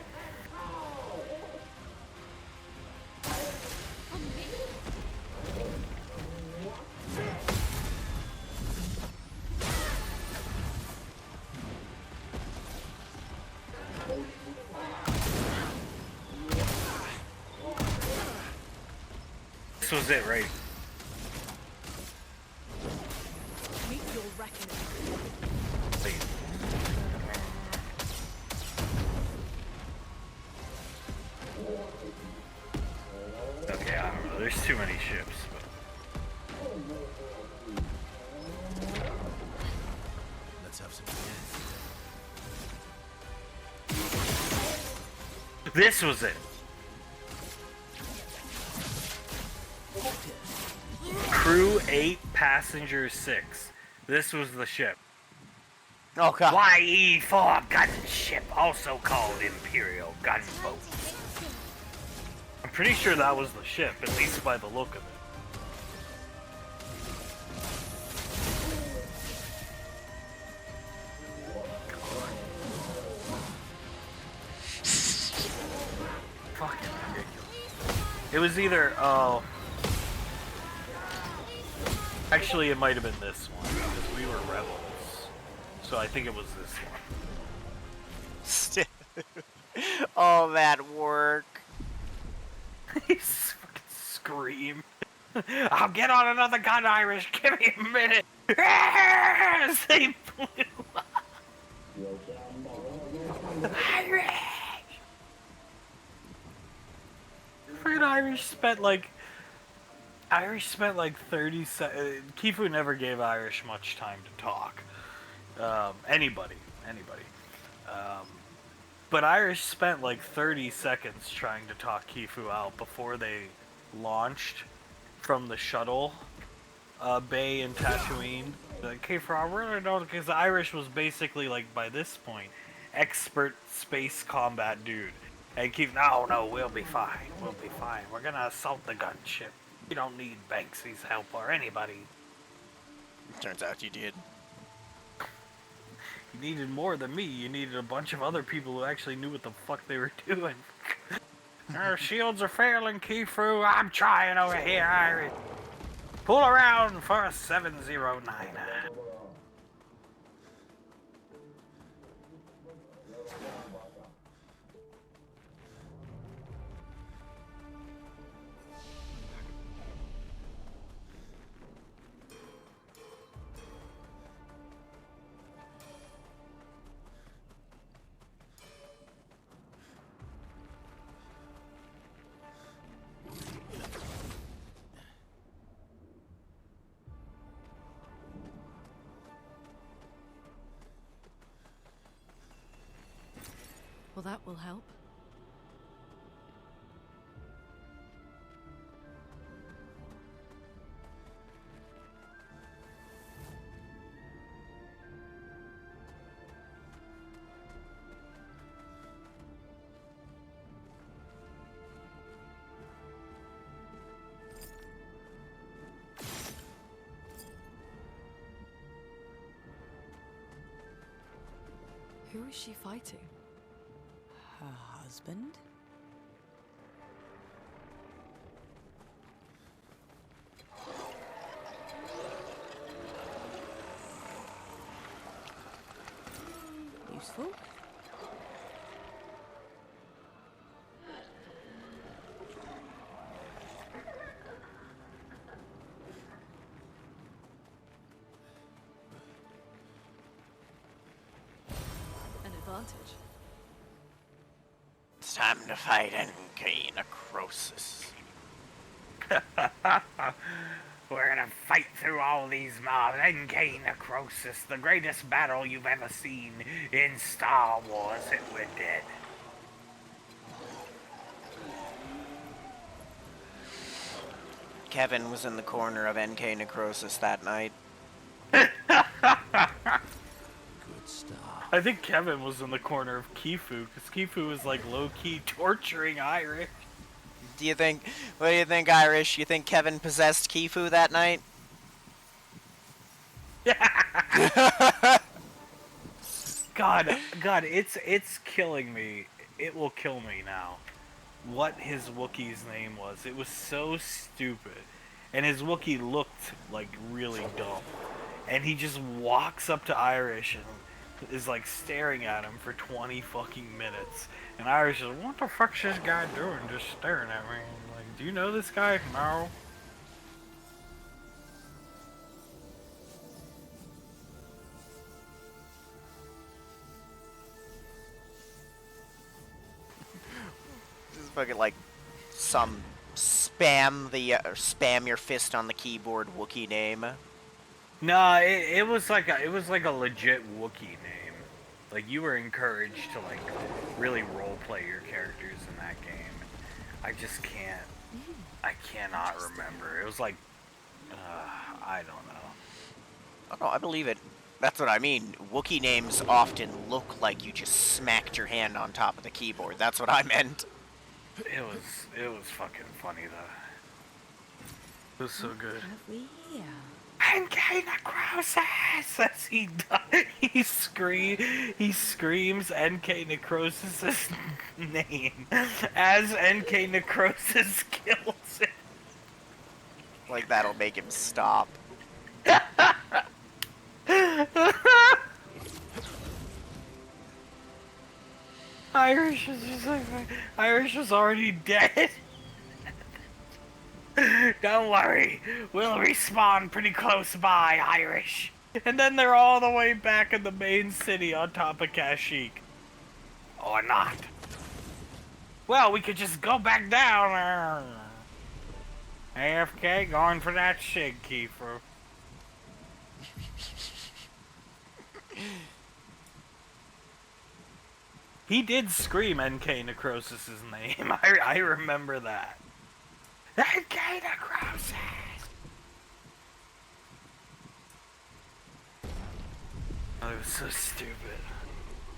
This was it, right? Meet your reckoning. Wait. Okay, I don't know. There's too many ships. Let's have some fun. This was it. Crew 8, passenger 6. This was the ship. Oh god. YE-4 gunship, also called Imperial Gunboat. I'm pretty sure that was the ship, at least by the look of it. Fucking ridiculous. It was either, oh... Actually, it might have been this one, because we were rebels. So I think it was this one. Oh, that work. He's fucking scream. I'll get on another gun, Irish. Give me a minute. As they blew up. Irish! Fred Irish spent like 30 seconds. Kifu never gave Irish much time to talk. Anybody. But Irish spent like 30 seconds trying to talk Kifu out before they launched from the shuttle bay in Tatooine. Like, okay, for our really don't, because Irish was basically like by this point expert space combat dude. And keep, no, we'll be fine. We'll be fine. We're gonna assault the gunship. You don't need Banksy's help or anybody. Turns out you did. You needed more than me. You needed a bunch of other people who actually knew what the fuck they were doing. Our shields are failing, Khefu. I'm trying over here, Iris. Pull around for a 709. Well, that will help. Who is she fighting? Her husband? Useful. An advantage. It's time to fight NK Necrosis. We're gonna fight through all these mobs. NK Necrosis, the greatest battle you've ever seen in Star Wars, and we're dead. Kevin was in the corner of NK Necrosis that night. Good stuff. I think Kevin was in the corner of Khefu, because Khefu was like low-key torturing Irish. What do you think, Irish? You think Kevin possessed Khefu that night? God, it's killing me. It will kill me now. What his Wookiee's name was. It was so stupid. And his Wookiee looked like really dumb. And he just walks up to Irish and is like staring at him for 20 fucking minutes. And Irish is, what the fuck's this guy doing just staring at me? I'm like, do you know this guy? No. This is fucking like some spam your fist on the keyboard Wookiee name. No, it was like a legit Wookiee name. Like, you were encouraged to like really roleplay your characters in that game. I just can't. I cannot remember. It was like, I don't know. Oh no, I believe it. That's what I mean. Wookiee names often look like you just smacked your hand on top of the keyboard. That's what I meant. It was fucking funny though. It was so good. NK Necrosis! As he screams NK Necrosis' name as NK Necrosis kills him. Like that'll make him stop. Irish is just like, Irish was already dead. Don't worry, we'll respawn pretty close by, Irish. And then they're all the way back in the main city on top of Kashyyyk. Or not. Well, we could just go back down. AFK, going for that shit, Kiefer. He did scream NK Necrosis' name. I remember that. NK Necrosis! Oh, it was so stupid.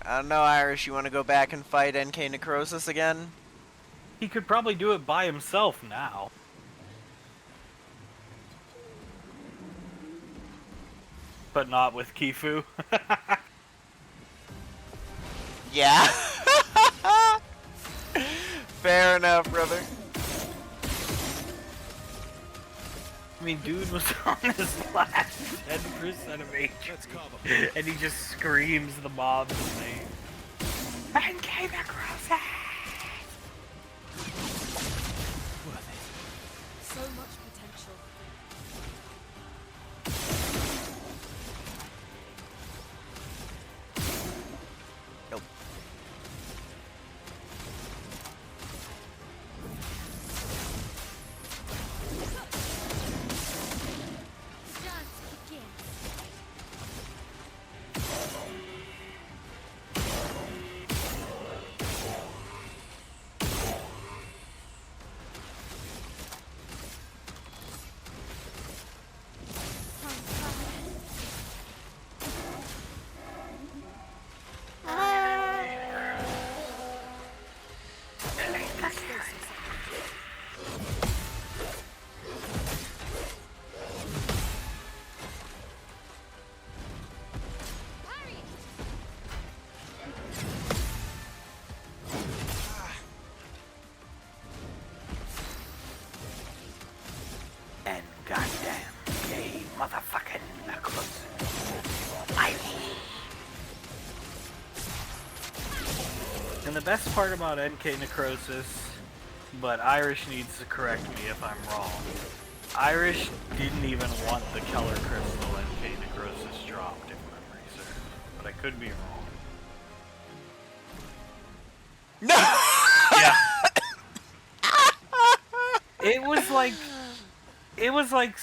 I don't know, Irish. You want to go back and fight NK Necrosis again? He could probably do it by himself now. But not with Kifu. Yeah. Fair enough, brother. I mean, dude was on his last 10% of HP. And he just screams the mob's name. NK Necrosis! So much potential. Nope. Just begin. And goddamn gay motherfucking Necrosis. And the best part about NK Necrosis, but Irish needs to correct me if I'm wrong. Irish didn't even want the Keller Crystal NK Necrosis dropped, if memory serves. But I could be wrong. No! Yeah. It was like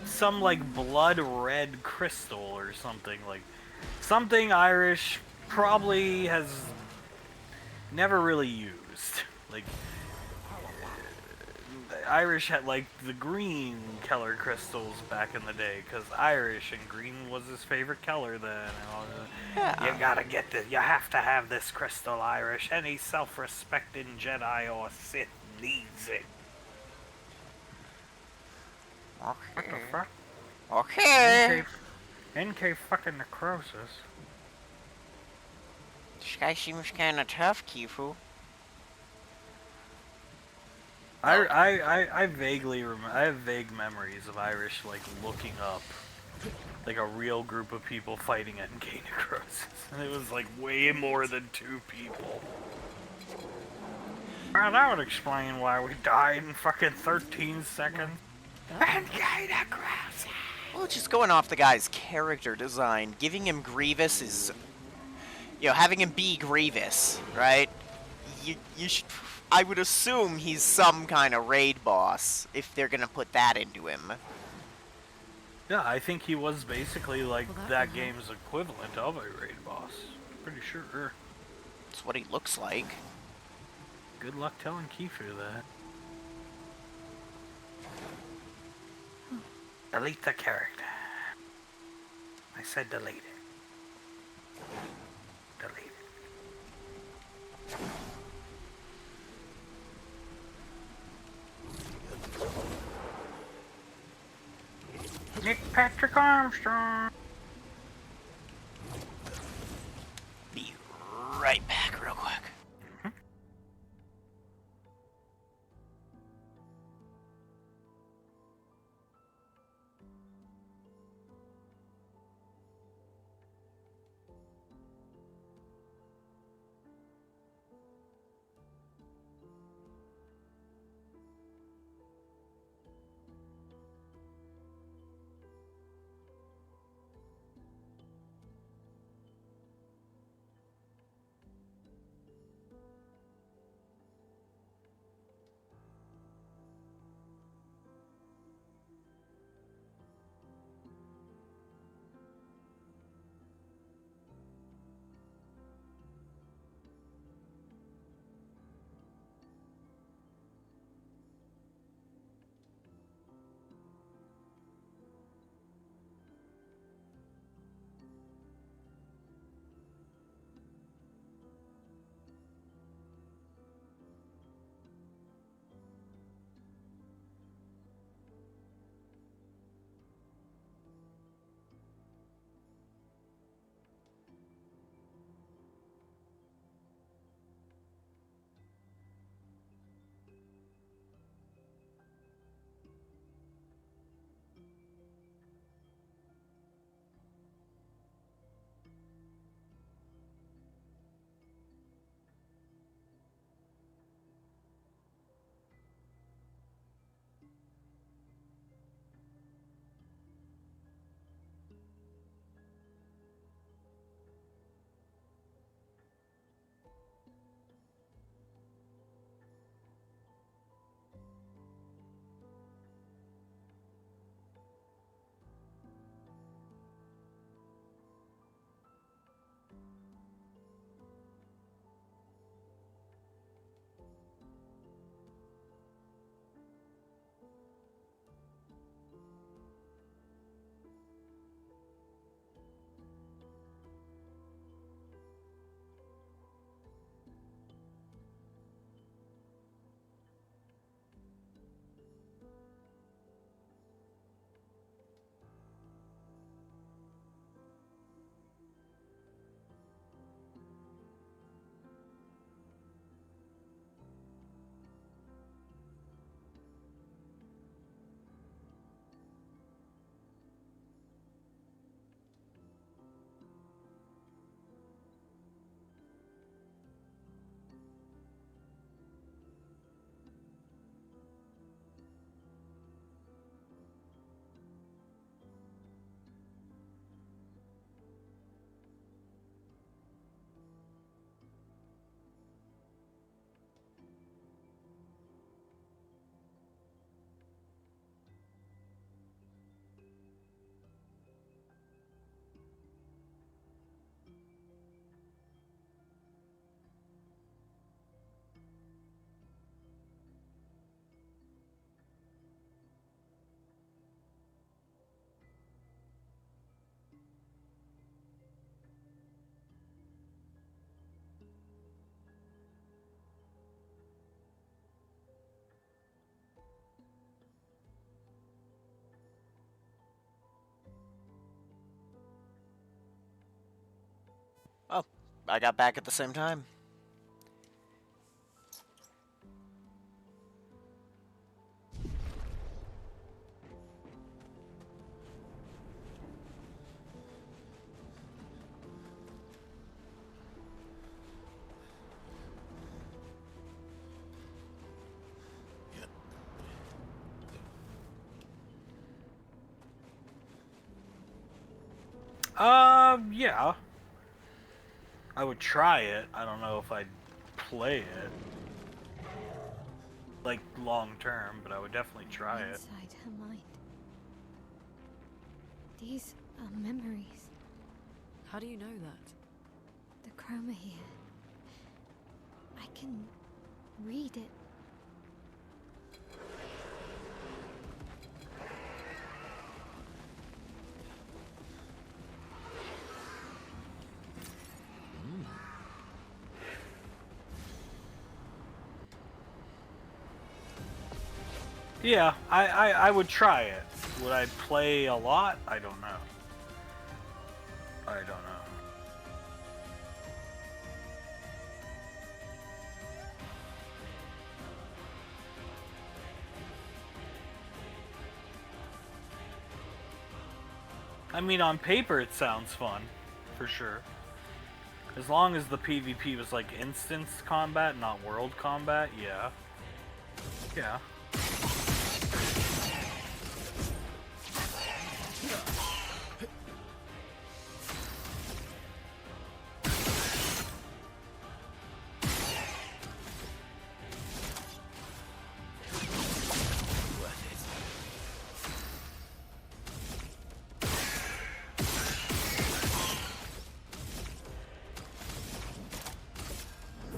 some like blood red crystal or something, like something Irish probably has never really used. Like Irish had like the green Keller crystals back in the day, because Irish and green was his favorite color then. And all that. You gotta get this. You have to have this crystal, Irish. Any self-respecting Jedi or Sith needs it. What the fuck? Okay. NK fucking Necrosis. This guy seems kind of tough, Kifu. I vaguely remember. I have vague memories of Irish like looking up like a real group of people fighting NK Necrosis, and it was like way more than 2 people. Well, that would explain why we died in fucking 13 seconds. NK Necrosis. Well, just going off the guy's character design, giving him Grievous is, you know, having him be Grievous, right? You should. I would assume he's some kind of raid boss if they're gonna put that into him. Yeah, I think he was basically like that game's equivalent of a raid boss. Pretty sure. That's what he looks like. Good luck telling Kifu that. Delete the character. I said delete it. Delete it. Nick Patrick Armstrong. Be right back real quick. I got back at the same time. Yeah. I would try it. I don't know if I'd play it. Like, long term, but I would definitely try it. Inside her mind. These are memories. How do you know that? The chroma here. I can read it. Yeah, I would try it. Would I play a lot? I don't know. I don't know. I mean, on paper it sounds fun, for sure. As long as the PvP was like instance combat, not world combat, yeah. Yeah.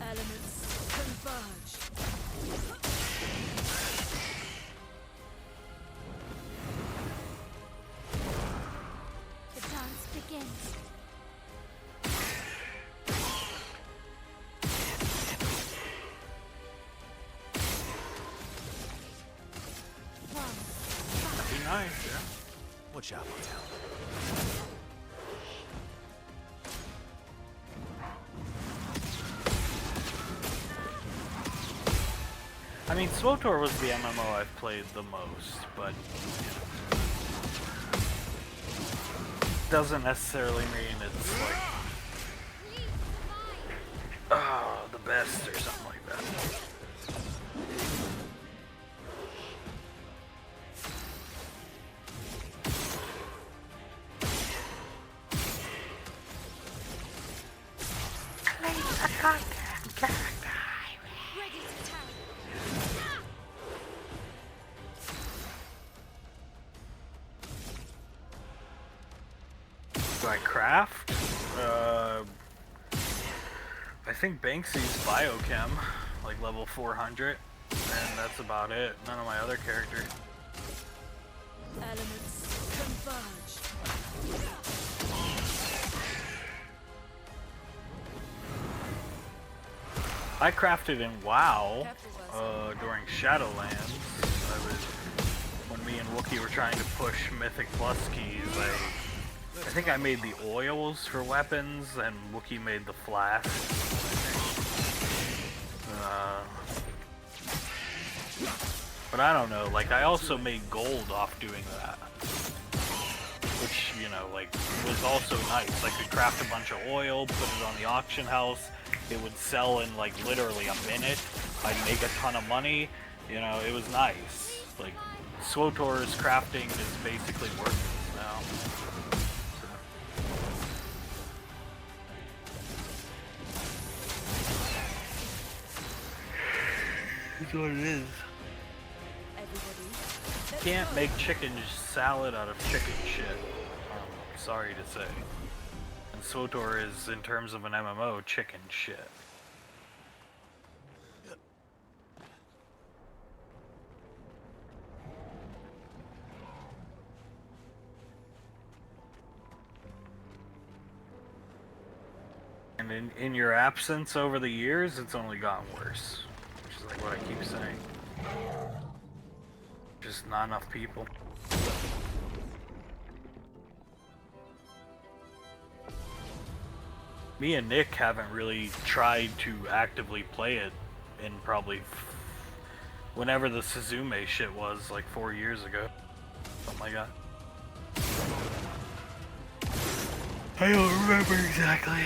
Elements converge. The dance begins. That'd be nice, yeah. Watch out, Montel. I mean, SWTOR was the MMO I've played the most, but doesn't necessarily mean it's like the best or something like that. Do I craft? I think Banksy's biochem, like level 400, and that's about it. None of my other characters. Elements converge. I crafted in WoW during Shadowlands. When me and Wookiee were trying to push Mythic Plus keys, I think I made the oils for weapons, and Wookiee made the flasks. But I don't know, like, I also made gold off doing that. Which, you know, like, was also nice. I could craft a bunch of oil, put it on the auction house, it would sell in, like, literally a minute. I'd make a ton of money, you know, it was nice. Like, SWTOR's crafting is basically worthless now. That's what it is. Can't make chicken salad out of chicken shit. Sorry to say. And SWTOR is, in terms of an MMO, chicken shit. And in your absence over the years, it's only gotten worse. Which is like what I keep saying. Just not enough people. Me and Nick haven't really tried to actively play it in probably whenever the Suzume shit was, like 4 years ago. Something like that. I don't remember exactly.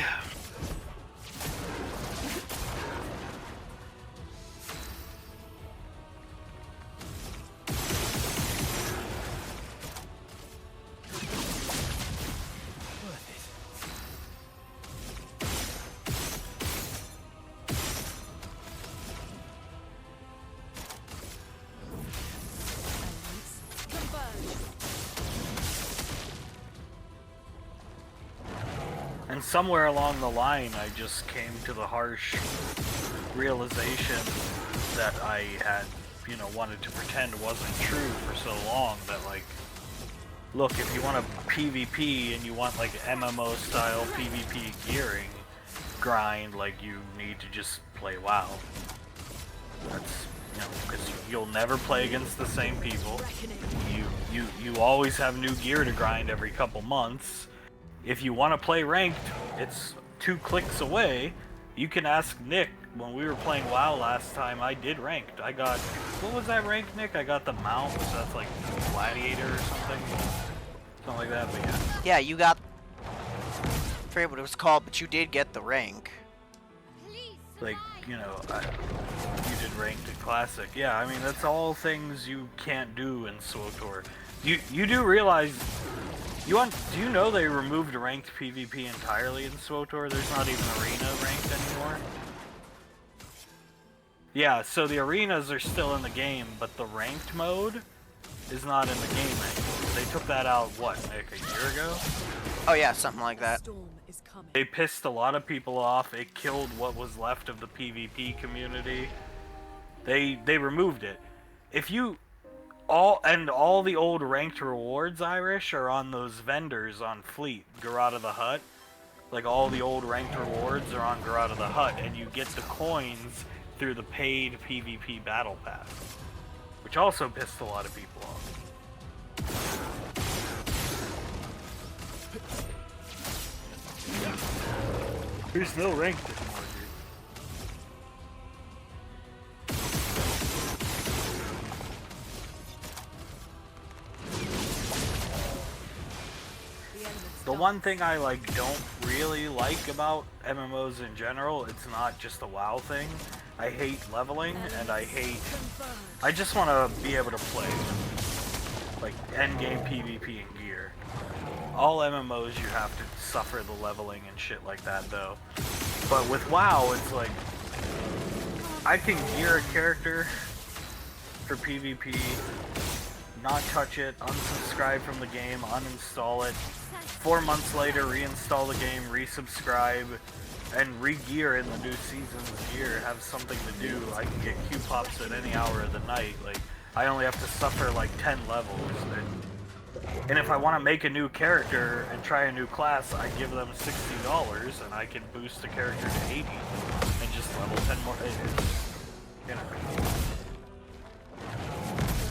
And somewhere along the line, I just came to the harsh realization that I had, you know, wanted to pretend wasn't true for so long that, like, look, if you want a PvP and you want, like, MMO style PvP gearing grind, like, you need to just play WoW. That's, you know, because you'll never play against the same people. You always have new gear to grind every couple months. If you want to play ranked, it's 2 clicks away. You can ask Nick. When we were playing WoW last time, I did ranked. I got, what was that rank, Nick? I got the mount, so that's like gladiator or something. Something like that, but yeah. Yeah, you got, I forget what it was called, but you did get the rank. Like, you know, you did ranked in Classic. Yeah, I mean, that's all things you can't do in SWTOR. You do realize, do you know they removed ranked PvP entirely in SWTOR? There's not even arena ranked anymore. Yeah, so the arenas are still in the game, but the ranked mode is not in the game anymore. They took that out, what, Nick, a year ago? Oh yeah, something like that. They pissed a lot of people off. It killed what was left of the PvP community. They removed it. If you all the old ranked rewards, Irish, are on those vendors on Fleet, Garrote the Hut. Like all the old ranked rewards are on Garrote the Hut, and you get the coins through the paid PvP battle pass, which also pissed a lot of people off. There's no ranked anymore, dude. The one thing I don't really like about MMOs in general, it's not just a WoW thing. I hate leveling, and I just want to be able to play like endgame PvP and gear. All MMOs you have to suffer the leveling and shit like that though. But with WoW, it's like I can gear a character for PvP, not touch it, unsubscribe from the game, uninstall it, 4 months later reinstall the game, resubscribe, and re-gear in the new season's gear, have something to do. I can get Q-pops at any hour of the night. Like, I only have to suffer like 10 levels. And if I want to make a new character and try a new class, I give them $60 and I can boost the character to 80 and just level 10 more. You know.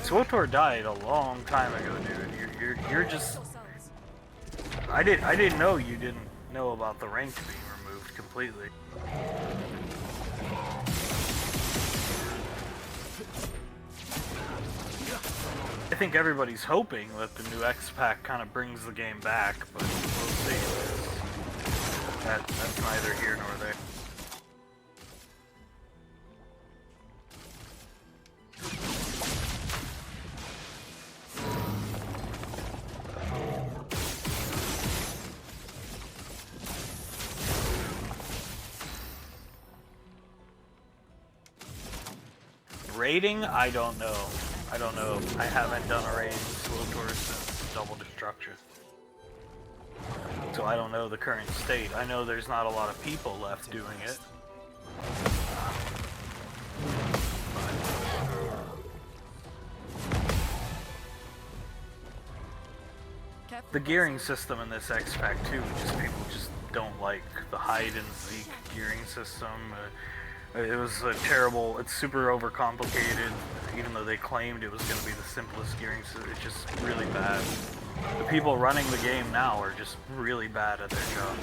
SWTOR died a long time ago, dude. You're just. I didn't know you didn't know about the rank being removed completely. I think everybody's hoping that the new X-Pack kind of brings the game back, but we'll see. That's neither here nor there. Raiding? I don't know. I haven't done a raid in SWTOR since Double Destruction. So I don't know the current state. I know there's not a lot of people left doing it. The gearing system in this X-Pack too, people just don't like the hide and seek gearing system. It was a terrible, it's super overcomplicated, even though they claimed it was going to be the simplest gearing system. It's just really bad. The people running the game now are just really bad at their job.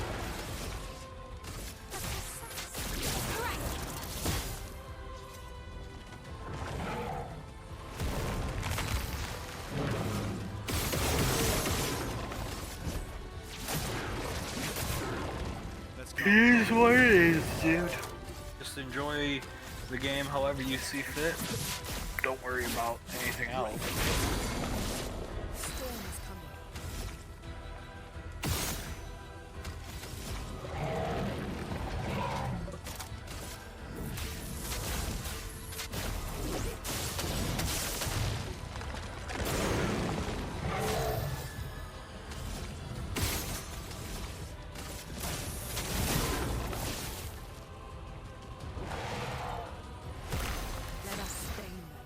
It is what it is, dude. Just enjoy the game however you see fit. Don't worry about anything else. Let us stain them.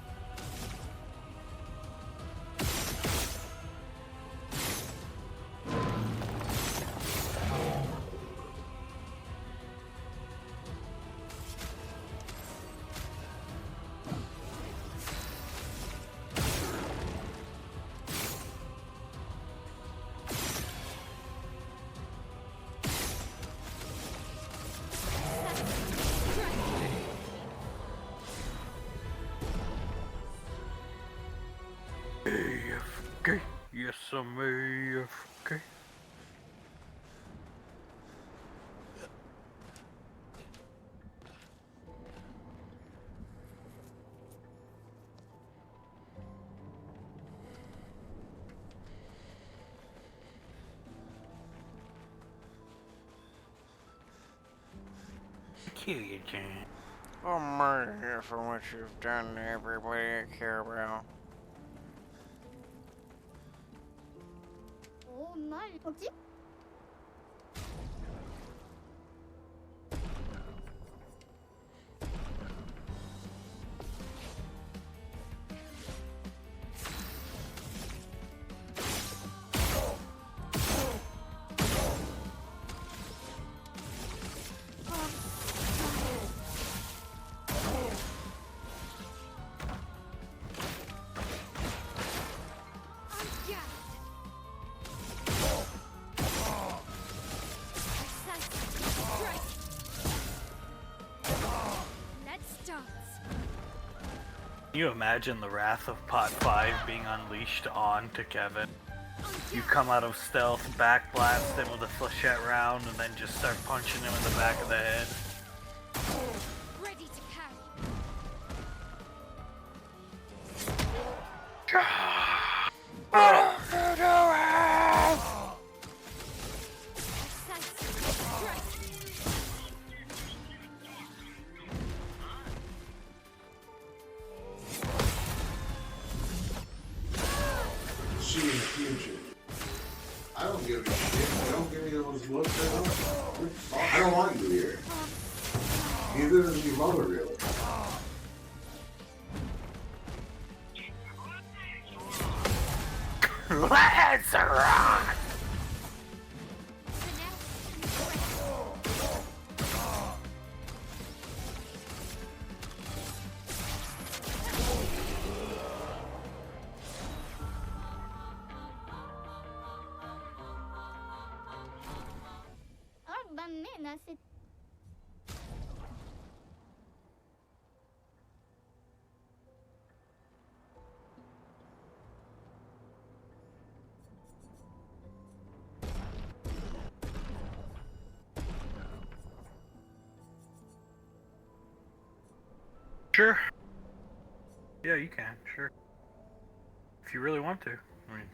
AFK. Yes, I'm AFK. Kill you, Jan. I'll murder you for what you've done to everybody I care about. Oh my. Okay. Can you imagine the wrath of Pot 5 being unleashed onto Kevin? You come out of stealth, backblast him with a flechette round, and then just start punching him in the back of the head. Ready to carry. See you in the future. I don't give a shit. Don't give me those looks at all. I don't want you here. Neither does your mother, really. Let's rock! Banana, c'est Sure. Yeah, you can, sure. If you really want to. I mean,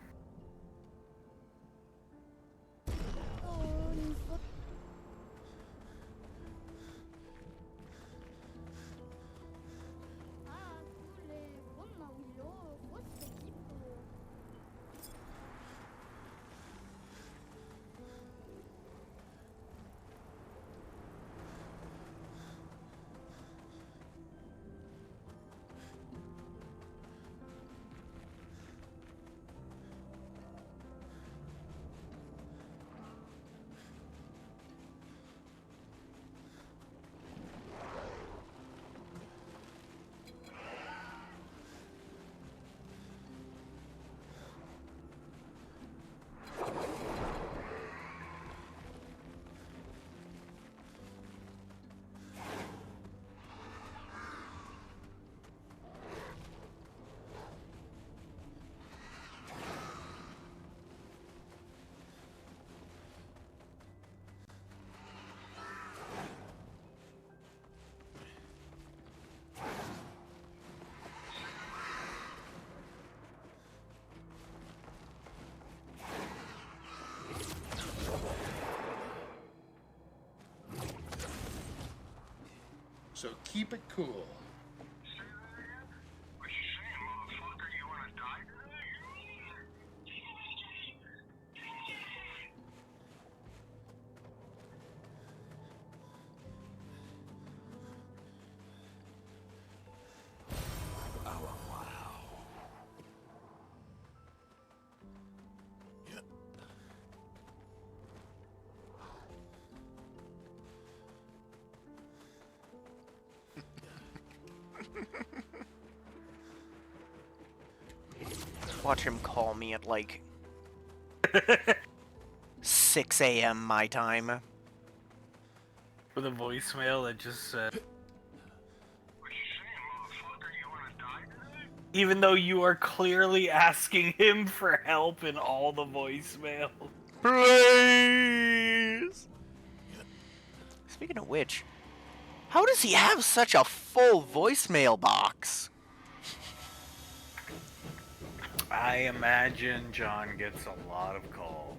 so keep it cool. Watch him call me at like 6 a.m. my time. With a voicemail that just said, even though you are clearly asking him for help in all the voicemail. Please! Speaking of which, how does he have such a full voicemail box? I imagine John gets a lot of calls.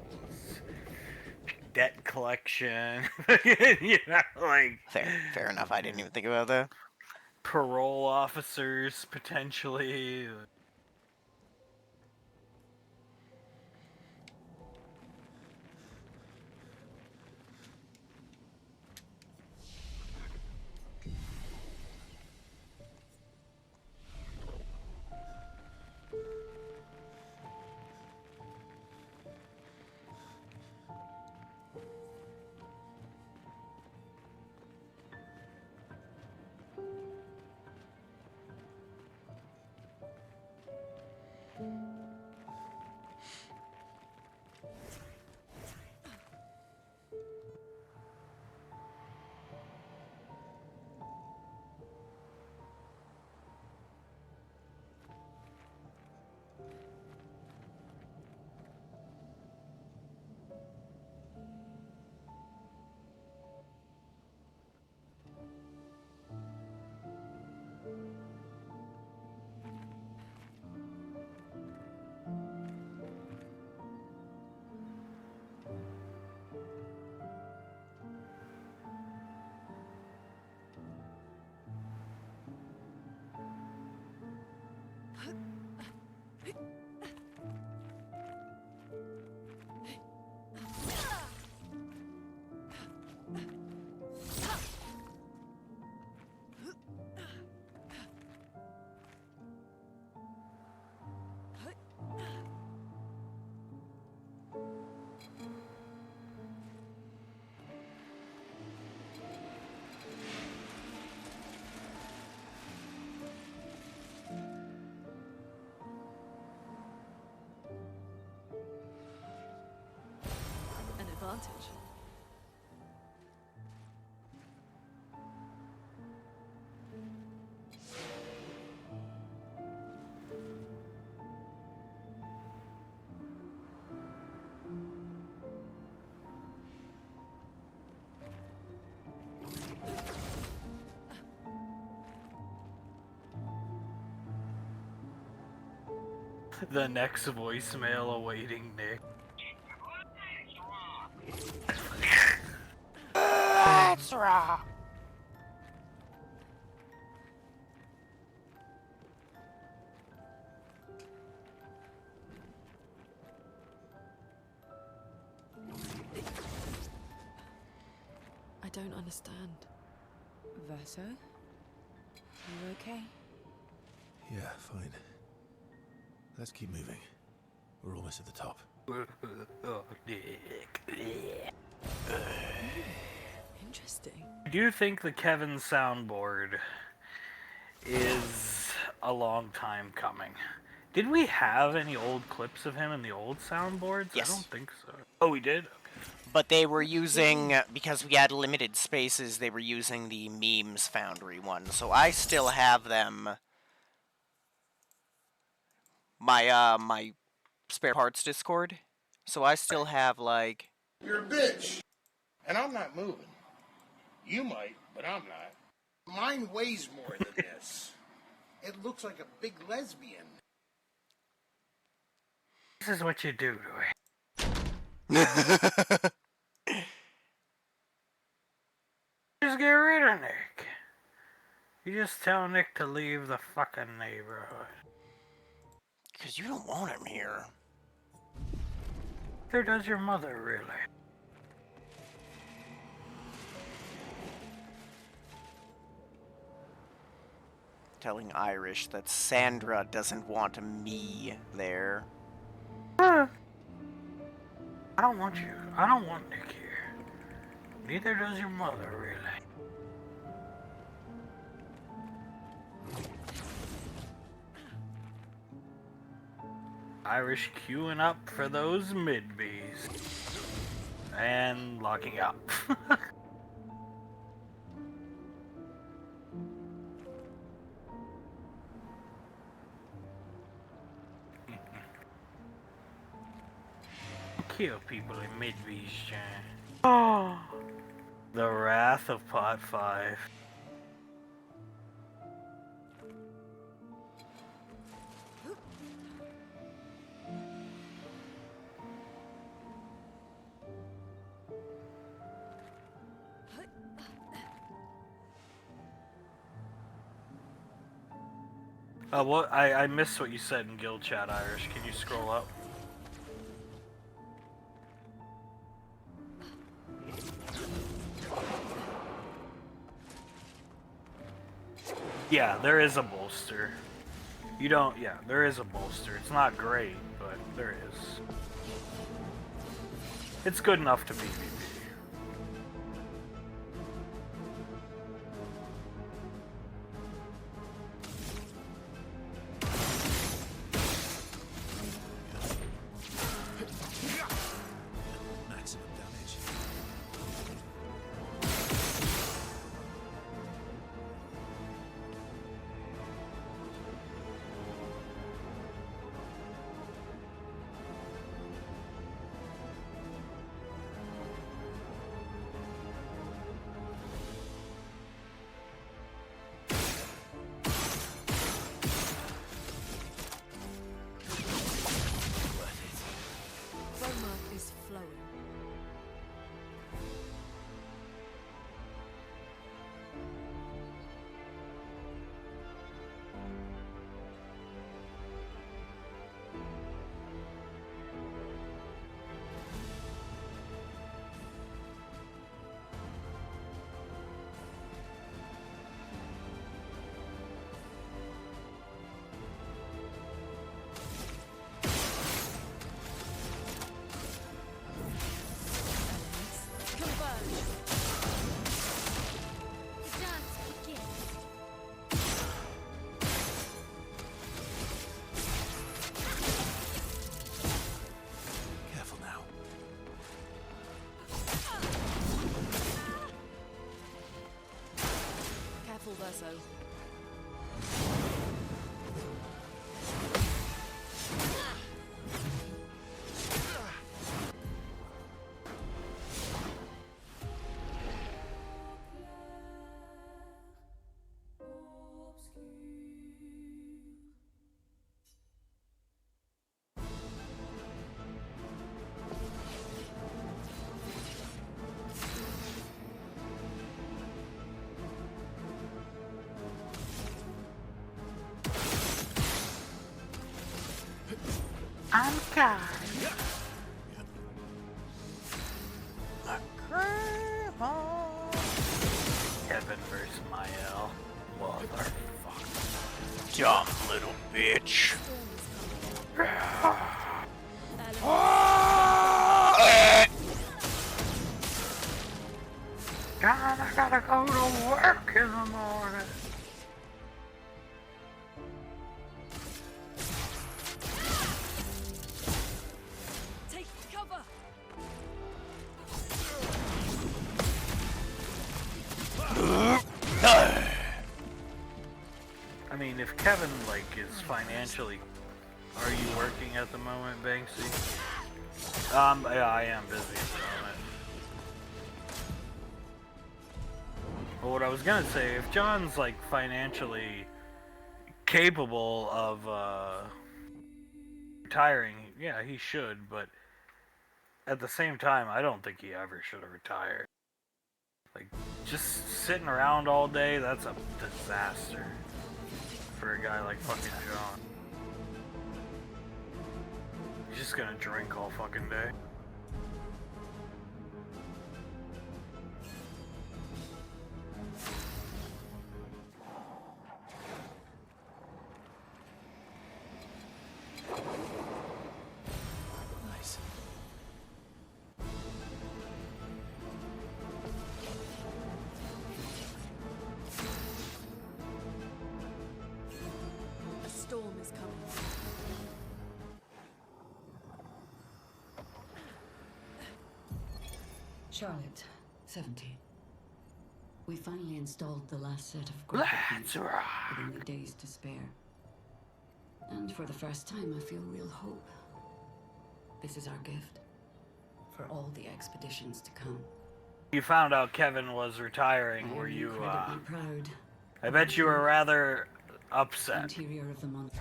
Debt collection. You know, like... Fair enough, I didn't even think about that. Parole officers, potentially. Advantage. The next voicemail awaiting Nick. That's right. I don't understand. Verso? You okay? Yeah, fine. Let's keep moving. We're almost at the top. Oh, Nick. Interesting. I do think the Kevin soundboard is a long time coming. Did we have any old clips of him in the old soundboards? Yes. I don't think so. Oh, we did? Okay. But they were using, because we had limited spaces, they were using the Memes Foundry one. So I still have them. My spare parts Discord. So I still have, like... You're a bitch, and I'm not moving. You might, but I'm not. Mine weighs more than this. It looks like a big lesbian. This is what you do to her. Just get rid of Nick. You just tell Nick to leave the fucking neighborhood. Because you don't want him here. Neither does your mother, really. Telling Irish that Sandra doesn't want me there. I don't want you. I don't want Nick here. Neither does your mother, really. Irish queuing up for those mid-bees. And locking up. Kill people in mid-bees, Jan. Oh, the wrath of Pot 5. What? I missed what you said in guild chat, Irish. Can you scroll up? Yeah, there is a bolster. You don't, yeah, there is a bolster. It's not great, but there is. It's good enough to PvP. Maximum damage. Bowmark is flowing. Careful now. Careful, Verso. I'm God. Kevin versus Mael. Motherfucker. Dumb little bitch. God, I gotta go to work in the morning. Take cover. I mean, if Kevin, like, is financially... Are you working at the moment, Banksy? Yeah, I am busy at the moment. But what I was gonna say, if John's, like, financially capable of, retiring, yeah, he should, but at the same time, I don't think he ever should have retired. Like, Just sitting around all day, that's a disaster for a guy like fucking John. He's just gonna drink all fucking day. Nice. A storm is coming. Charlotte, 17. We finally installed the last set of Let's rock. with only days to spare. And for the first time, I feel real hope. This is our gift for all the expeditions to come. You found out Kevin was retiring. I Were am you? incredibly proud. I bet you were rather upset. Interior of the month.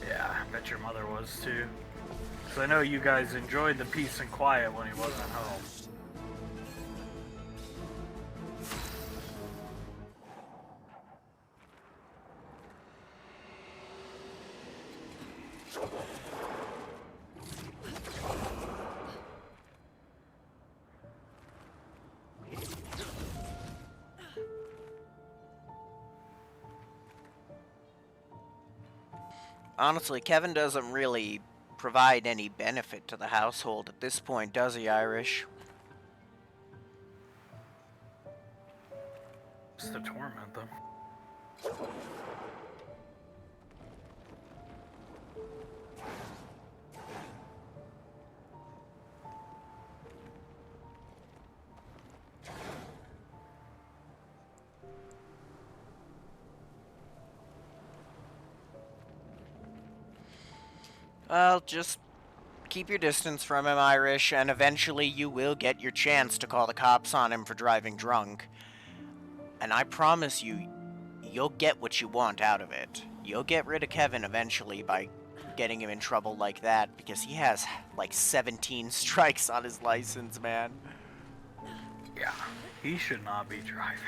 Yeah, I bet your mother was too. Because I know you guys enjoyed the peace and quiet when he wasn't home. Honestly, Kevin doesn't really provide any benefit to the household at this point, does he, Irish? Just to torment them. Well, just keep your distance from him, Irish, and eventually you will get your chance to call the cops on him for driving drunk. And I promise you, you'll get what you want out of it. You'll get rid of Kevin eventually by getting him in trouble like that, because he has, like, 17 strikes on his license, man. Yeah, he should not be driving.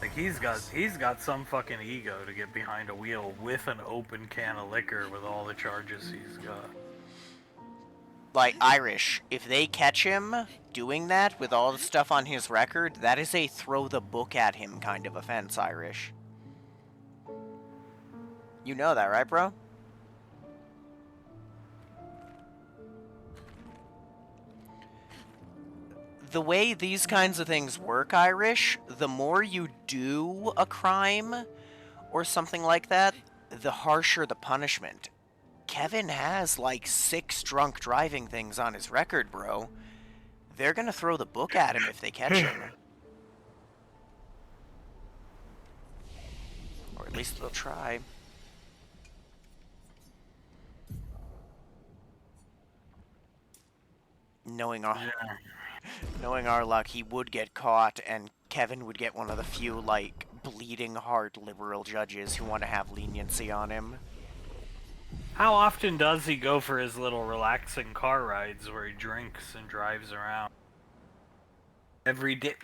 Like, he's got some fucking ego to get behind a wheel with an open can of liquor with all the charges he's got. Like, Irish, if they catch him doing that with all the stuff on his record, that is a throw the book at him kind of offense, Irish. You know that, right, bro? The way these kinds of things work, Irish, the more you do a crime or something like that, the harsher the punishment. Kevin has like 6 drunk driving things on his record, bro. They're gonna throw the book at him if they catch him. Or at least they'll try. Knowing our luck, he would get caught, and Kevin would get one of the few, like, bleeding heart liberal judges who want to have leniency on him. How often does he go for his little relaxing car rides where he drinks and drives around? Every day.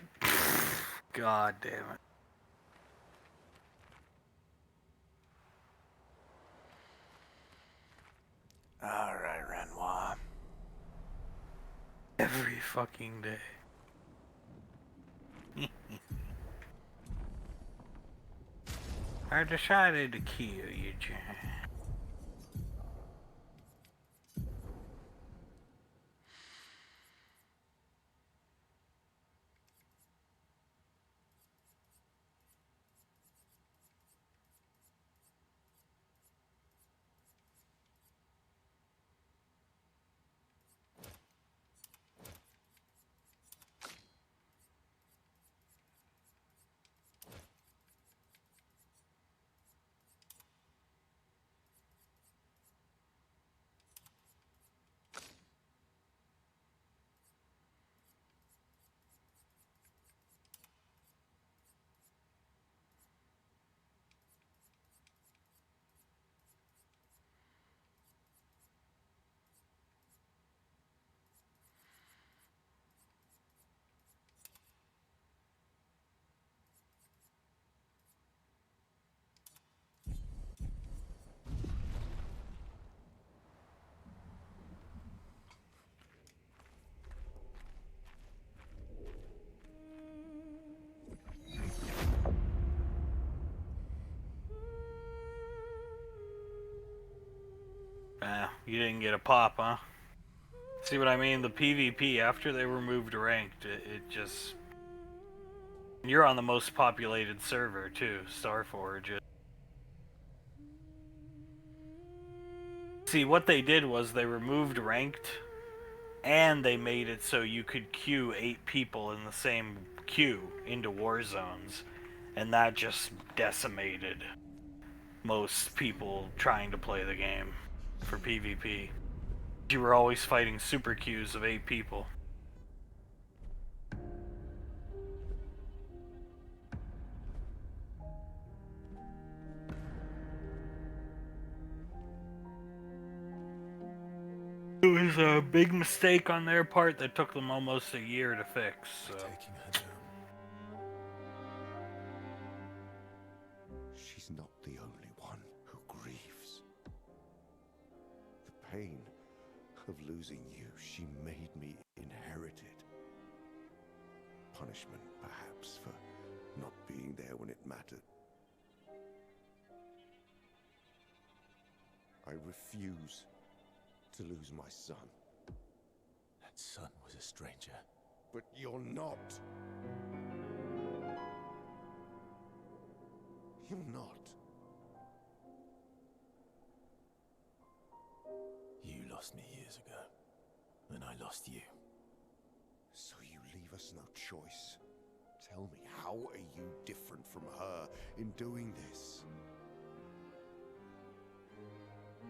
God damn it. Alright, Renoir. Every fucking day. I decided to kill you, John. You didn't get a pop, huh? See what I mean? The PvP, after they removed ranked, it just... You're on the most populated server, too, Starforge. See, what they did was they removed ranked, and they made it so you could queue 8 people in the same queue into war zones, and that just decimated most people trying to play the game for PvP. You were always fighting super queues of 8 people. It was a big mistake on their part that took them almost a year to fix. So. She's not the only one who grieves. The pain of losing you, she made me inherit it. Punishment, perhaps, for not being there when it mattered. I refuse to lose my son. That son was a stranger. But you're not. You're not. You lost me years ago, and I lost you. So you leave us no choice. Tell me, how are you different from her in doing this?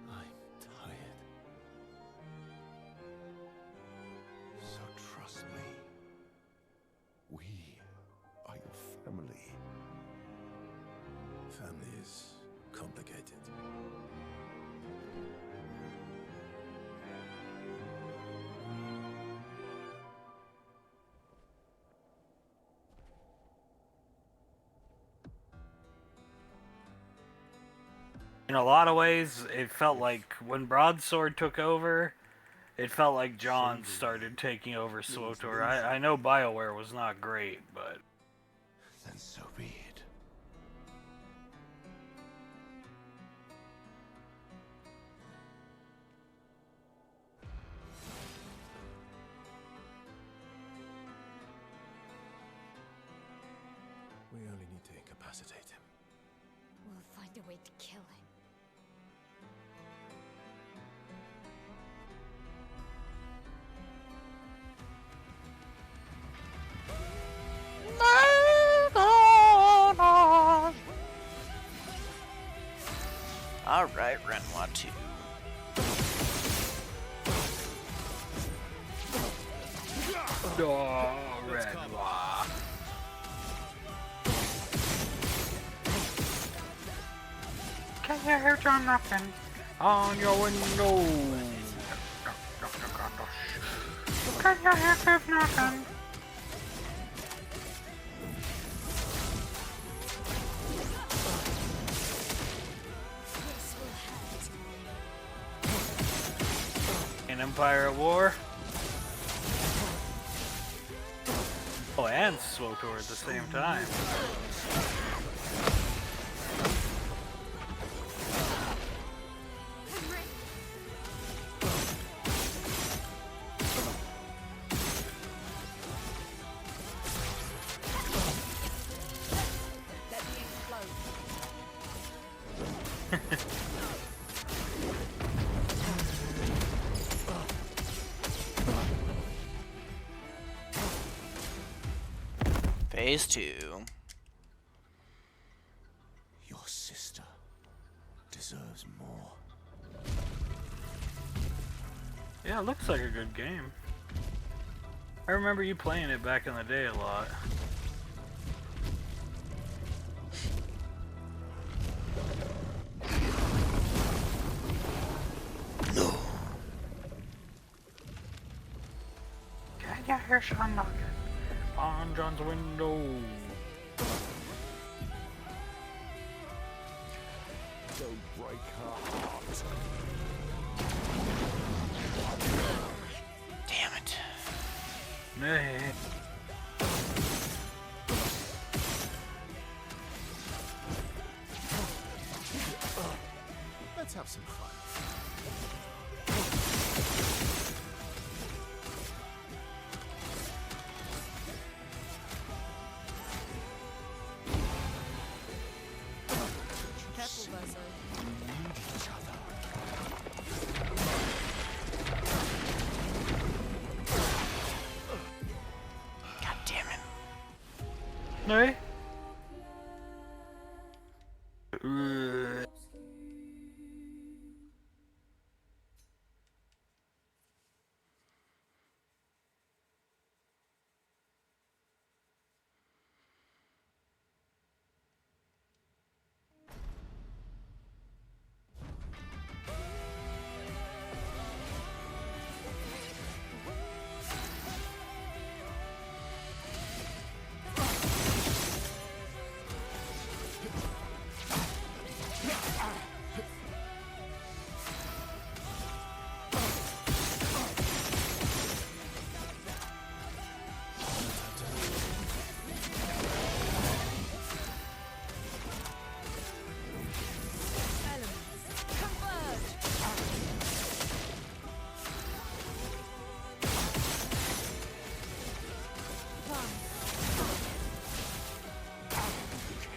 I'm tired. So trust me. We are your family. Family is complicated. In a lot of ways, it felt like when Broadsword took over, it felt like John started taking over SWTOR. I know BioWare was not great, but... Then so be it. We only need to incapacitate him. We'll find a way to kill him. Alright, Renoir 2. Renoir. Can you hear John knocking on your window? Can you hear him knocking? An Empire at War. Oh, and SWTOR at the same time. Phase 2. Your sister deserves more. Yeah, it looks like a good game. I remember you playing it back in the day a lot. No. Can you hear Sean knocking on John's window? Don't break her heart. Damn it. Nay. Let's have some fun. Hey?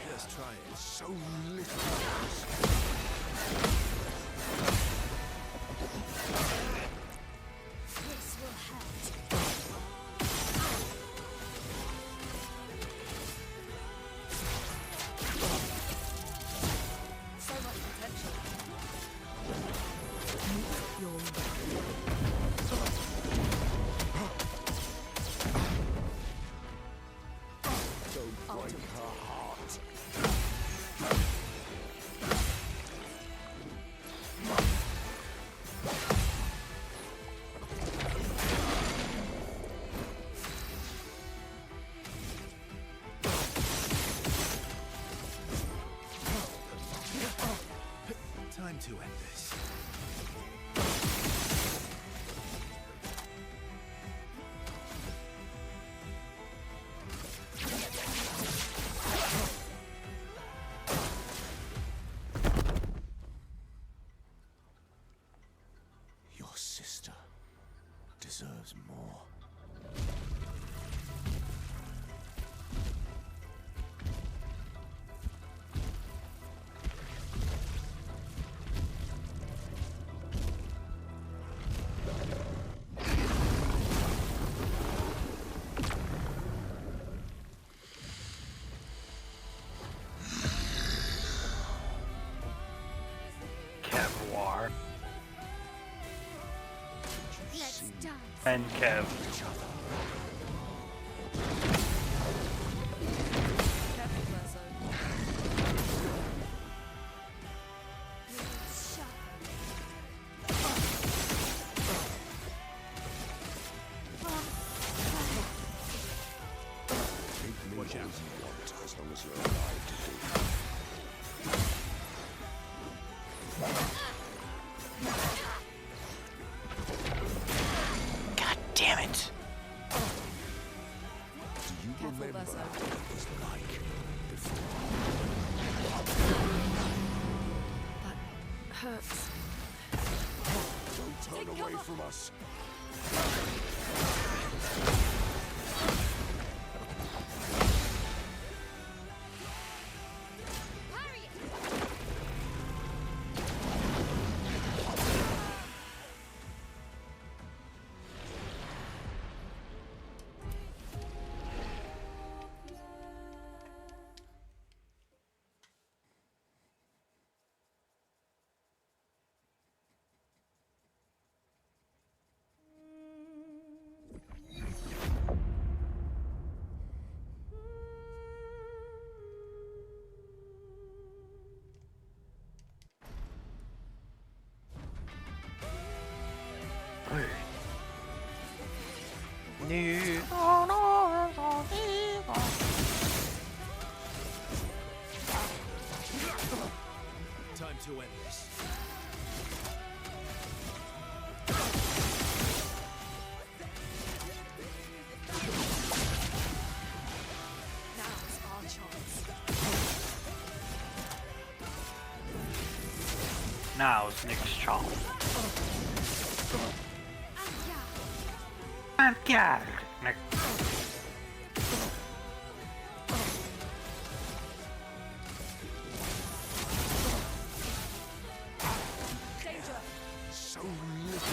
Let's try it. It's so little. This will hurt. So much potential. Your Don't break her heart. Time to end this. Your sister deserves more. Kevlar. Let's dance. And Kev. Watch out. As long as you're alive to do. God damn it. Do you remember what it was like before? hurts. Don't turn away from us. Time to end this. Now's our chance. Now's Nick's chance. Yeah, Nick. So little.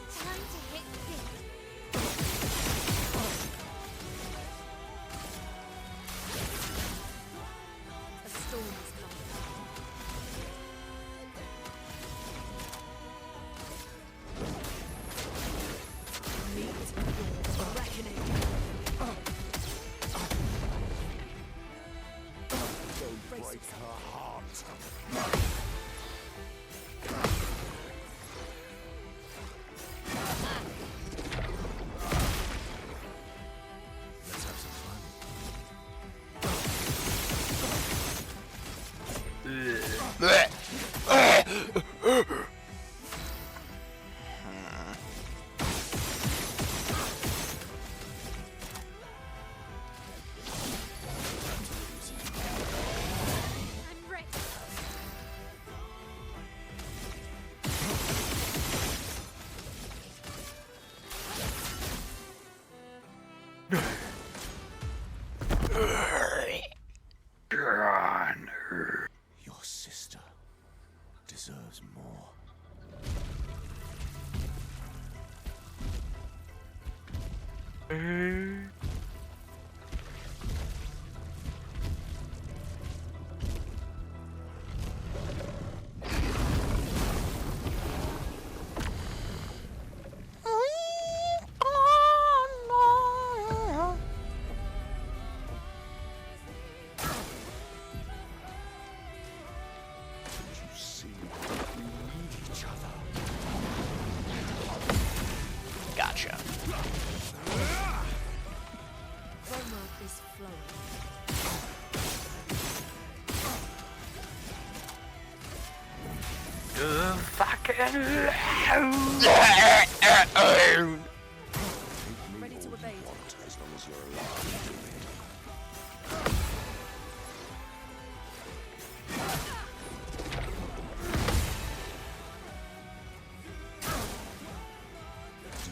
Time to hit this. break her heart. Let's have some fun. Your sister deserves more. You see, we need each other. Gotcha. Framework is flowing. Good fucking Ready to evade. As long as you're alive to do it.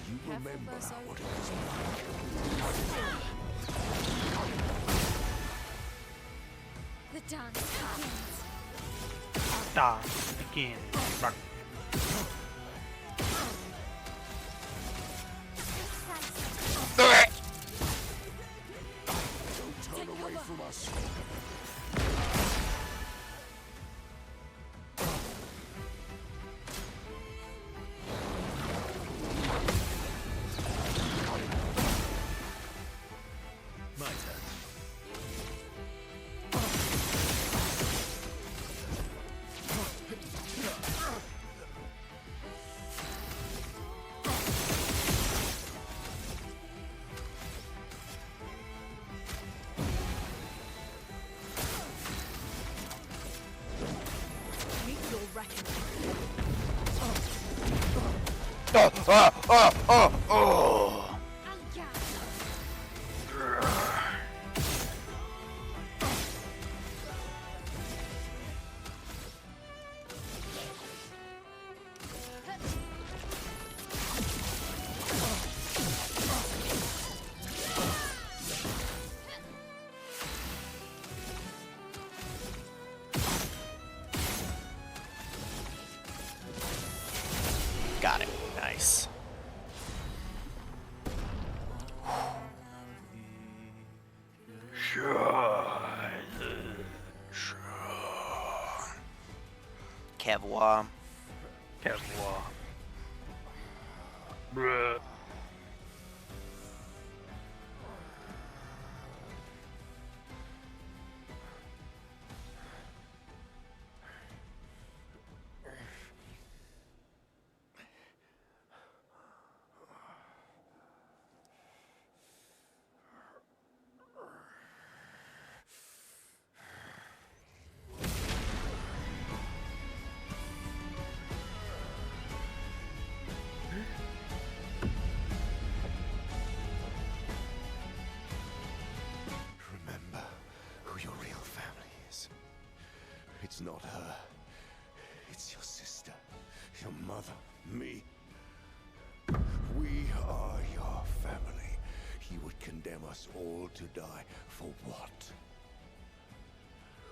Do you remember what it was like? The dance begins. dance begins. Rock. Don't turn away from us. My turn. Meet your reckoning. Oh. Got it. Nice. Kevwa. Kevlar. Bruh. Remember who your real family is. It's not her. It's your sister, your mother, me. We are your family. He would condemn us all to die. For what?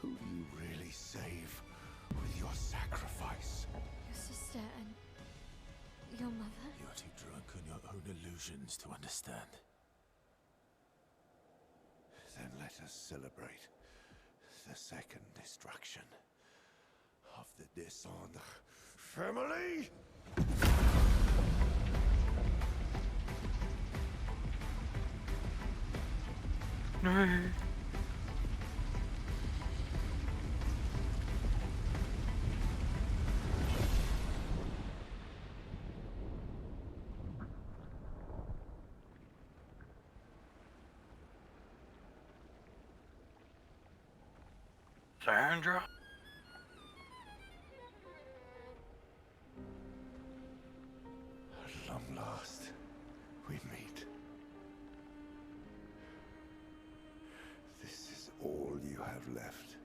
Who do you really save with your sacrifice? Your sister and your mother? You're too drunk on your own illusions to understand. Then let us celebrate the second destruction of the Descendre family. Sandra? At long last, we meet. This is all you have left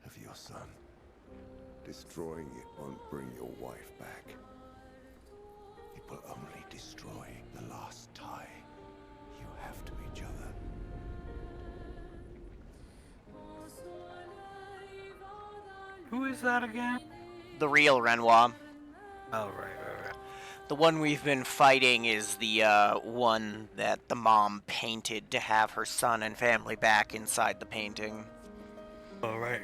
of your son. Destroying it won't bring your wife back. It will only destroy the last tie you have to each other. Who is that again? The real Renoir. Oh, right. The one we've been fighting is the one that the mom painted to have her son and family back inside the painting. Oh, right.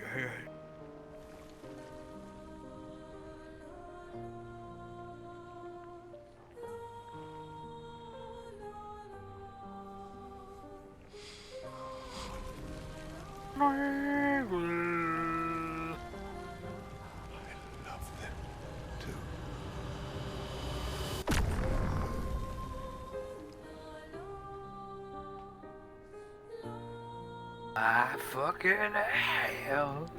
I fucking hell.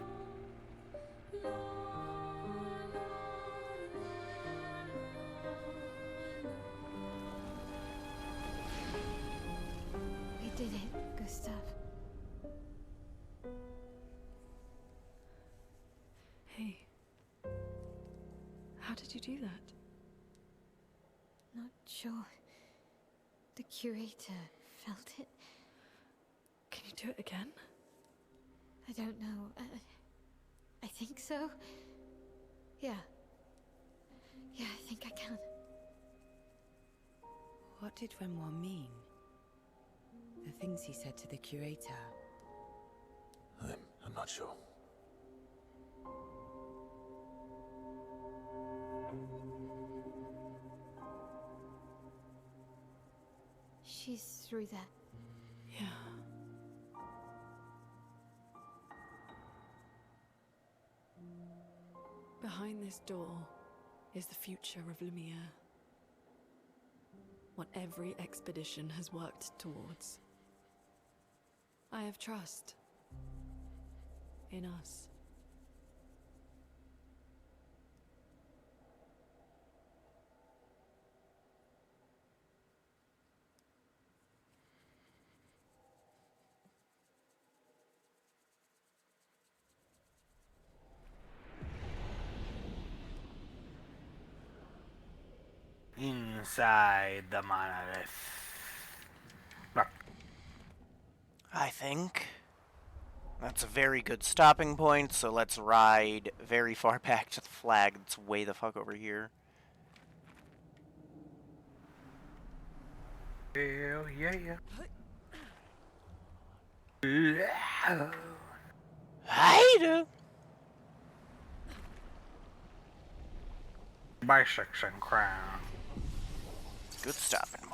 We did it, Gustav. Hey. How did you do that? Not sure. The curator felt it. Can you do it again? I don't know. I think so. Yeah. Yeah, I think I can. What did Renoir mean? The things he said to the curator. I'm not sure. She's through there. Yeah. Behind this door is the future of Lumiere. What every expedition has worked towards. I have trust in us. Inside the monolith. Look. I think that's a very good stopping point, so let's ride very far back to the flag that's way the fuck over here. Hell yeah. Hey, Bicycles and crown. good stopping